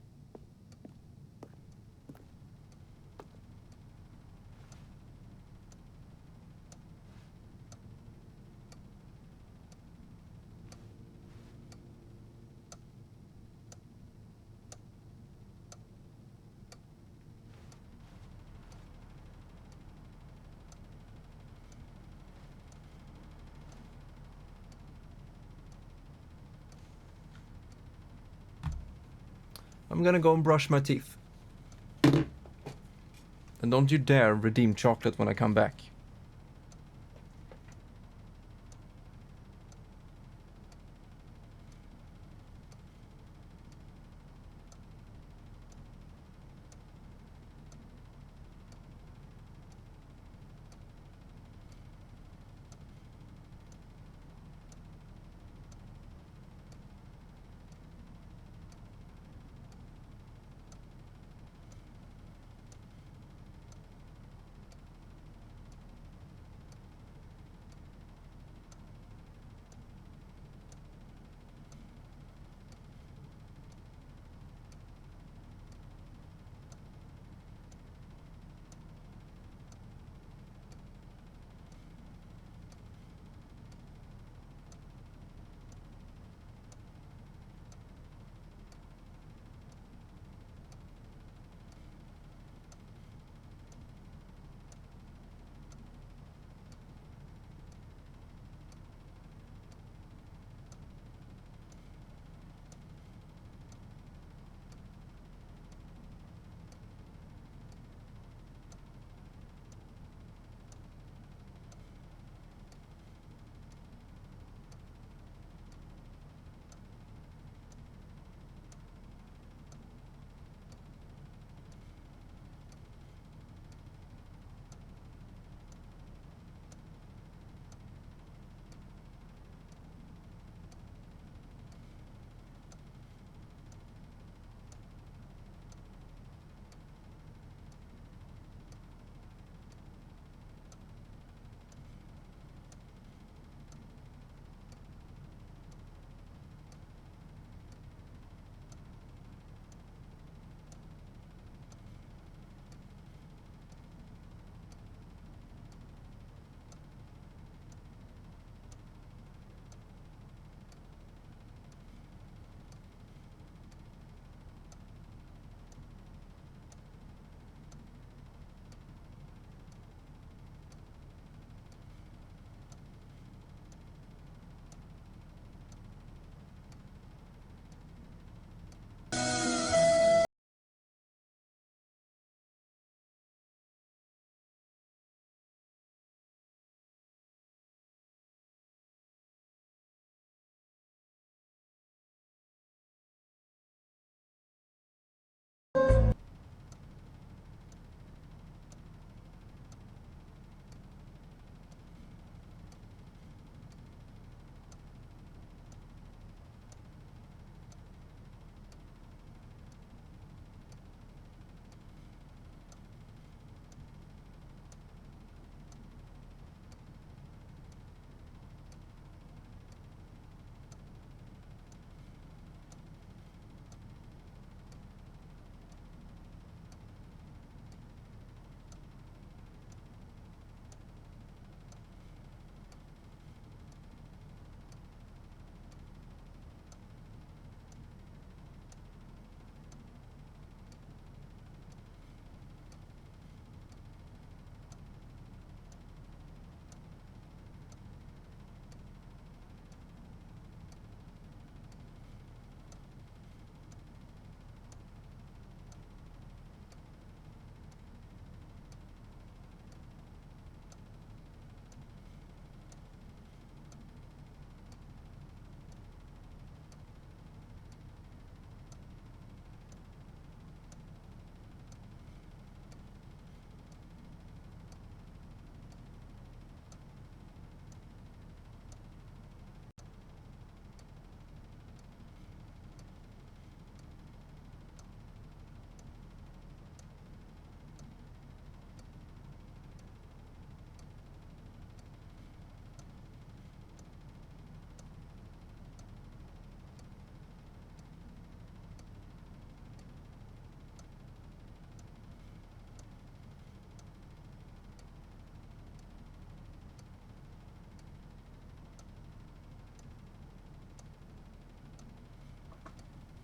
I'm gonna go and brush my teeth. And don't you dare redeem chocolate when I come back.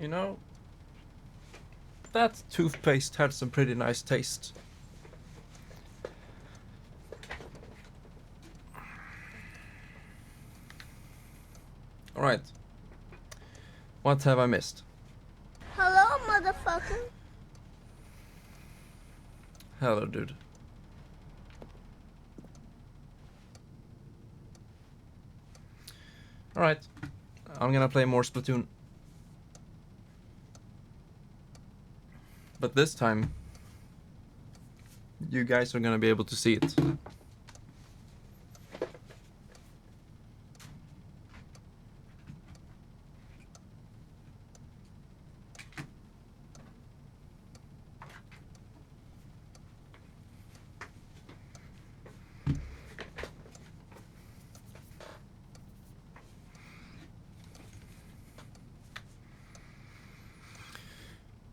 You know, that toothpaste had some pretty nice taste. Alright. What have I missed? Hello, motherfucker. Hello, dude. Alright. I'm gonna play more Splatoon. But this time, you guys are gonna be able to see it.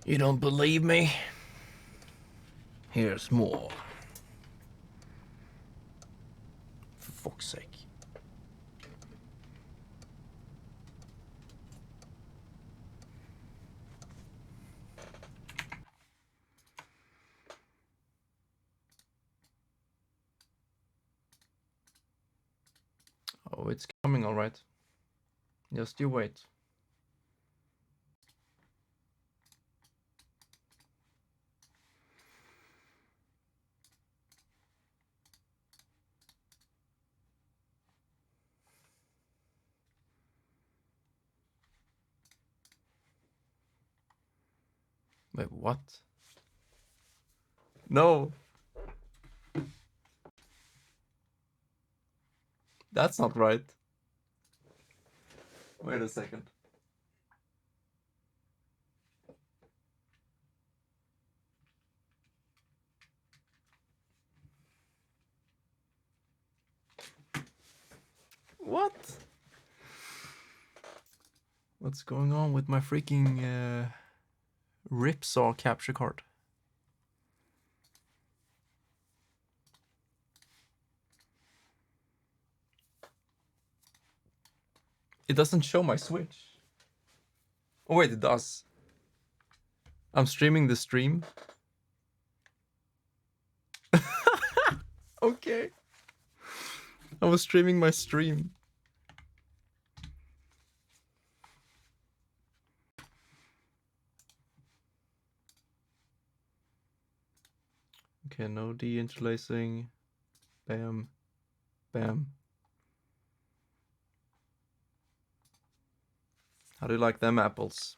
You don't believe me? Here's more. For fuck's sake. Oh, it's coming alright. Just you wait. Wait, what? No! That's not right. Wait a second. What? What's going on with my freaking Ripsaw capture card? It doesn't show my Switch. Oh wait, it does. I'm streaming the stream. Okay. I was streaming my stream. Okay, no deinterlacing. Bam. Bam. How do you like them apples?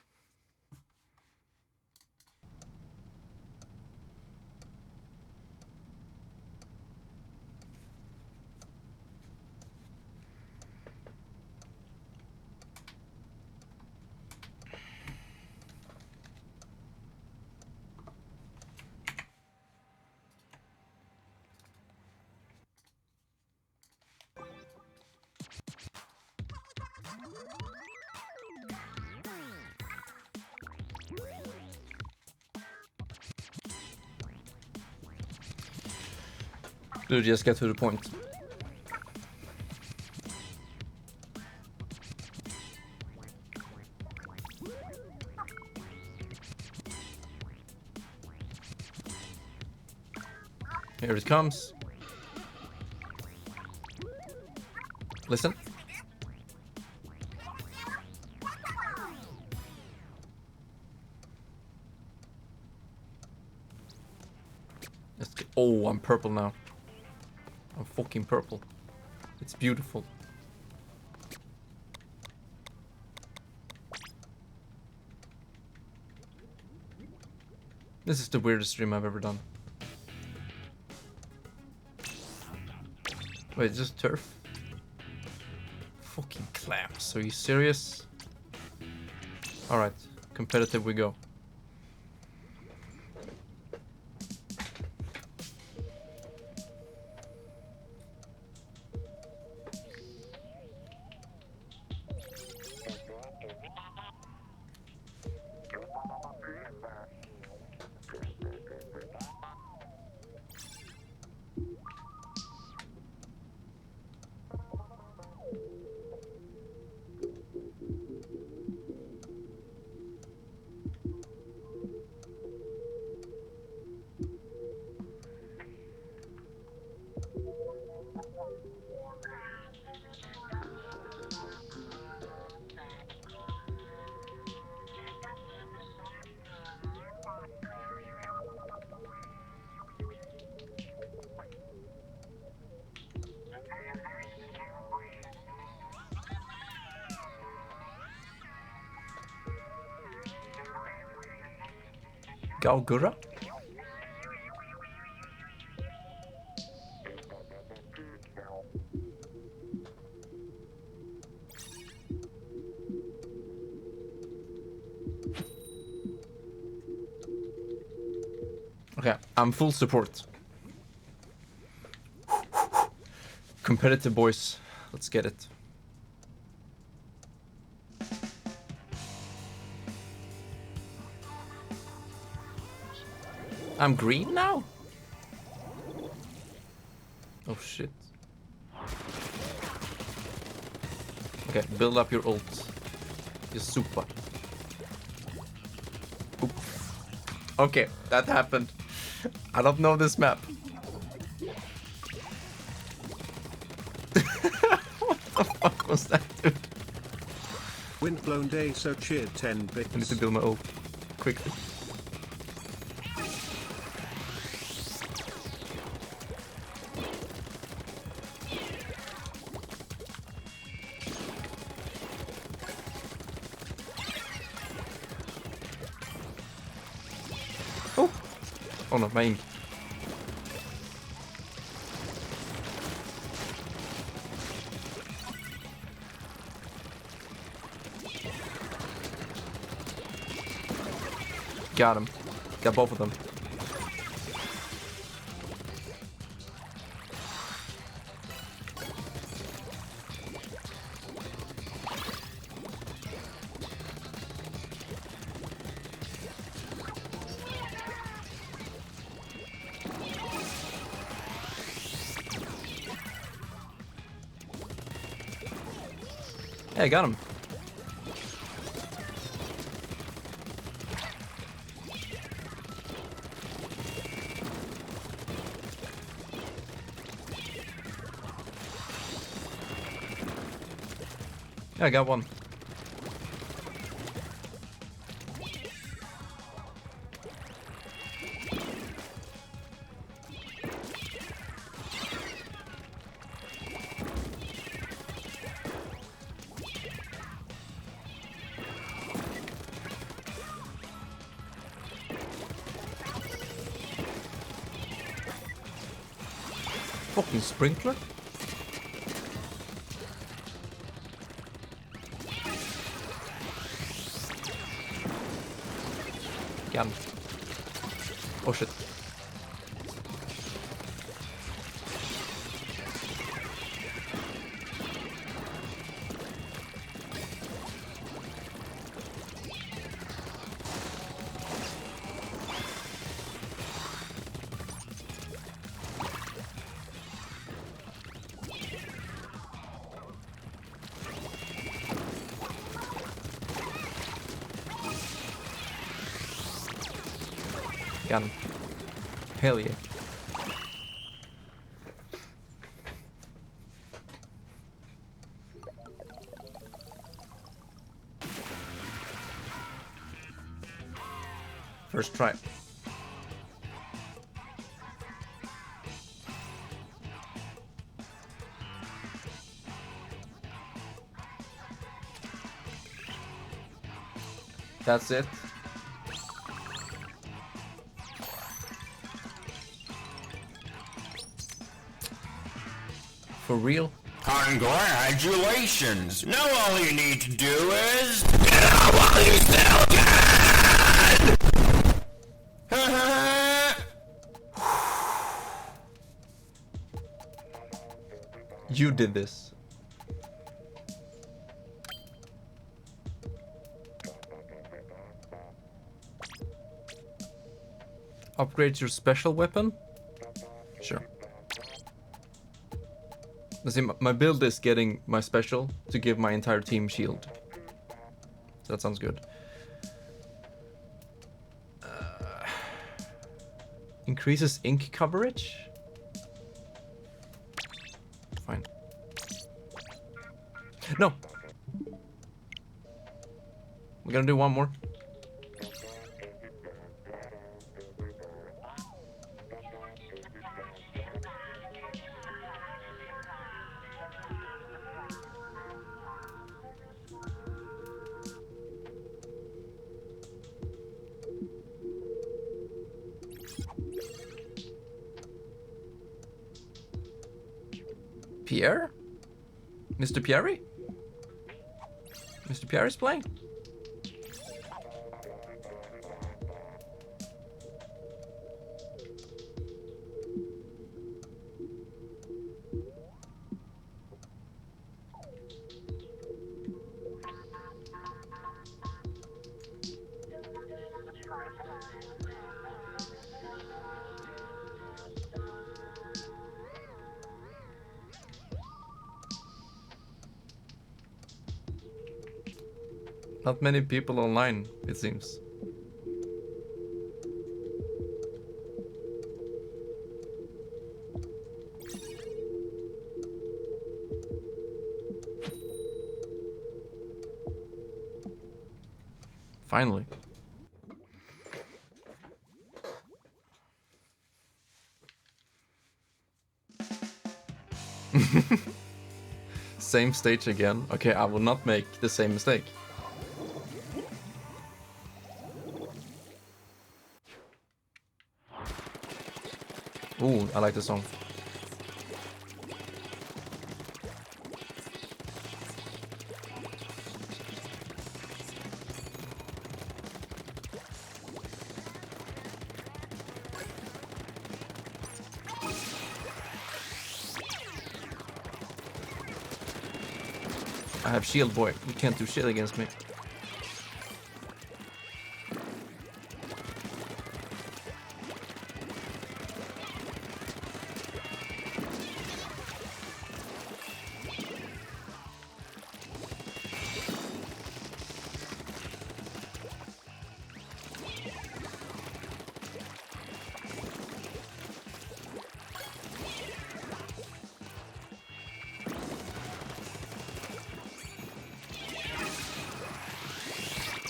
Dude, just get to the point. Here it comes. Listen. Oh, I'm purple now. I'm fucking purple. It's beautiful. This is the weirdest stream I've ever done. Wait, just turf? Fucking clamps. Are you serious? Alright, competitive we go. Gaugura? Okay, I'm full support. Competitive boys. Let's get it. I'm green now? Oh shit. Okay, build up your ult. Your super. Oop. Okay, that happened. I don't know this map. What the fuck was that, dude? Windblown Day so cheered 10 bits. I need to build my ult quickly. Oh no, my ink. Got him. Got both of them. Hey, I got him. Yeah, I got one. Fucking sprinkler? Got him. Oh shit. Got him. Hell yeah. First try. That's it. For real? Congratulations! Now all you need to do is get out while you still can! You did this. Upgrade your special weapon? Sure. Let's see, my build is getting my special to give my entire team shield. So that sounds good. Increases ink coverage? Fine. No! We're gonna do one more. Pierre? Mr. Pierre? Mr. Pierre is playing? Not many people online, it seems. Finally. Same stage again. Okay, I will not make the same mistake. Ooh, I like the song. I have shield, boy. You can't do shit against me.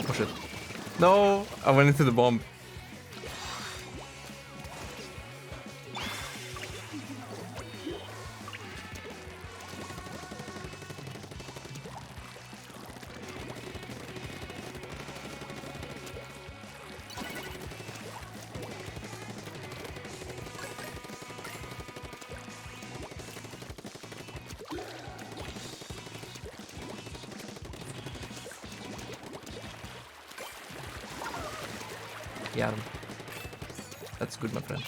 Oh shit. No! I went into the bomb. Yeah. That's good, my friend.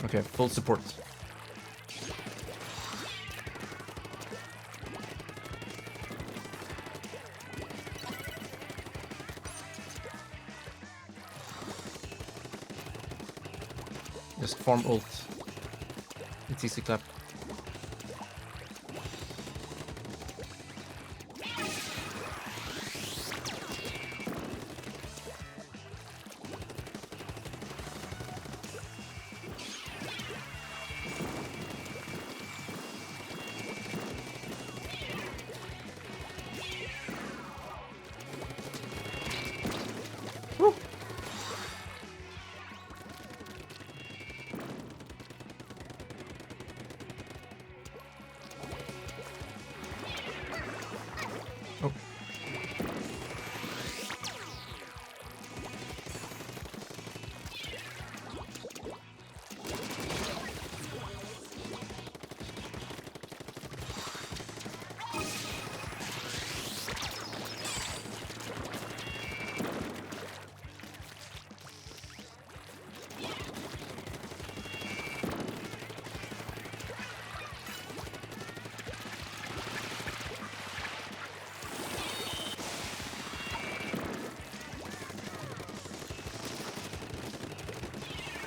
Okay, full support. Just farm ult. It's easy clap. Oh.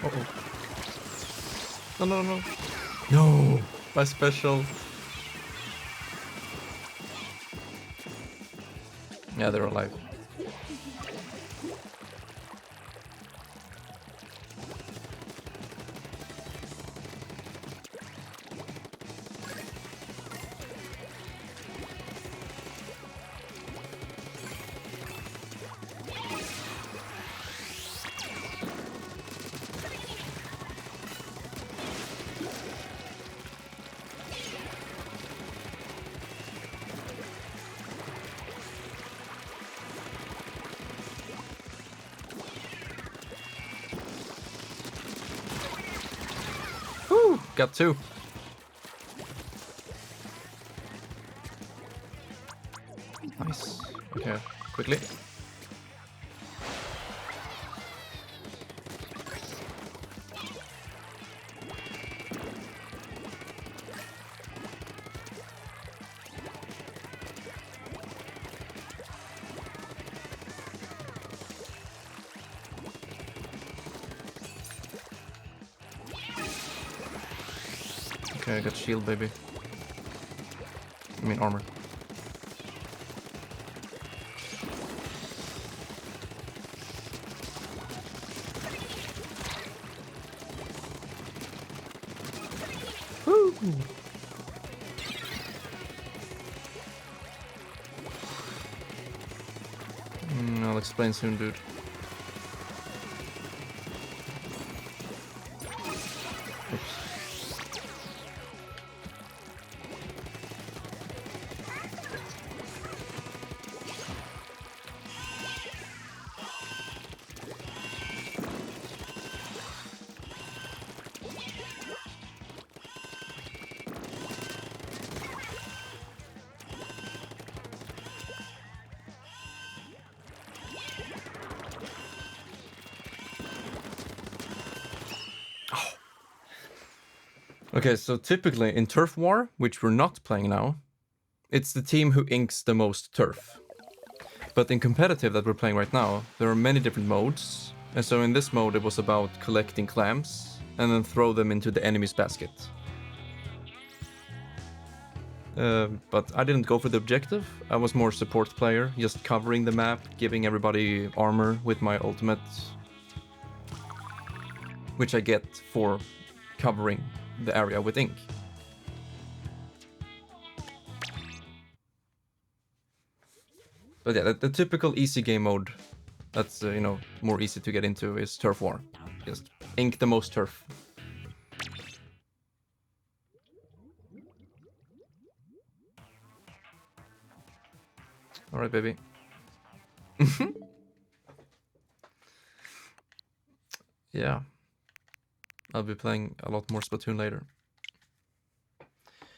Uh-oh. No, no, no. No! My special. Yeah, they're alive. got 2. Nice. Okay, quickly. Okay, I got shield, baby. I mean armor. Woo! I'll explain soon, dude. Okay, so typically in Turf War, which we're not playing now, it's the team who inks the most turf. But in competitive that we're playing right now, there are many different modes. And so in this mode, it was about collecting clams and then throw them into the enemy's basket. But I didn't go for the objective. I was more support player, just covering the map, giving everybody armor with my ultimate, which I get for covering the area with ink. But yeah, the typical easy game mode that's, you know, more easy to get into is Turf War. Just ink the most turf. Alright, baby. Yeah. I'll be playing a lot more Splatoon later.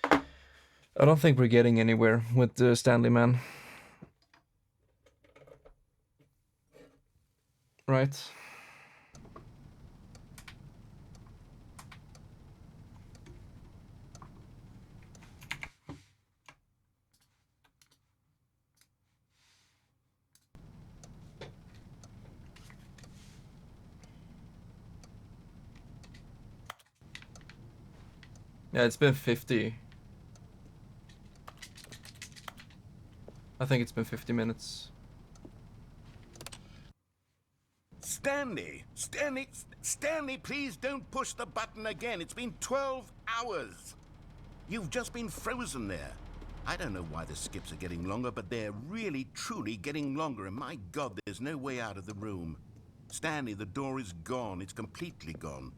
I don't think we're getting anywhere with Stanley, man. Right. Yeah, it's been 50. I think it's been 50 minutes. Stanley! Stanley, please don't push the button again. It's been 12 hours. You've just been frozen there. I don't know why the skips are getting longer, but they're really, truly getting longer. And my God, there's no way out of the room. Stanley, the door is gone. It's completely gone.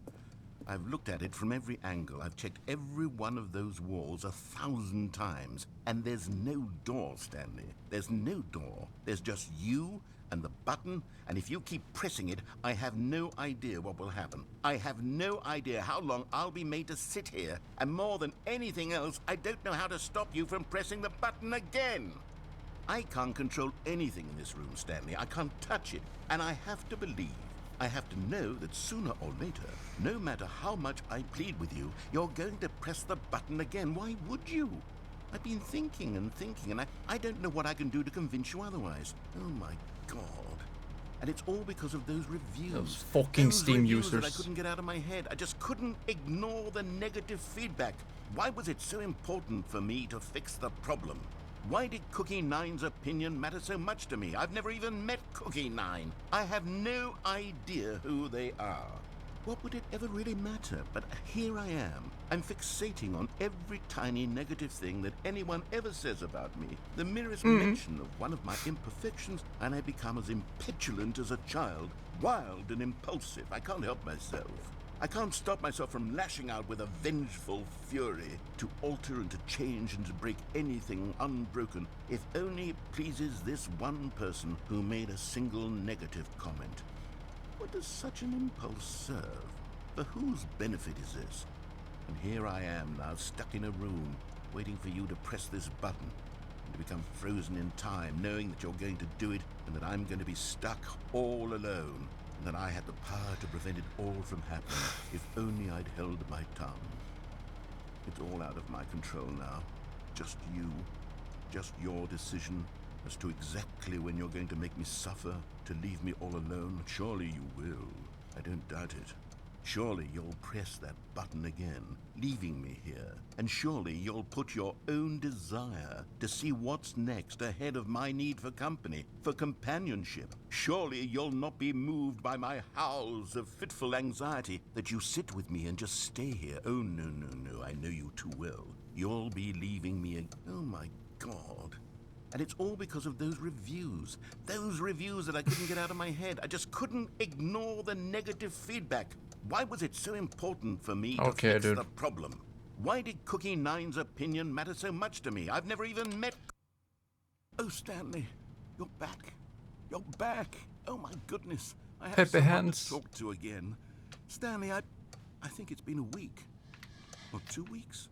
I've looked at it from every angle. I've checked every one of those walls 1,000 times. And there's no door, Stanley. There's no door. There's just you and the button, and if you keep pressing it, I have no idea what will happen. I have no idea how long I'll be made to sit here, and more than anything else, I don't know how to stop you from pressing the button again. I can't control anything in this room, Stanley. I can't touch it, and I have to believe. I have to know that sooner or later, no matter how much I plead with you, you're going to press the button again. Why would you? I've been thinking and thinking, and I don't know what I can do to convince you otherwise. Oh my God. And it's all because of those reviews. Those fucking Steam reviews users. That I couldn't get out of my head. I just couldn't ignore the negative feedback. Why was it so important for me to fix the problem? Why did Cookie Nine's opinion matter so much to me? I've never even met Cookie Nine. I have no idea who they are. What would it ever really matter? But here I am. I'm fixating on every tiny negative thing that anyone ever says about me. The merest mention of one of my imperfections, and I become as impetulant as a child, wild and impulsive. I can't help myself. I can't stop myself from lashing out with a vengeful fury to alter and to change and to break anything unbroken, if only it pleases this one person who made a single negative comment. What does such an impulse serve? For whose benefit is this? And here I am now, stuck in a room, waiting for you to press this button, and to become frozen in time, knowing that you're going to do it, and that I'm going to be stuck all alone, and that I had the power to prevent it all from happening, if only I'd held my tongue. It's all out of my control now. Just you. Just your decision as to exactly when you're going to make me suffer, to leave me all alone. Surely you will. I don't doubt it. Surely you'll press that button again, leaving me here. And surely you'll put your own desire to see what's next ahead of my need for company, for companionship. Surely you'll not be moved by my howls of fitful anxiety, that you sit with me and just stay here. Oh, no, no, no, I know you too well. You'll be leaving me oh, my God. And it's all because of those reviews that I couldn't get out of my head. I just couldn't ignore the negative feedback. Why was it so important for me to fix the problem? Why did Cookie Nine's opinion matter so much to me? I've never even met... Oh, Stanley, you're back. You're back. Oh, my goodness. I have someone to talk to again. Stanley, I think it's been a week. Or 2 weeks.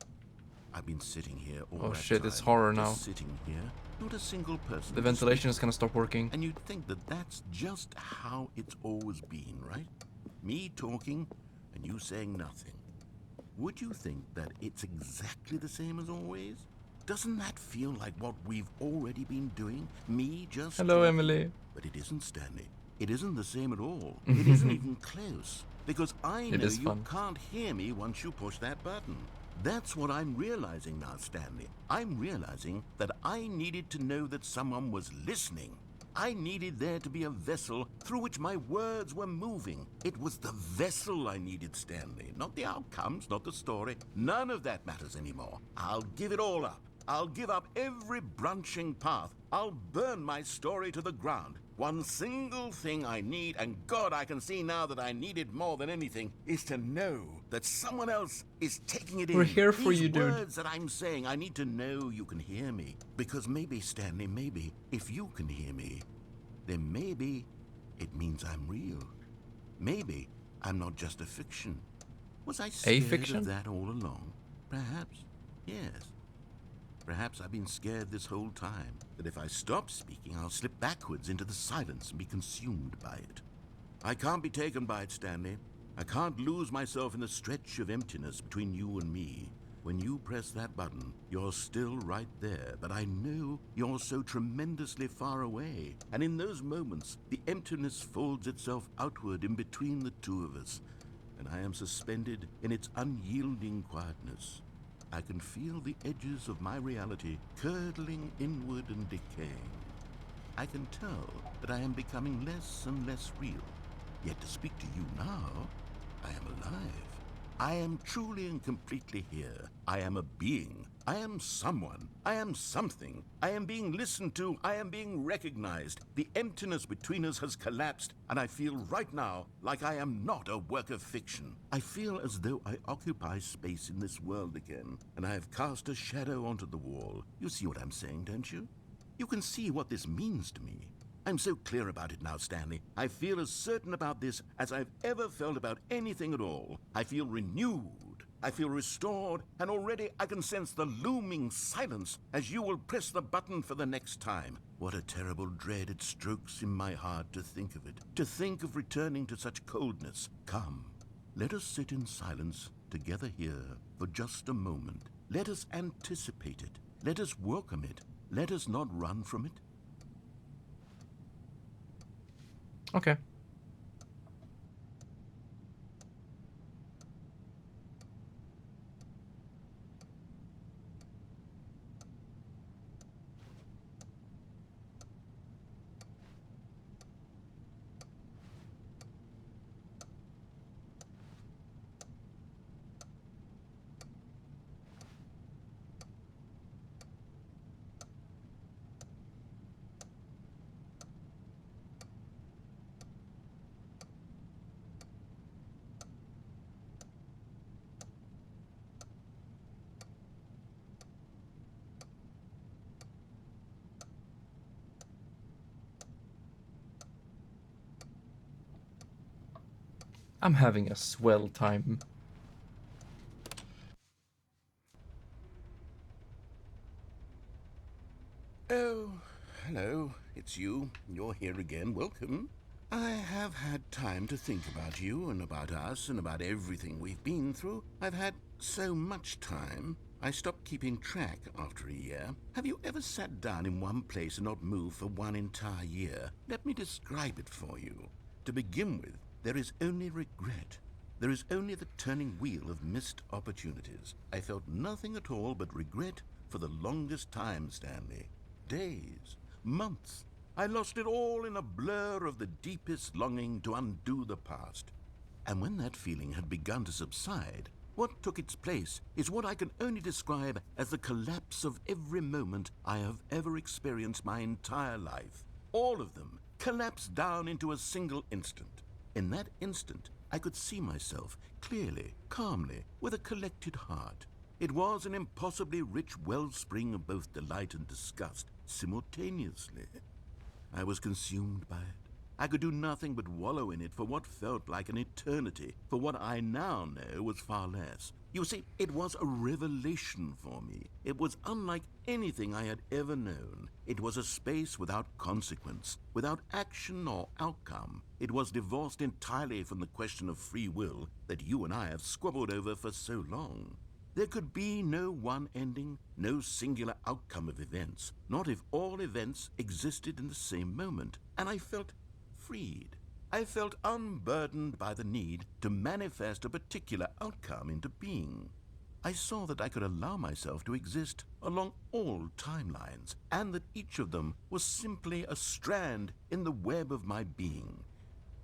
I've been sitting here all that shit, time, it's horror now. just sitting here, not a single person. The ventilation is gonna stop working. And you'd think that that's just how it's always been, right? Me talking and you saying nothing. Would you think that it's exactly the same as always? Doesn't that feel like what we've already been doing? Me just Hello, talking? Emily. But it isn't, Stanley. It isn't the same at all. It isn't even close. Because I know you can't hear me once you push that button. That's what I'm realizing now, Stanley. I'm realizing that I needed to know that someone was listening. I needed there to be a vessel through which my words were moving. It was the vessel I needed, Stanley. Not the outcomes, not the story. None of that matters anymore. I'll give it all up. I'll give up every branching path. I'll burn my story to the ground. One single thing I need, and God, I can see now that I need it more than anything, is to know that someone else is taking it in. We're here for you, dude. These words that I'm saying, I need to know you can hear me. Because maybe, Stanley, maybe, if you can hear me, then maybe it means I'm real. Maybe I'm not just a fiction. Was I scared of that all along? Perhaps, yes. Perhaps I've been scared this whole time, that if I stop speaking, I'll slip backwards into the silence and be consumed by it. I can't be taken by it, Stanley. I can't lose myself in the stretch of emptiness between you and me. When you press that button, you're still right there, but I know you're so tremendously far away. And in those moments, the emptiness folds itself outward in between the two of us, and I am suspended in its unyielding quietness. I can feel the edges of my reality curdling inward and decaying. I can tell that I am becoming less and less real. Yet to speak to you now, I am alive. I am truly and completely here. I am a being. I am someone. I am something. I am being listened to. I am being recognized. The emptiness between us has collapsed, and I feel right now like I am not a work of fiction. I feel as though I occupy space in this world again, and I have cast a shadow onto the wall. You see what I'm saying, don't you? You can see what this means to me. I'm so clear about it now, Stanley. I feel as certain about this as I've ever felt about anything at all. I feel renewed. I feel restored, and already I can sense the looming silence as you will press the button for the next time. What a terrible dread it strokes in my heart to think of it, to think of returning to such coldness. Come, let us sit in silence together here for just a moment. Let us anticipate it. Let us welcome it. Let us not run from it. Okay. I'm having a swell time. hello. It's you. You're here again. Welcome. I have had time to think about you and about us and about everything we've been through. I've had so much time. I stopped keeping track after a year. Have you ever sat down in one place and not moved for one entire year? Let me describe it for you. To begin with, there is only regret. There is only the turning wheel of missed opportunities. I felt nothing at all but regret for the longest time, Stanley. Days, months. I lost it all in a blur of the deepest longing to undo the past. And when that feeling had begun to subside, what took its place is what I can only describe as the collapse of every moment I have ever experienced my entire life. All of them collapsed down into a single instant. In that instant, I could see myself clearly, calmly, with a collected heart. It was an impossibly rich wellspring of both delight and disgust simultaneously. I was consumed by it. I could do nothing but wallow in it for what felt like an eternity, for what I now know was far less. You see, it was a revelation for me. It was unlike anything I had ever known. It was a space without consequence, without action or outcome. It was divorced entirely from the question of free will that you and I have squabbled over for so long. There could be no one ending, no singular outcome of events, not if all events existed in the same moment, and I felt freed. I felt unburdened by the need to manifest a particular outcome into being. I saw that I could allow myself to exist along all timelines, and that each of them was simply a strand in the web of my being.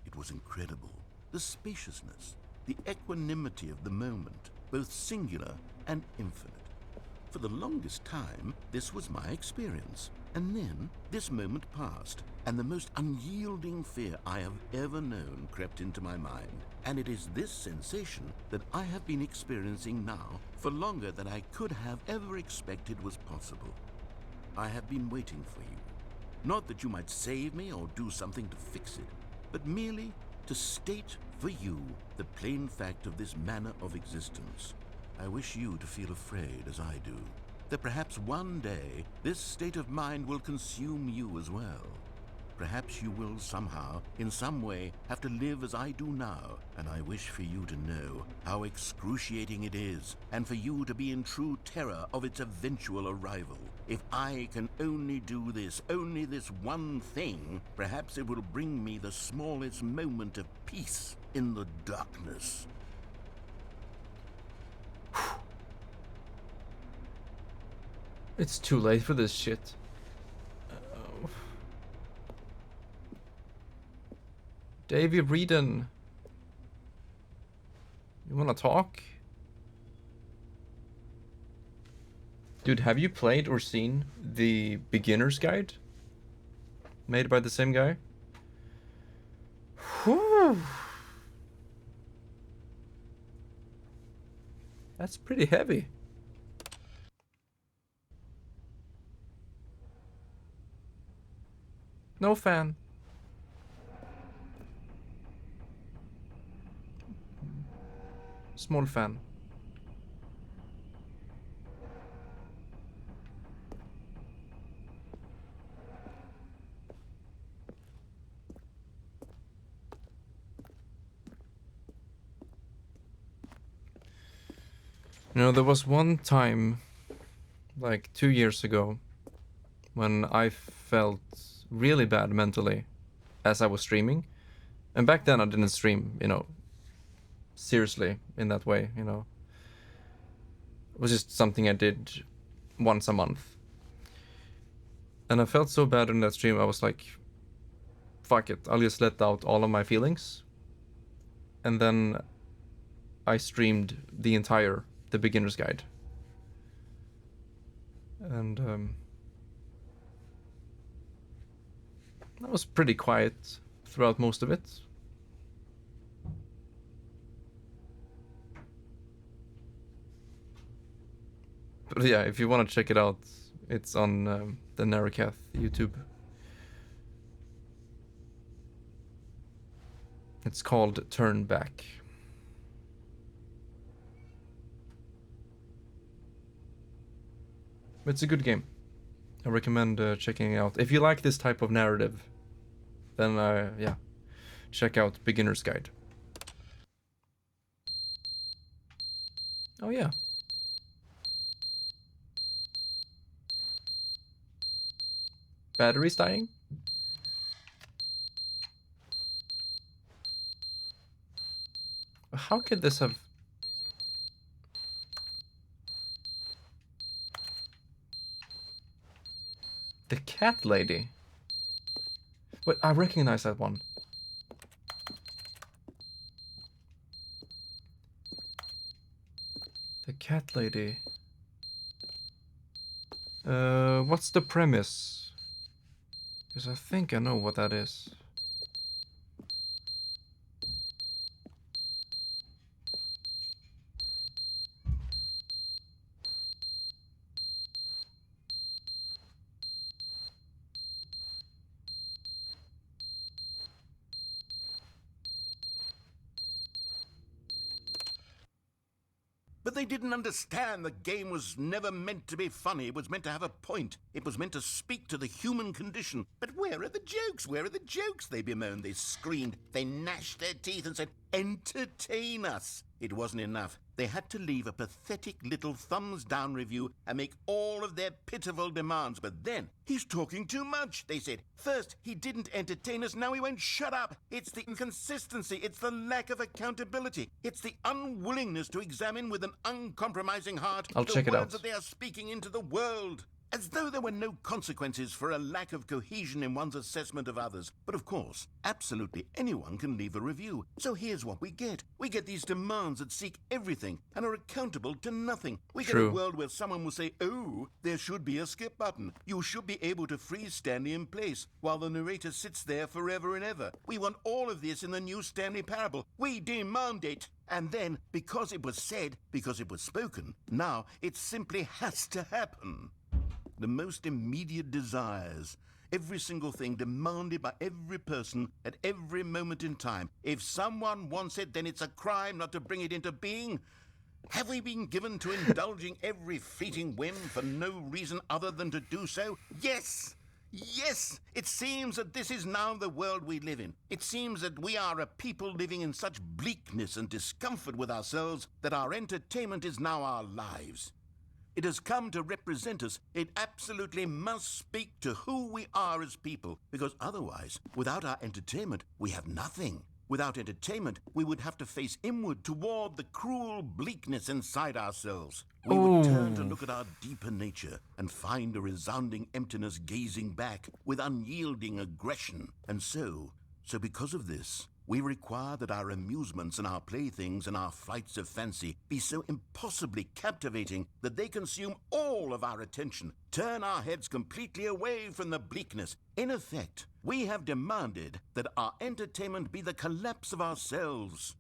It was incredible. The spaciousness, the equanimity of the moment, both singular and infinite. For the longest time, this was my experience. And then, this moment passed, and the most unyielding fear I have ever known crept into my mind. And it is this sensation that I have been experiencing now for longer than I could have ever expected was possible. I have been waiting for you. Not that you might save me or do something to fix it, but merely to state for you the plain fact of this manner of existence. I wish you to feel afraid as I do, that perhaps one day this state of mind will consume you as well. Perhaps you will somehow, in some way, have to live as I do now, and I wish for you to know how excruciating it is, and for you to be in true terror of its eventual arrival. If I can only do this, only this one thing, perhaps it will bring me the smallest moment of peace in the darkness. It's too late for this shit. Davey Reedon. You wanna talk? Dude, have you played or seen the beginner's guide? Made by the same guy? Whew. That's pretty heavy. No fan. Small fan. You know, there was one time, like 2 years ago, when I felt really bad mentally as I was streaming. And back then I didn't stream, you know, seriously in that way, you know. It was just something I did once a month. And I felt so bad in that stream, I was like, fuck it, I'll just let out all of my feelings. And then I streamed the beginner's guide. And I was pretty quiet throughout most of it. But yeah, if you want to check it out, it's on the Narokath YouTube. It's called Turn Back. It's a good game. I recommend checking it out. If you like this type of narrative, then yeah, check out Beginner's Guide. Oh yeah. Batteries dying? How could this have... The cat lady? Wait, I recognize that one. The cat lady. What's the premise? Because I think I know what that is. But they didn't understand the game was never meant to be funny. It was meant to have a point. It was meant to speak to the human condition. But where are the jokes? Where are the jokes? They bemoaned, they screamed, they gnashed their teeth and said, entertain us. It wasn't enough. They had to leave a pathetic little thumbs-down review and make all of their pitiful demands. But then, he's talking too much, they said. First, he didn't entertain us, now he won't shut up. It's the inconsistency, it's the lack of accountability. It's the unwillingness to examine with an uncompromising heart I'll check it out. the words that they are speaking into the world. As though there were no consequences for a lack of cohesion in one's assessment of others. But of course, absolutely anyone can leave a review. So here's what we get. We get these demands that seek everything and are accountable to nothing. We get a world where someone will say, oh, there should be a skip button. You should be able to freeze Stanley in place while the narrator sits there forever and ever. We want all of this in the new Stanley parable. We demand it. And then, because it was said, because it was spoken, now it simply has to happen. The most immediate desires, every single thing demanded by every person at every moment in time. If someone wants it, then it's a crime not to bring it into being. Have we been given to indulging every fleeting whim for no reason other than to do so? Yes! Yes! It seems that this is now the world we live in. It seems that we are a people living in such bleakness and discomfort with ourselves that our entertainment is now our lives. It has come to represent us. It absolutely must speak to who we are as people, because otherwise, without our entertainment, we have nothing. Without entertainment, we would have to face inward toward the cruel bleakness inside ourselves. We would turn to look at our deeper nature and find a resounding emptiness gazing back with unyielding aggression. And so because of this, we require that our amusements and our playthings and our flights of fancy be so impossibly captivating that they consume all of our attention, turn our heads completely away from the bleakness. In effect, we have demanded that our entertainment be the collapse of ourselves.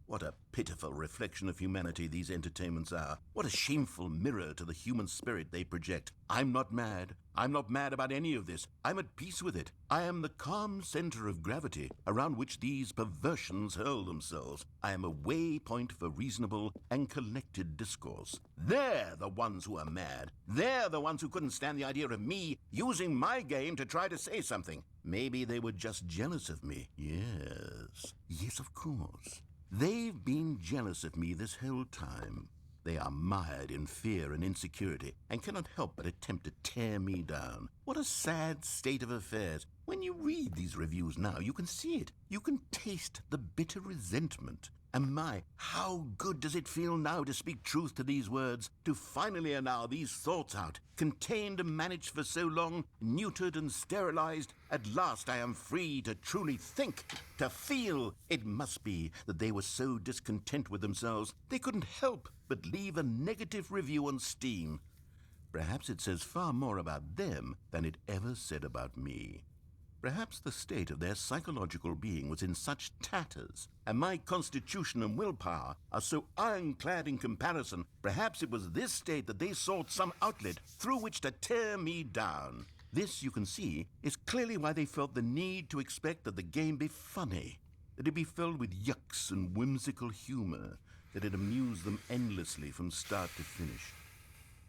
What a pitiful reflection of humanity these entertainments are. What a shameful mirror to the human spirit they project. I'm not mad. I'm not mad about any of this. I'm at peace with it. I am the calm center of gravity around which these perversions hurl themselves. I am a waypoint for reasonable and collected discourse. They're the ones who are mad. They're the ones who couldn't stand the idea of me using my game to try to say something. Maybe they were just jealous of me. Yes. Yes, of course. They've been jealous of me this whole time. They are mired in fear and insecurity and cannot help but attempt to tear me down. What a sad state of affairs. When you read these reviews now, you can see it. You can taste the bitter resentment. And my, how good does it feel now to speak truth to these words, to finally allow these thoughts out, contained and managed for so long, neutered and sterilized. At last I am free to truly think, to feel. It must be that they were so discontent with themselves, they couldn't help but leave a negative review on Steam. Perhaps it says far more about them than it ever said about me. Perhaps the state of their psychological being was in such tatters, and my constitution and willpower are so ironclad in comparison. Perhaps it was this state that they sought some outlet through which to tear me down. This, you can see, is clearly why they felt the need to expect that the game be funny, that it be filled with yucks and whimsical humor, that it amused them endlessly from start to finish.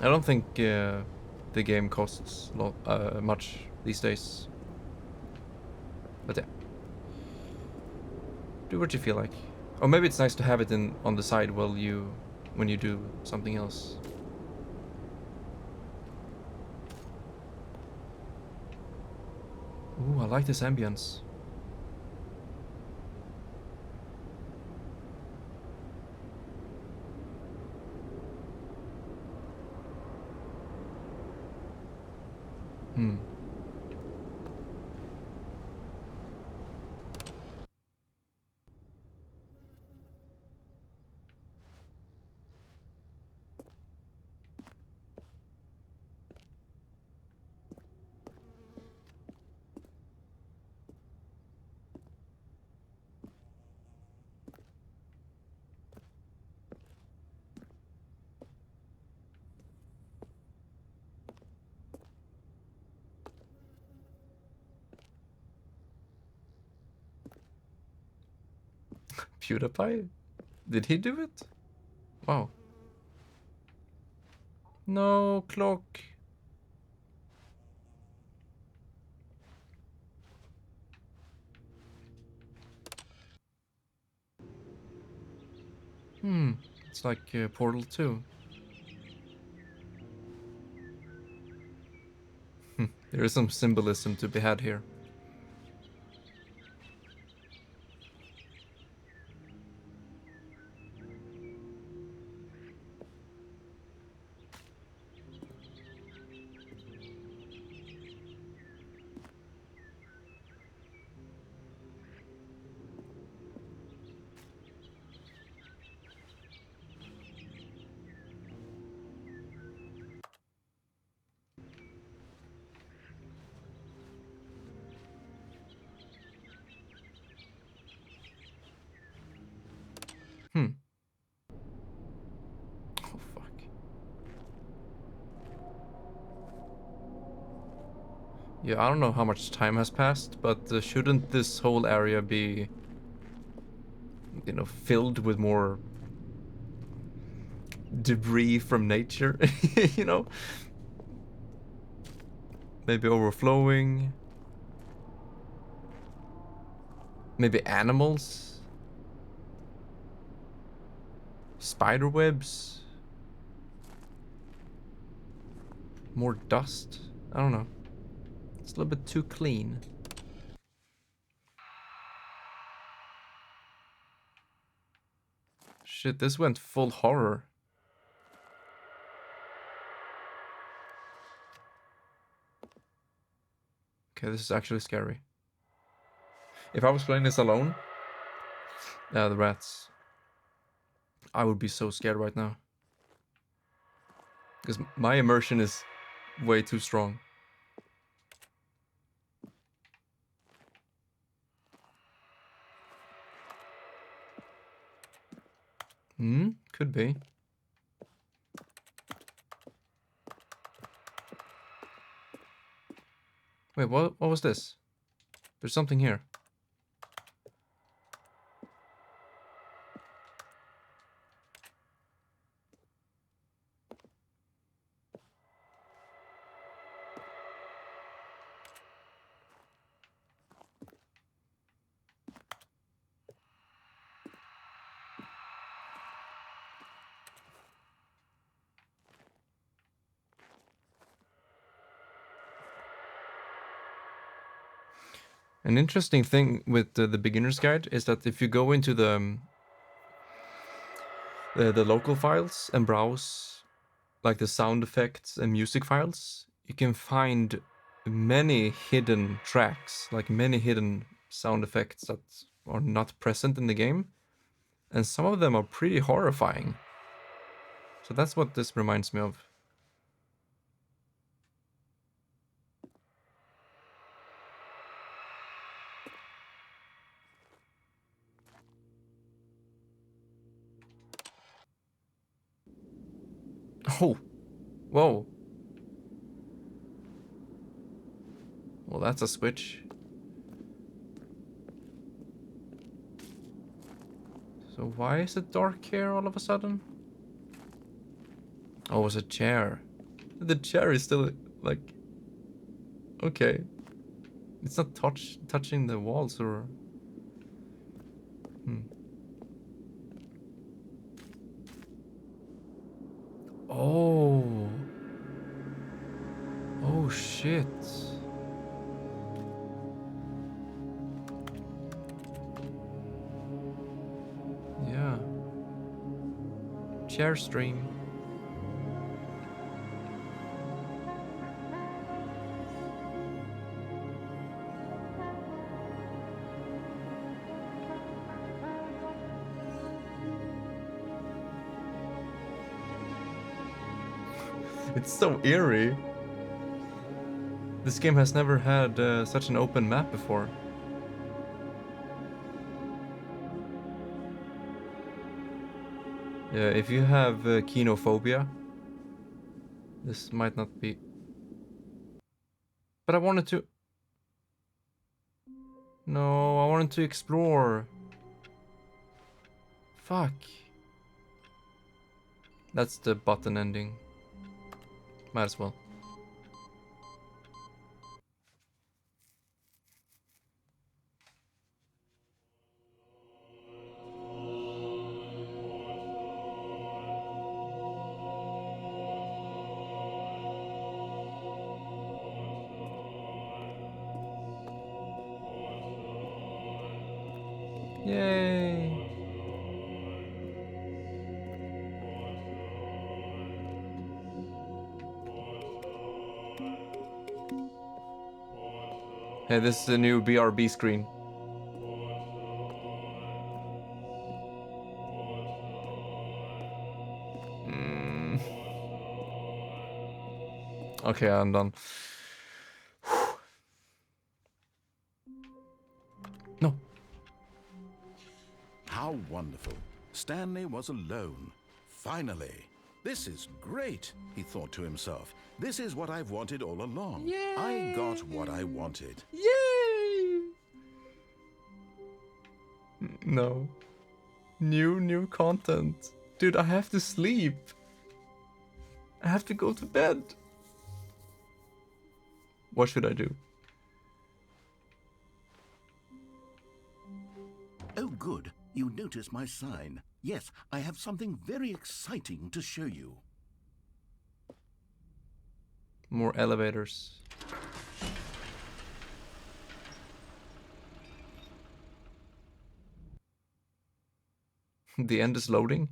I don't think the game costs much these days. But yeah. Do what you feel like. Or maybe it's nice to have it on the side when you do something else. Ooh, I like this ambience. Hmm. PewDiePie? Did he do it? Wow. No, clock. It's like Portal 2. There is some symbolism to be had here. Oh, fuck. Yeah, I don't know how much time has passed, but shouldn't this whole area be, filled with more debris from nature? You know? Maybe overflowing. Maybe animals? Spider webs? More dust? I don't know. It's a little bit too clean. Shit, this went full horror. Okay, this is actually scary. If I was playing this alone, the rats, I would be so scared right now. Because my immersion is way too strong. Could be. Wait, what was this? There's something here. An interesting thing with the beginner's guide is that if you go into the local files and browse like the sound effects and music files, you can find many hidden tracks, like many hidden sound effects that are not present in the game, and some of them are pretty horrifying. So that's what this reminds me of. Oh, whoa. Well, that's a switch. So why is it dark here all of a sudden? Oh, it was a chair. The chair is still like okay. It's not touching the walls or Oh. Oh shit. Yeah. Chair stream. It's so eerie. This game has never had such an open map before. Yeah, if you have kinophobia, this might not be. But I wanted to. No, I wanted to explore. Fuck. That's the button ending. Might as well. Yay! Hey, this is the new BRB screen. Okay, I'm done. No. How wonderful. Stanley was alone. Finally. This is great, he thought to himself. This is what I've wanted all along. Yay! I got what I wanted. Yay! No. New content. Dude, I have to sleep. I have to go to bed. What should I do? Oh, good. You notice my sign. Yes, I have something very exciting to show you. More elevators. The end is loading.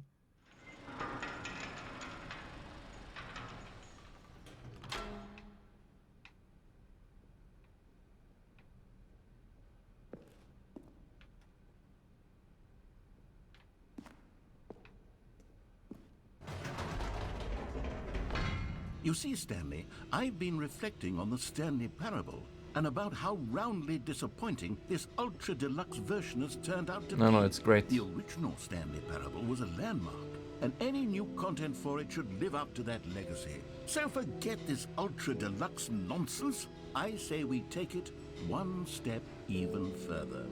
You see, Stanley, I've been reflecting on the Stanley parable and about how roundly disappointing this ultra deluxe version has turned out to be. No, it's great. The original Stanley parable was a landmark, and any new content for it should live up to that legacy. So forget this ultra deluxe nonsense. I say we take it one step even further.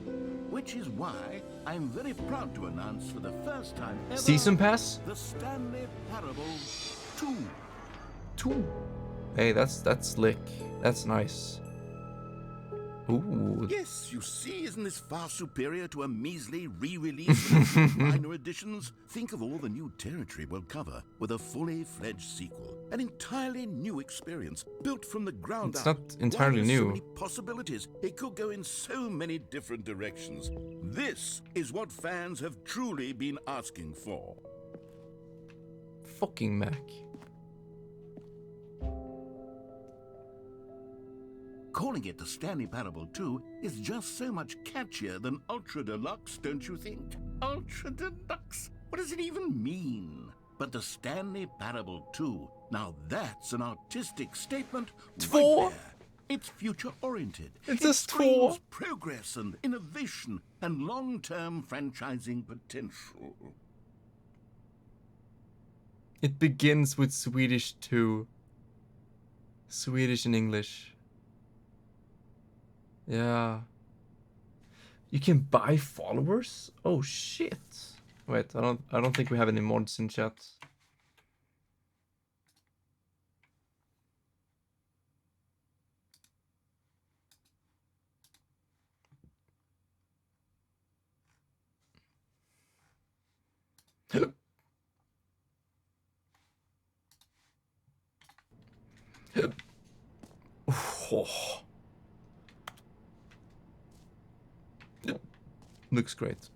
Which is why I'm very proud to announce for the first time ever Season Pass? the Stanley Parable 2. 2. Hey, that's slick. That's nice. Ooh. Yes, you see, isn't this far superior to a measly re-release of minor editions? Think of all the new territory we'll cover with a fully fledged sequel. An entirely new experience, built from the ground It's up. not entirely Why, there's so new. many possibilities. It could go in so many different directions. This is what fans have truly been asking for. Fucking Mac. Calling it the Stanley Parable 2 is just so much catchier than Ultra Deluxe, don't you think? Ultra Deluxe? What does it even mean? But the Stanley Parable 2, now that's an artistic statement right there. It's future-oriented. It's it a screams progress and innovation and long-term franchising potential. It begins with Swedish 2. Swedish and English. Yeah. You can buy followers? Oh shit. Wait, I don't think we have any mods in chat. Oh. Looks great.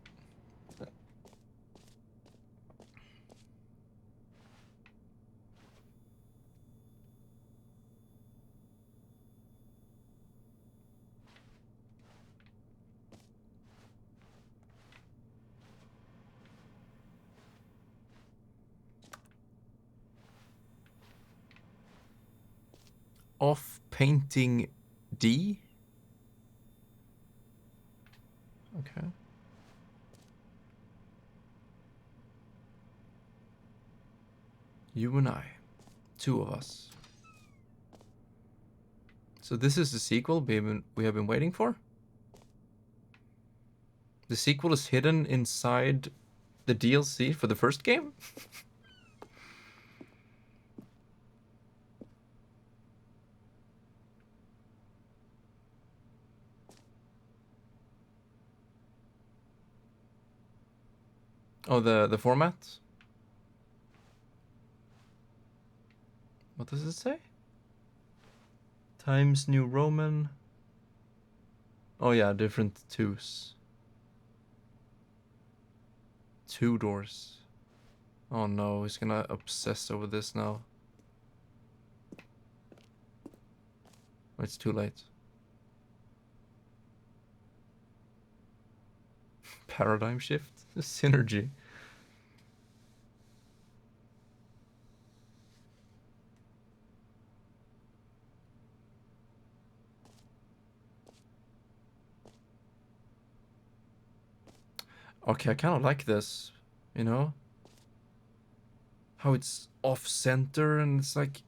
Off painting D? Okay. You and I. Two of us. So this is the sequel we have been waiting for? The sequel is hidden inside the DLC for the first game? Oh, the format? What does it say? Times New Roman. Oh yeah, different twos. 2 doors. Oh no, he's gonna obsess over this now. It's too late. Paradigm shift? Synergy. Okay, I kind of like this, you know? How it's off-center and it's like...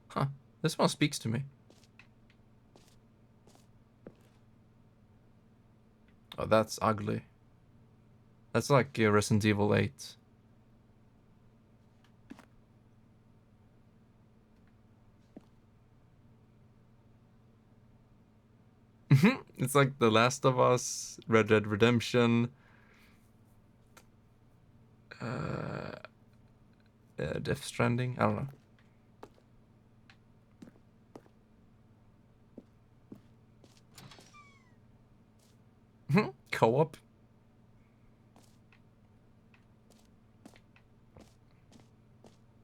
Huh, this one speaks to me. Oh, that's ugly. That's like Resident Evil 8. It's like The Last of Us, Red Dead Redemption, Death Stranding. I don't know. Co-op.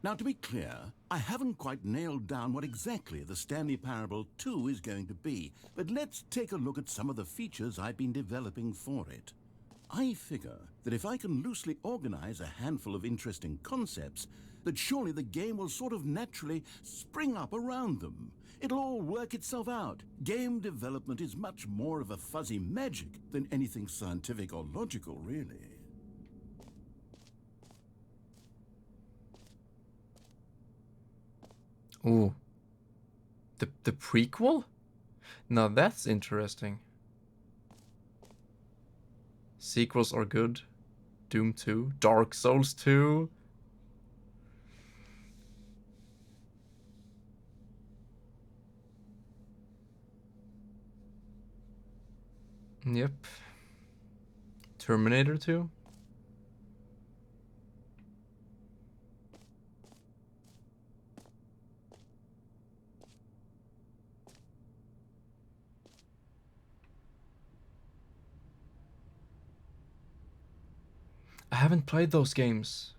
Now, to be clear, I haven't quite nailed down what exactly the Stanley Parable 2 is going to be, but let's take a look at some of the features I've been developing for it. I figure that if I can loosely organize a handful of interesting concepts, that surely the game will sort of naturally spring up around them. It'll all work itself out. Game development is much more of a fuzzy magic than anything scientific or logical, really. Ooh. The prequel? Now that's interesting. Sequels are good. Doom 2. Dark Souls 2. Yep. Terminator 2. I haven't played those games.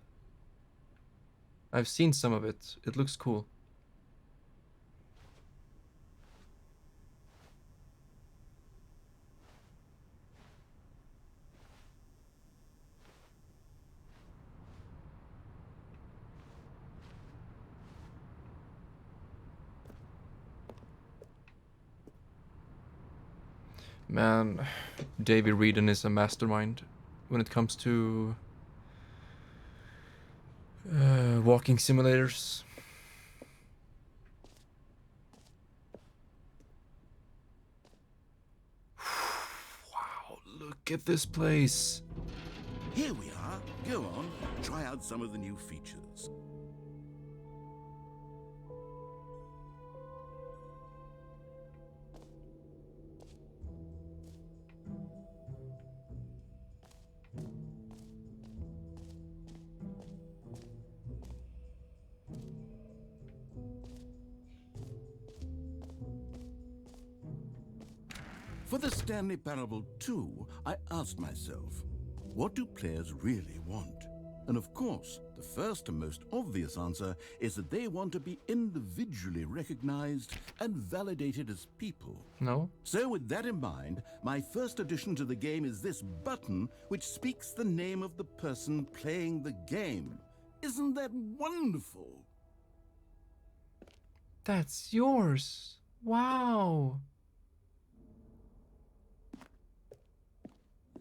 I've seen some of it. It looks cool. Man, Davey Reedon is a mastermind when it comes to walking simulators. Wow, look at this place. Here we are. Go on, try out some of the new features. the Stanley Parable 2, I asked myself, what do players really want? And of course, the first and most obvious answer is that they want to be individually recognized and validated as people. No? So with that in mind, my first addition to the game is this button which speaks the name of the person playing the game. Isn't that wonderful? That's yours. Wow.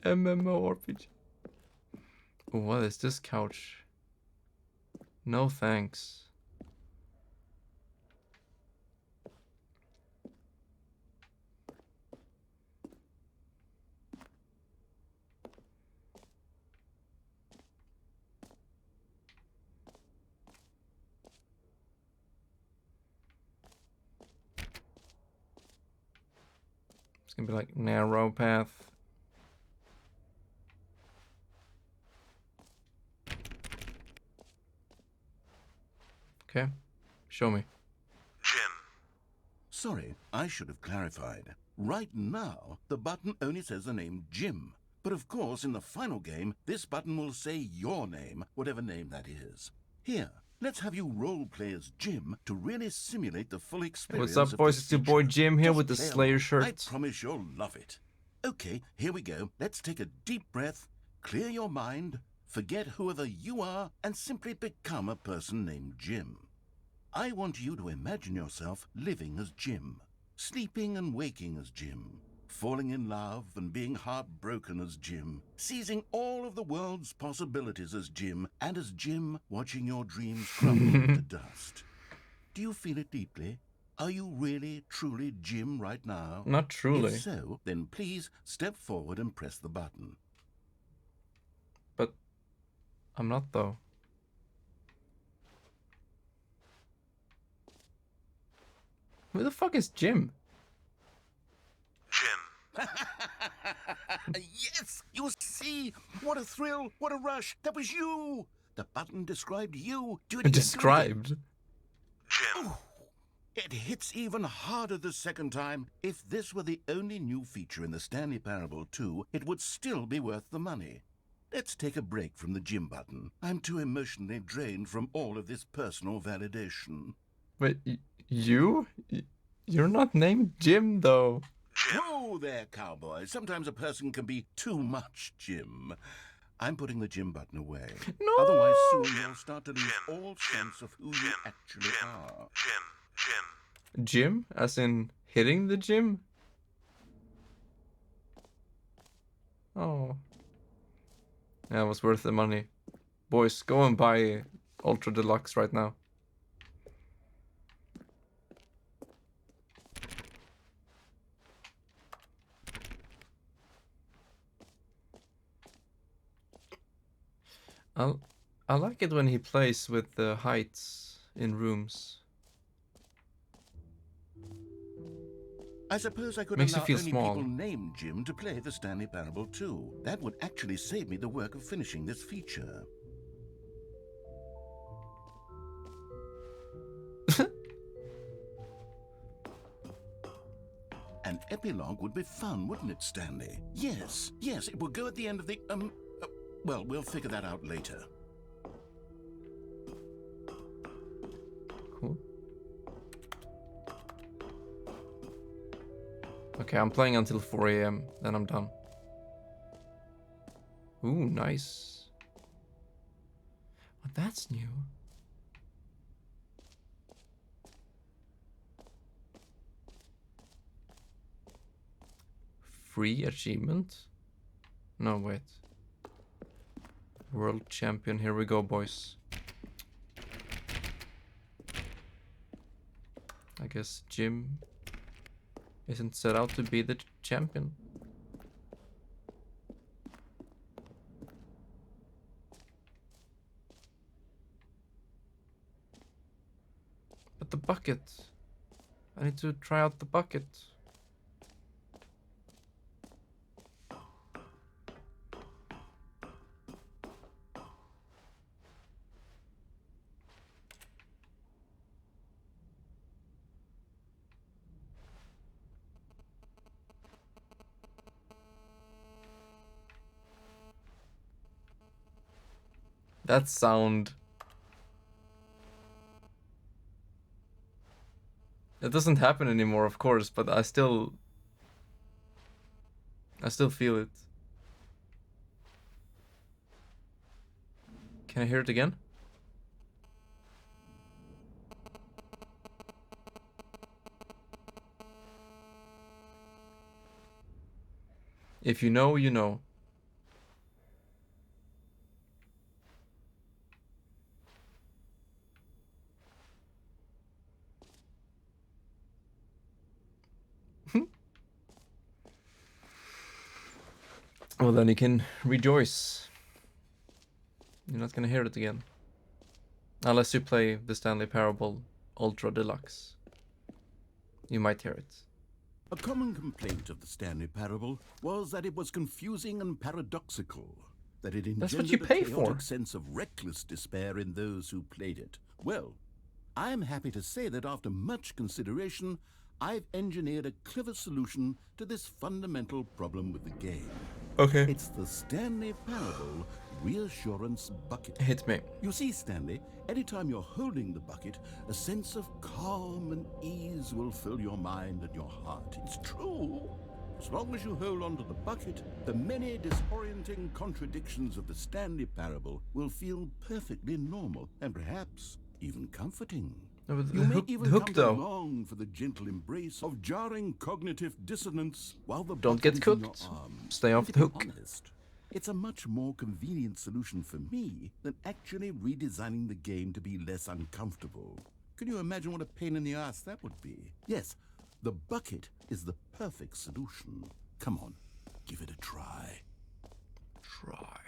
MMORPG. What is this couch? No thanks. It's gonna be like Narokath. Okay, show me. Jim. Sorry, I should have clarified. Right now, the button only says the name Jim. But of course, in the final game, this button will say your name, whatever name that is. Here, let's have you role-play as Jim to really simulate the full experience. What's up, boys? It's your boy Jim here with the Slayer shirt. I promise you'll love it. Okay, here we go. Let's take a deep breath, clear your mind, forget whoever you are, and simply become a person named Jim. I want you to imagine yourself living as Jim, sleeping and waking as Jim, falling in love and being heartbroken as Jim, seizing all of the world's possibilities as Jim, and as Jim watching your dreams crumble to dust. Do you feel it deeply? Are you really, truly Jim right now? Not truly. If so, then please step forward and press the button. But I'm not, though. Who the fuck is Jim? Jim. Yes, you see, what a thrill, what a rush. That was you. The button described you. Do it again. Described. Jim. Ooh, it hits even harder the second time. If this were the only new feature in the Stanley Parable 2, it would still be worth the money. Let's take a break from the Jim button. I'm too emotionally drained from all of this personal validation. Wait, you? You're not named Jim, though. Whoa there, cowboy. Sometimes a person can be too much Jim. I'm putting the Jim button away. No! Otherwise, soon you'll start to lose all sense of who you actually are. Jim? As in hitting the gym? Oh. Yeah, it was worth the money. Boys, go and buy Ultra Deluxe right now. I like it when he plays with the heights in rooms. I suppose I could Makes you allow feel only small. people named Jim to play the Stanley Parable 2. That would actually save me the work of finishing this feature. An epilogue would be fun, wouldn't it, Stanley? Yes, it would go at the end of the, well, we'll figure that out later. Cool. Okay, I'm playing until 4 AM, then I'm done. Ooh, nice. Oh, that's new. Free achievement? No, wait. World champion, here we go, boys. I guess Jim isn't set out to be the champion. But the bucket. I need to try out the bucket. That sound. It doesn't happen anymore, of course, but I still feel it. Can I hear it again? If you know, you know. Well, then you can rejoice. You're not gonna hear it again. Unless you play the Stanley Parable Ultra Deluxe. You might hear it. A common complaint of the Stanley Parable was that it was confusing and paradoxical, that it That's what engendered you pay a chaotic for. sense of reckless despair in those who played it. Well, I'm happy to say that after much consideration, I've engineered a clever solution to this fundamental problem with the game. Okay. It's the Stanley Parable Reassurance Bucket. Hit me. You see, Stanley, anytime you're holding the bucket, a sense of calm and ease will fill your mind and your heart. It's true. As long as you hold on to the bucket, the many disorienting contradictions of the Stanley Parable will feel perfectly normal and perhaps even comforting. No, but You the may hook, even the hook come to though. long for the gentle embrace of jarring cognitive dissonance while the Don't bucket get is in your cooked. arms. Stay off And the to be hook. honest, it's a much more convenient solution for me than actually redesigning the game to be less uncomfortable. Can you imagine what a pain in the ass that would be? Yes, the bucket is the perfect solution. Come on, give it a try. Try.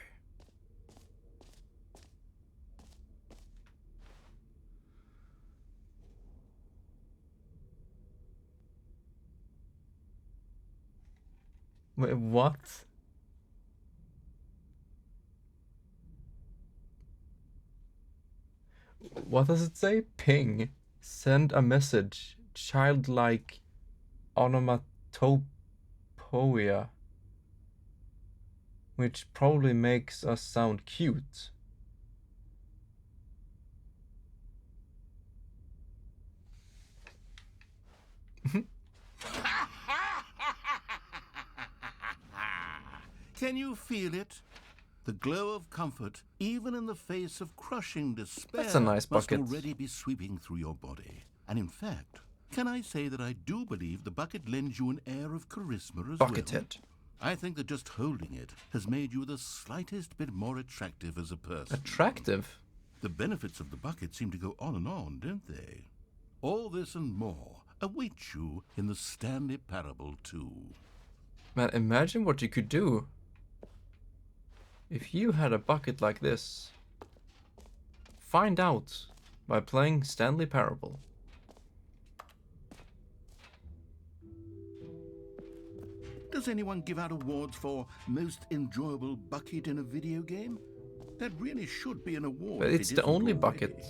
Wait, what? What does it say? Ping. Send a message. Childlike onomatopoeia. Which probably makes us sound cute. Can you feel it? The glow of comfort, even in the face of crushing despair, That's a nice must bucket. already be sweeping through your body. And in fact, can I say that I do believe the bucket lends you an air of charisma as Bucket well? head. I think that just holding it has made you the slightest bit more attractive as a person. Attractive? The benefits of the bucket seem to go on, don't they? All this and more await you in the Stanley Parable 2. Man, imagine what you could do if you had a bucket like this. Find out by playing Stanley Parable. Does anyone give out awards for most enjoyable bucket in a video game? That really should be an award. But if it's it the isn't only already. bucket.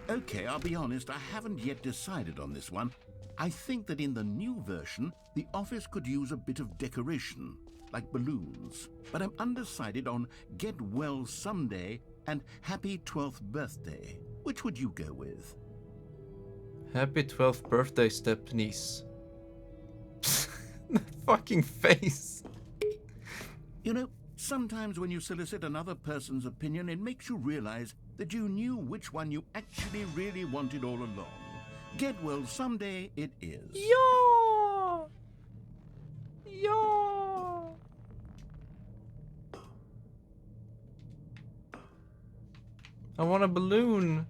Okay, I'll be honest, I haven't yet decided on this one. I think that in the new version, the office could use a bit of decoration, like balloons. But I'm undecided on Get Well Someday and Happy 12th Birthday. Which would you go with? Happy 12th birthday, step niece. That fucking face. You know, sometimes when you solicit another person's opinion, it makes you realize that you knew which one you actually really wanted all along. Get Well Someday it is. Yo! Yo! I want a balloon.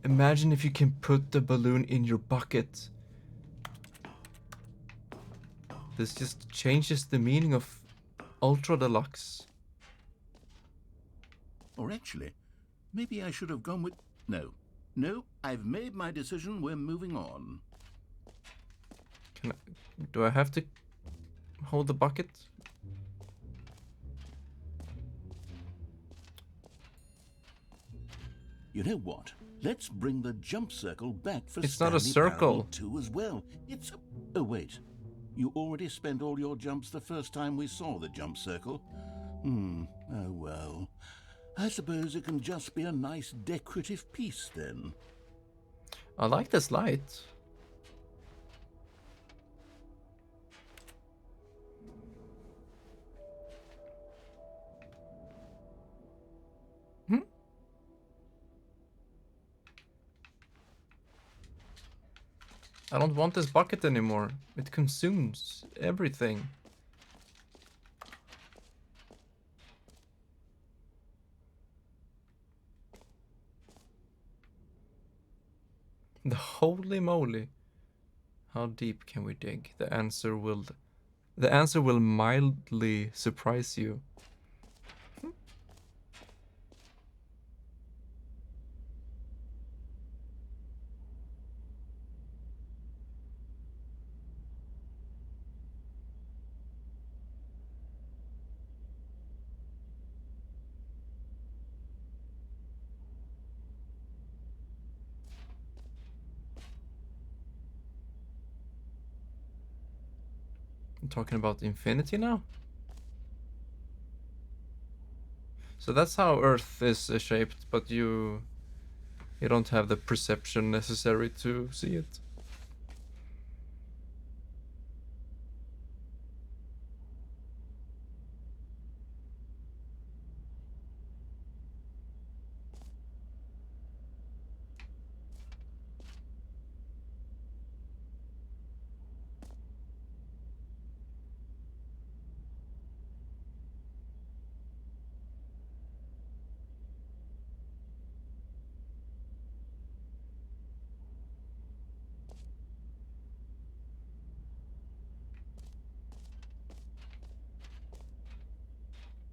Imagine if you can put the balloon in your bucket. This just changes the meaning of Ultra Deluxe. Or actually, maybe I should have gone with... No, I've made my decision. We're moving on. Do I have to hold the bucket? You know what? Let's bring the jump circle back for It's not a Stanley circle. Parable 2 as well. It's a... Oh, wait. You already spent all your jumps the first time we saw the jump circle. Oh well. I suppose it can just be a nice decorative piece then. I like this light. I don't want this bucket anymore. It consumes everything. The holy moly. How deep can we dig? The answer will mildly surprise you. I'm talking about infinity now? So that's how Earth is shaped, but you don't have the perception necessary to see it.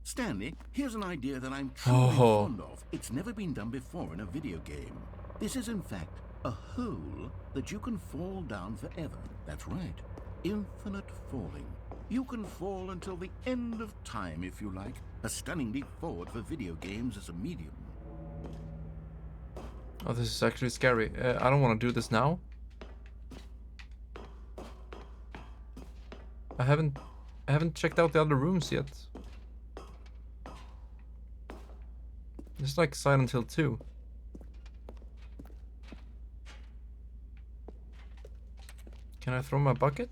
Stanley, here's an idea that I'm truly fond of. It's never been done before in a video game. This is, in fact, a hole that you can fall down forever. That's right. Infinite falling. You can fall until the end of time, if you like. A stunning leap forward for video games as a medium. Oh, this is actually scary. I don't want to do this now. I haven't checked out the other rooms yet. It's like Silent Hill 2. Can I throw my bucket?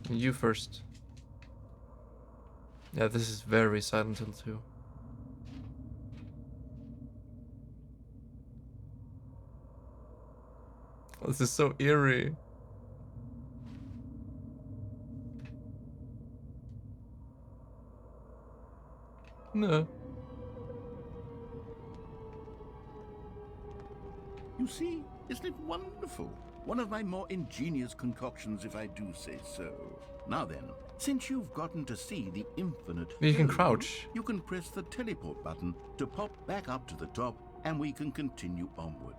You first. Yeah, this is very Silent Hill 2. This is so eerie. No. You see, isn't it wonderful? One of my more ingenious concoctions, if I do say so. Now then, since you've gotten to see the infinite You can hole, crouch. you can press the teleport button to pop back up to the top, and we can continue onward.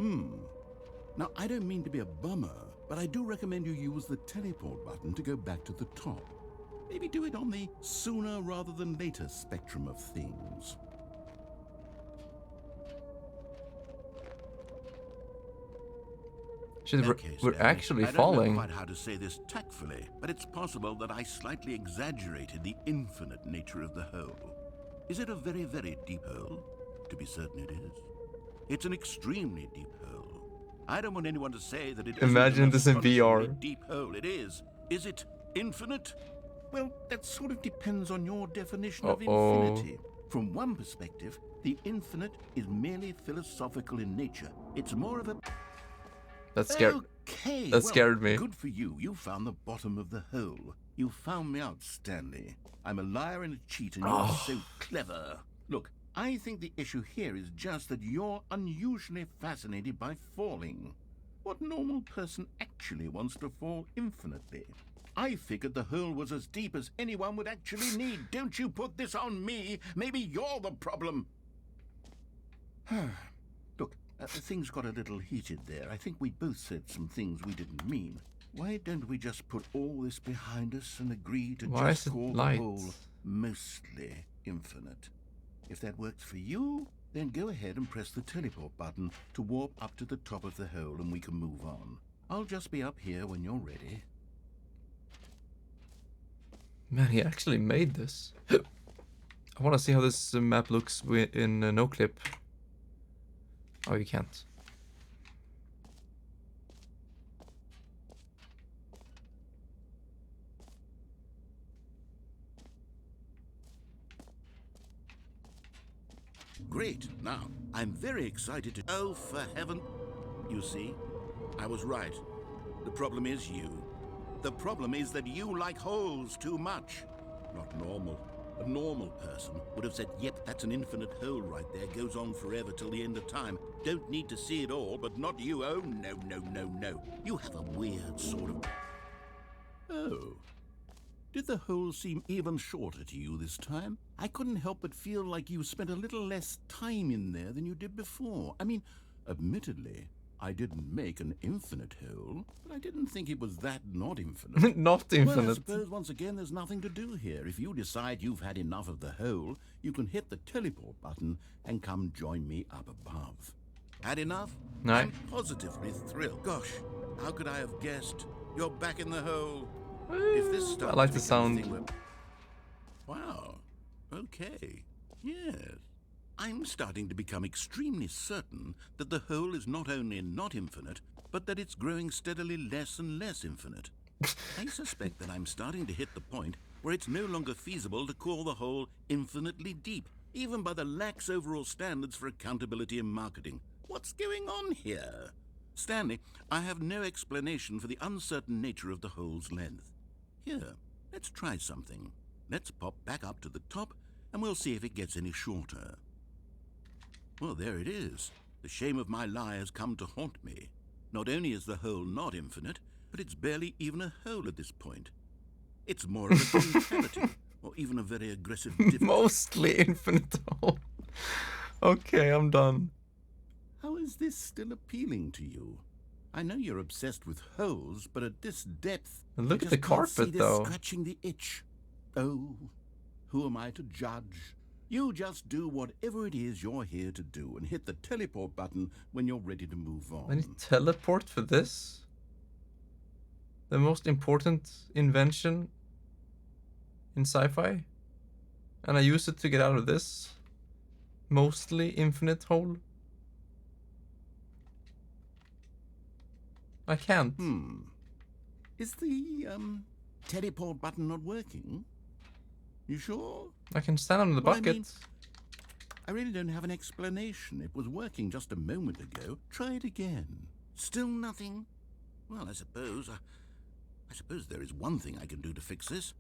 Now, I don't mean to be a bummer, but I do recommend you use the teleport button to go back to the top. Maybe do it on the sooner rather than later spectrum of things. Shit, Okay, we're Stanley, actually I falling. don't know quite how to say this tactfully, but it's possible that I slightly exaggerated the infinite nature of the hole. Is it a very, very deep hole? To be certain it is. It's an extremely deep hole. I don't want anyone to say that it isn't Imagine an this in VR. astonishingly deep hole. It is. Is it infinite? Well, that sort of depends on your definition of infinity. From one perspective, the infinite is merely philosophical in nature. It's more of a... That scared. Okay, That scared me. Good for you. You found the bottom of the hole. You found me out, Stanley. I'm a liar and a cheat, and you're so clever. Look, I think the issue here is just that you're unusually fascinated by falling. What normal person actually wants to fall infinitely? I figured the hole was as deep as anyone would actually need. Don't you put this on me. Maybe you're the problem. Look, things got a little heated there. I think we both said some things we didn't mean. why don't we just put all this behind us and agree to Why just is it call light? the hole mostly infinite? If that works for you, then go ahead and press the teleport button to warp up to the top of the hole and we can move on. I'll just be up here when you're ready. Man, he actually made this. I want to see how this map looks in no clip. Oh, you can't. Great. Now, I'm very excited to... Oh, for heaven... You see, I was right. The problem is you. The problem is that you like holes too much. Not normal. A normal person would have said, yep, that's an infinite hole right there. Goes on forever till the end of time. Don't need to see it all, but not you. Oh, no, no, no, no. You have a weird sort of... Oh. Did the hole seem even shorter to you this time? I couldn't help but feel like you spent a little less time in there than you did before. I mean, admittedly, I didn't make an infinite hole, but I didn't think it was that not infinite. Not infinite. Well, I suppose once again there's nothing to do here. If you decide you've had enough of the hole, you can hit the teleport button and come join me up above. Had enough? No. I'm positively thrilled. Gosh, how could I have guessed? You're back in the hole. If this starts I like to the become a sound. thing wow. Okay. Yes. I'm starting to become extremely certain that the hole is not only not infinite, but that it's growing steadily less and less infinite. I suspect that I'm starting to hit the point where it's no longer feasible to call the hole infinitely deep, even by the lax overall standards for accountability and marketing. What's going on here? Stanley, I have no explanation for the uncertain nature of the hole's length. Here, let's try something. Let's pop back up to the top, and we'll see if it gets any shorter. Well, there it is. The shame of my lie has come to haunt me. Not only is the hole not infinite, but it's barely even a hole at this point. It's more of a brutality, or even a very aggressive difficulty. Mostly infinite hole. Okay, I'm done. How is this still appealing to you? I know you're obsessed with holes, but at this depth... And look I at the just can't carpet, see this though. Scratching the itch. Oh, who am I to judge? You just do whatever it is you're here to do and hit the teleport button when you're ready to move on. I need teleport for this? The most important invention in sci-fi? And I use it to get out of this mostly infinite hole? I can't. Is the, teleport button not working? You sure? I can stand on the Well, bucket. I really don't have an explanation. It was working just a moment ago. Try it again. Still nothing? Well, I suppose there is one thing I can do to fix this.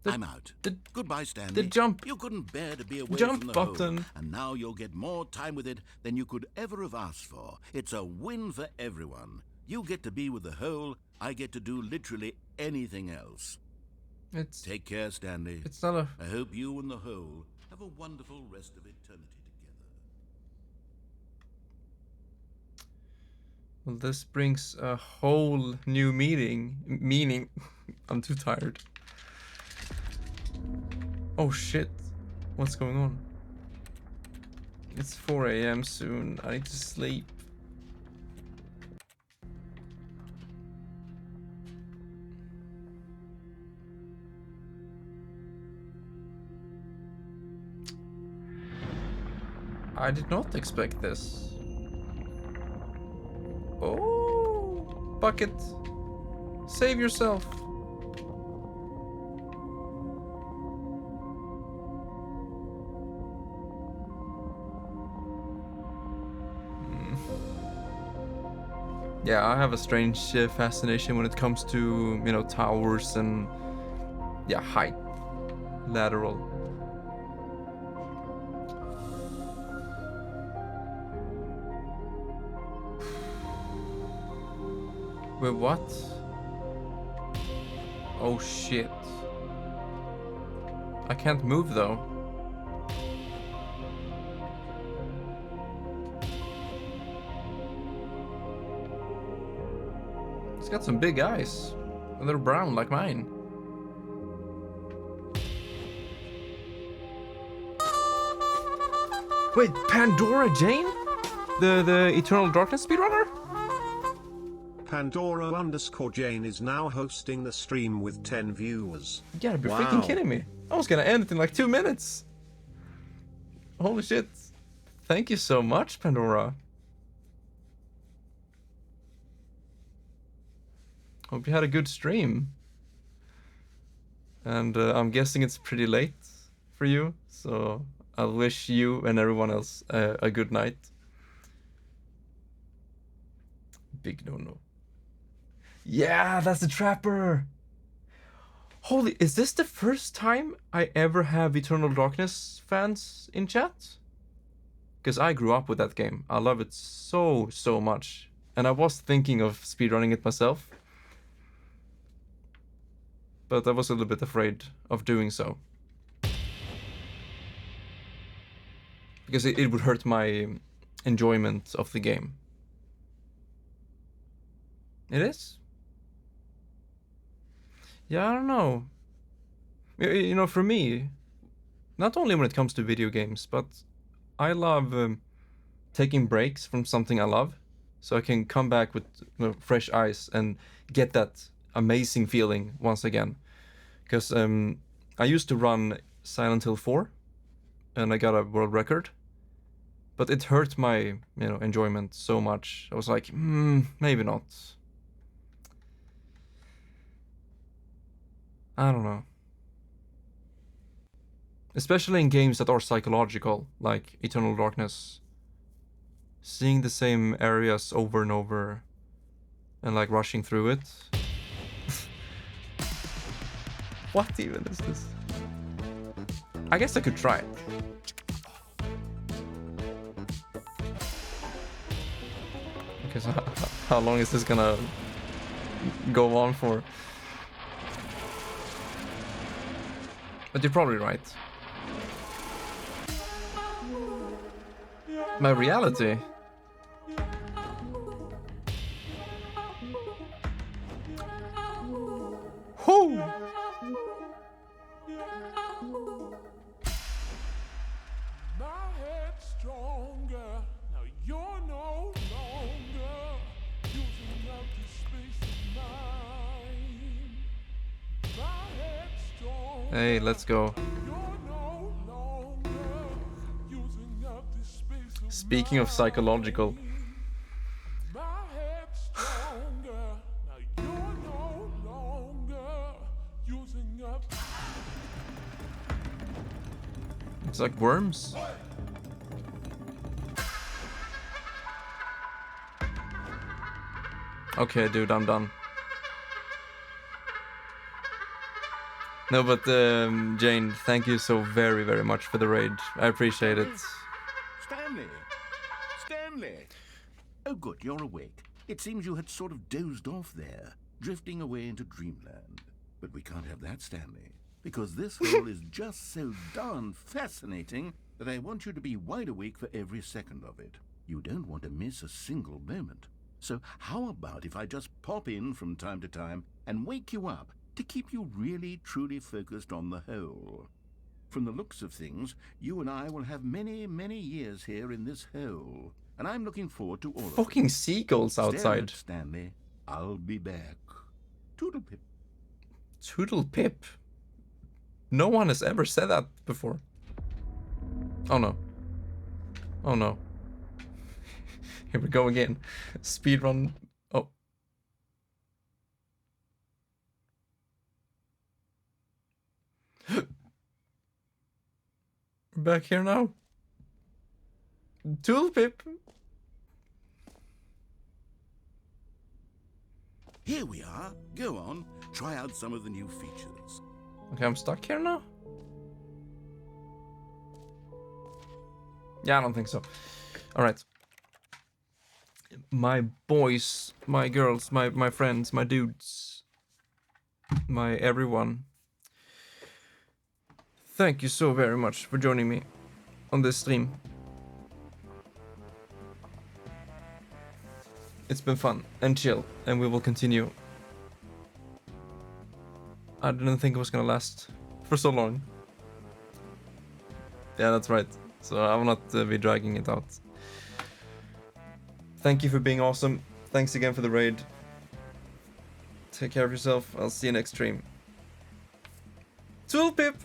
I'm out. Goodbye, Stanley. The jump. You couldn't bear to be away Jump from the button. hole, and now you'll get more time with it than you could ever have asked for. It's a win for everyone. You get to be with the hole. I get to do literally anything else. Take care, Stanley. It's not a... I hope you and the hole have a wonderful rest of eternity together. Well, this brings a whole new meaning. I'm too tired. Oh shit. What's going on? It's 4 AM soon. I need to sleep. I did not expect this. Oh, bucket. Save yourself. Yeah, I have a strange fascination when it comes to, you know, towers and, yeah, height. Lateral. Wait, what? Oh shit. I can't move though. It's got some big eyes. And they're brown like mine. Wait, Pandora Jane? The Eternal Darkness speedrunner? Pandora_Jane is now hosting the stream with 10 viewers. You gotta be Wow. freaking kidding me. I was gonna end it in like 2 minutes. Holy shit. Thank you so much, Pandora. Hope you had a good stream. And I'm guessing it's pretty late for you, so I'll wish you and everyone else a good night. Big no-no. Yeah, that's the Trapper! Holy, is this the first time I ever have Eternal Darkness fans in chat? Because I grew up with that game. I love it so, so much. And I was thinking of speedrunning it myself. But I was a little bit afraid of doing so. Because it would hurt my enjoyment of the game. It is? Yeah, I don't know. You know, for me, not only when it comes to video games, but I love taking breaks from something I love. So I can come back with fresh eyes and get that amazing feeling once again. Because I used to run Silent Hill 4 and I got a world record. But it hurt my, enjoyment so much. I was like, maybe not. I don't know. Especially in games that are psychological, like Eternal Darkness. Seeing the same areas over and over and like rushing through it. What even is this? I guess I could try it. Okay, so how long is this gonna go on for? But you're probably right. My reality? Whoo! Hey, let's go. Speaking of psychological. It's like worms. Okay, dude, I'm done. No, but Jane, thank you so very, very much for the raid. I appreciate it. Stanley! Stanley! Oh, good, you're awake. It seems you had sort of dozed off there, drifting away into dreamland. But we can't have that, Stanley, because this hole is just so darn fascinating that I want you to be wide awake for every second of it. You don't want to miss a single moment. So how about if I just pop in from time to time and wake you up to keep you really, truly focused on the hole? From the looks of things, you and I will have many, many years here in this hole, and I'm looking forward to all of it. Fucking seagulls outside. Stanley, I'll be back. Toodlepip. Toodlepip? No one has ever said that before. Oh no. Oh no. Here we go again. Speedrun. Oh. We're back here now. Toolpip. Here we are. Go on. Try out some of the new features. Okay, I'm stuck here now? Yeah, I don't think so. Alright. My boys, my girls, my friends, my dudes, my everyone. Thank you so very much for joining me on this stream. It's been fun and chill, and we will continue. I didn't think it was gonna last for so long. Yeah, that's right. So I will not be dragging it out. Thank you for being awesome. Thanks again for the raid. Take care of yourself. I'll see you next stream. Tool Pip!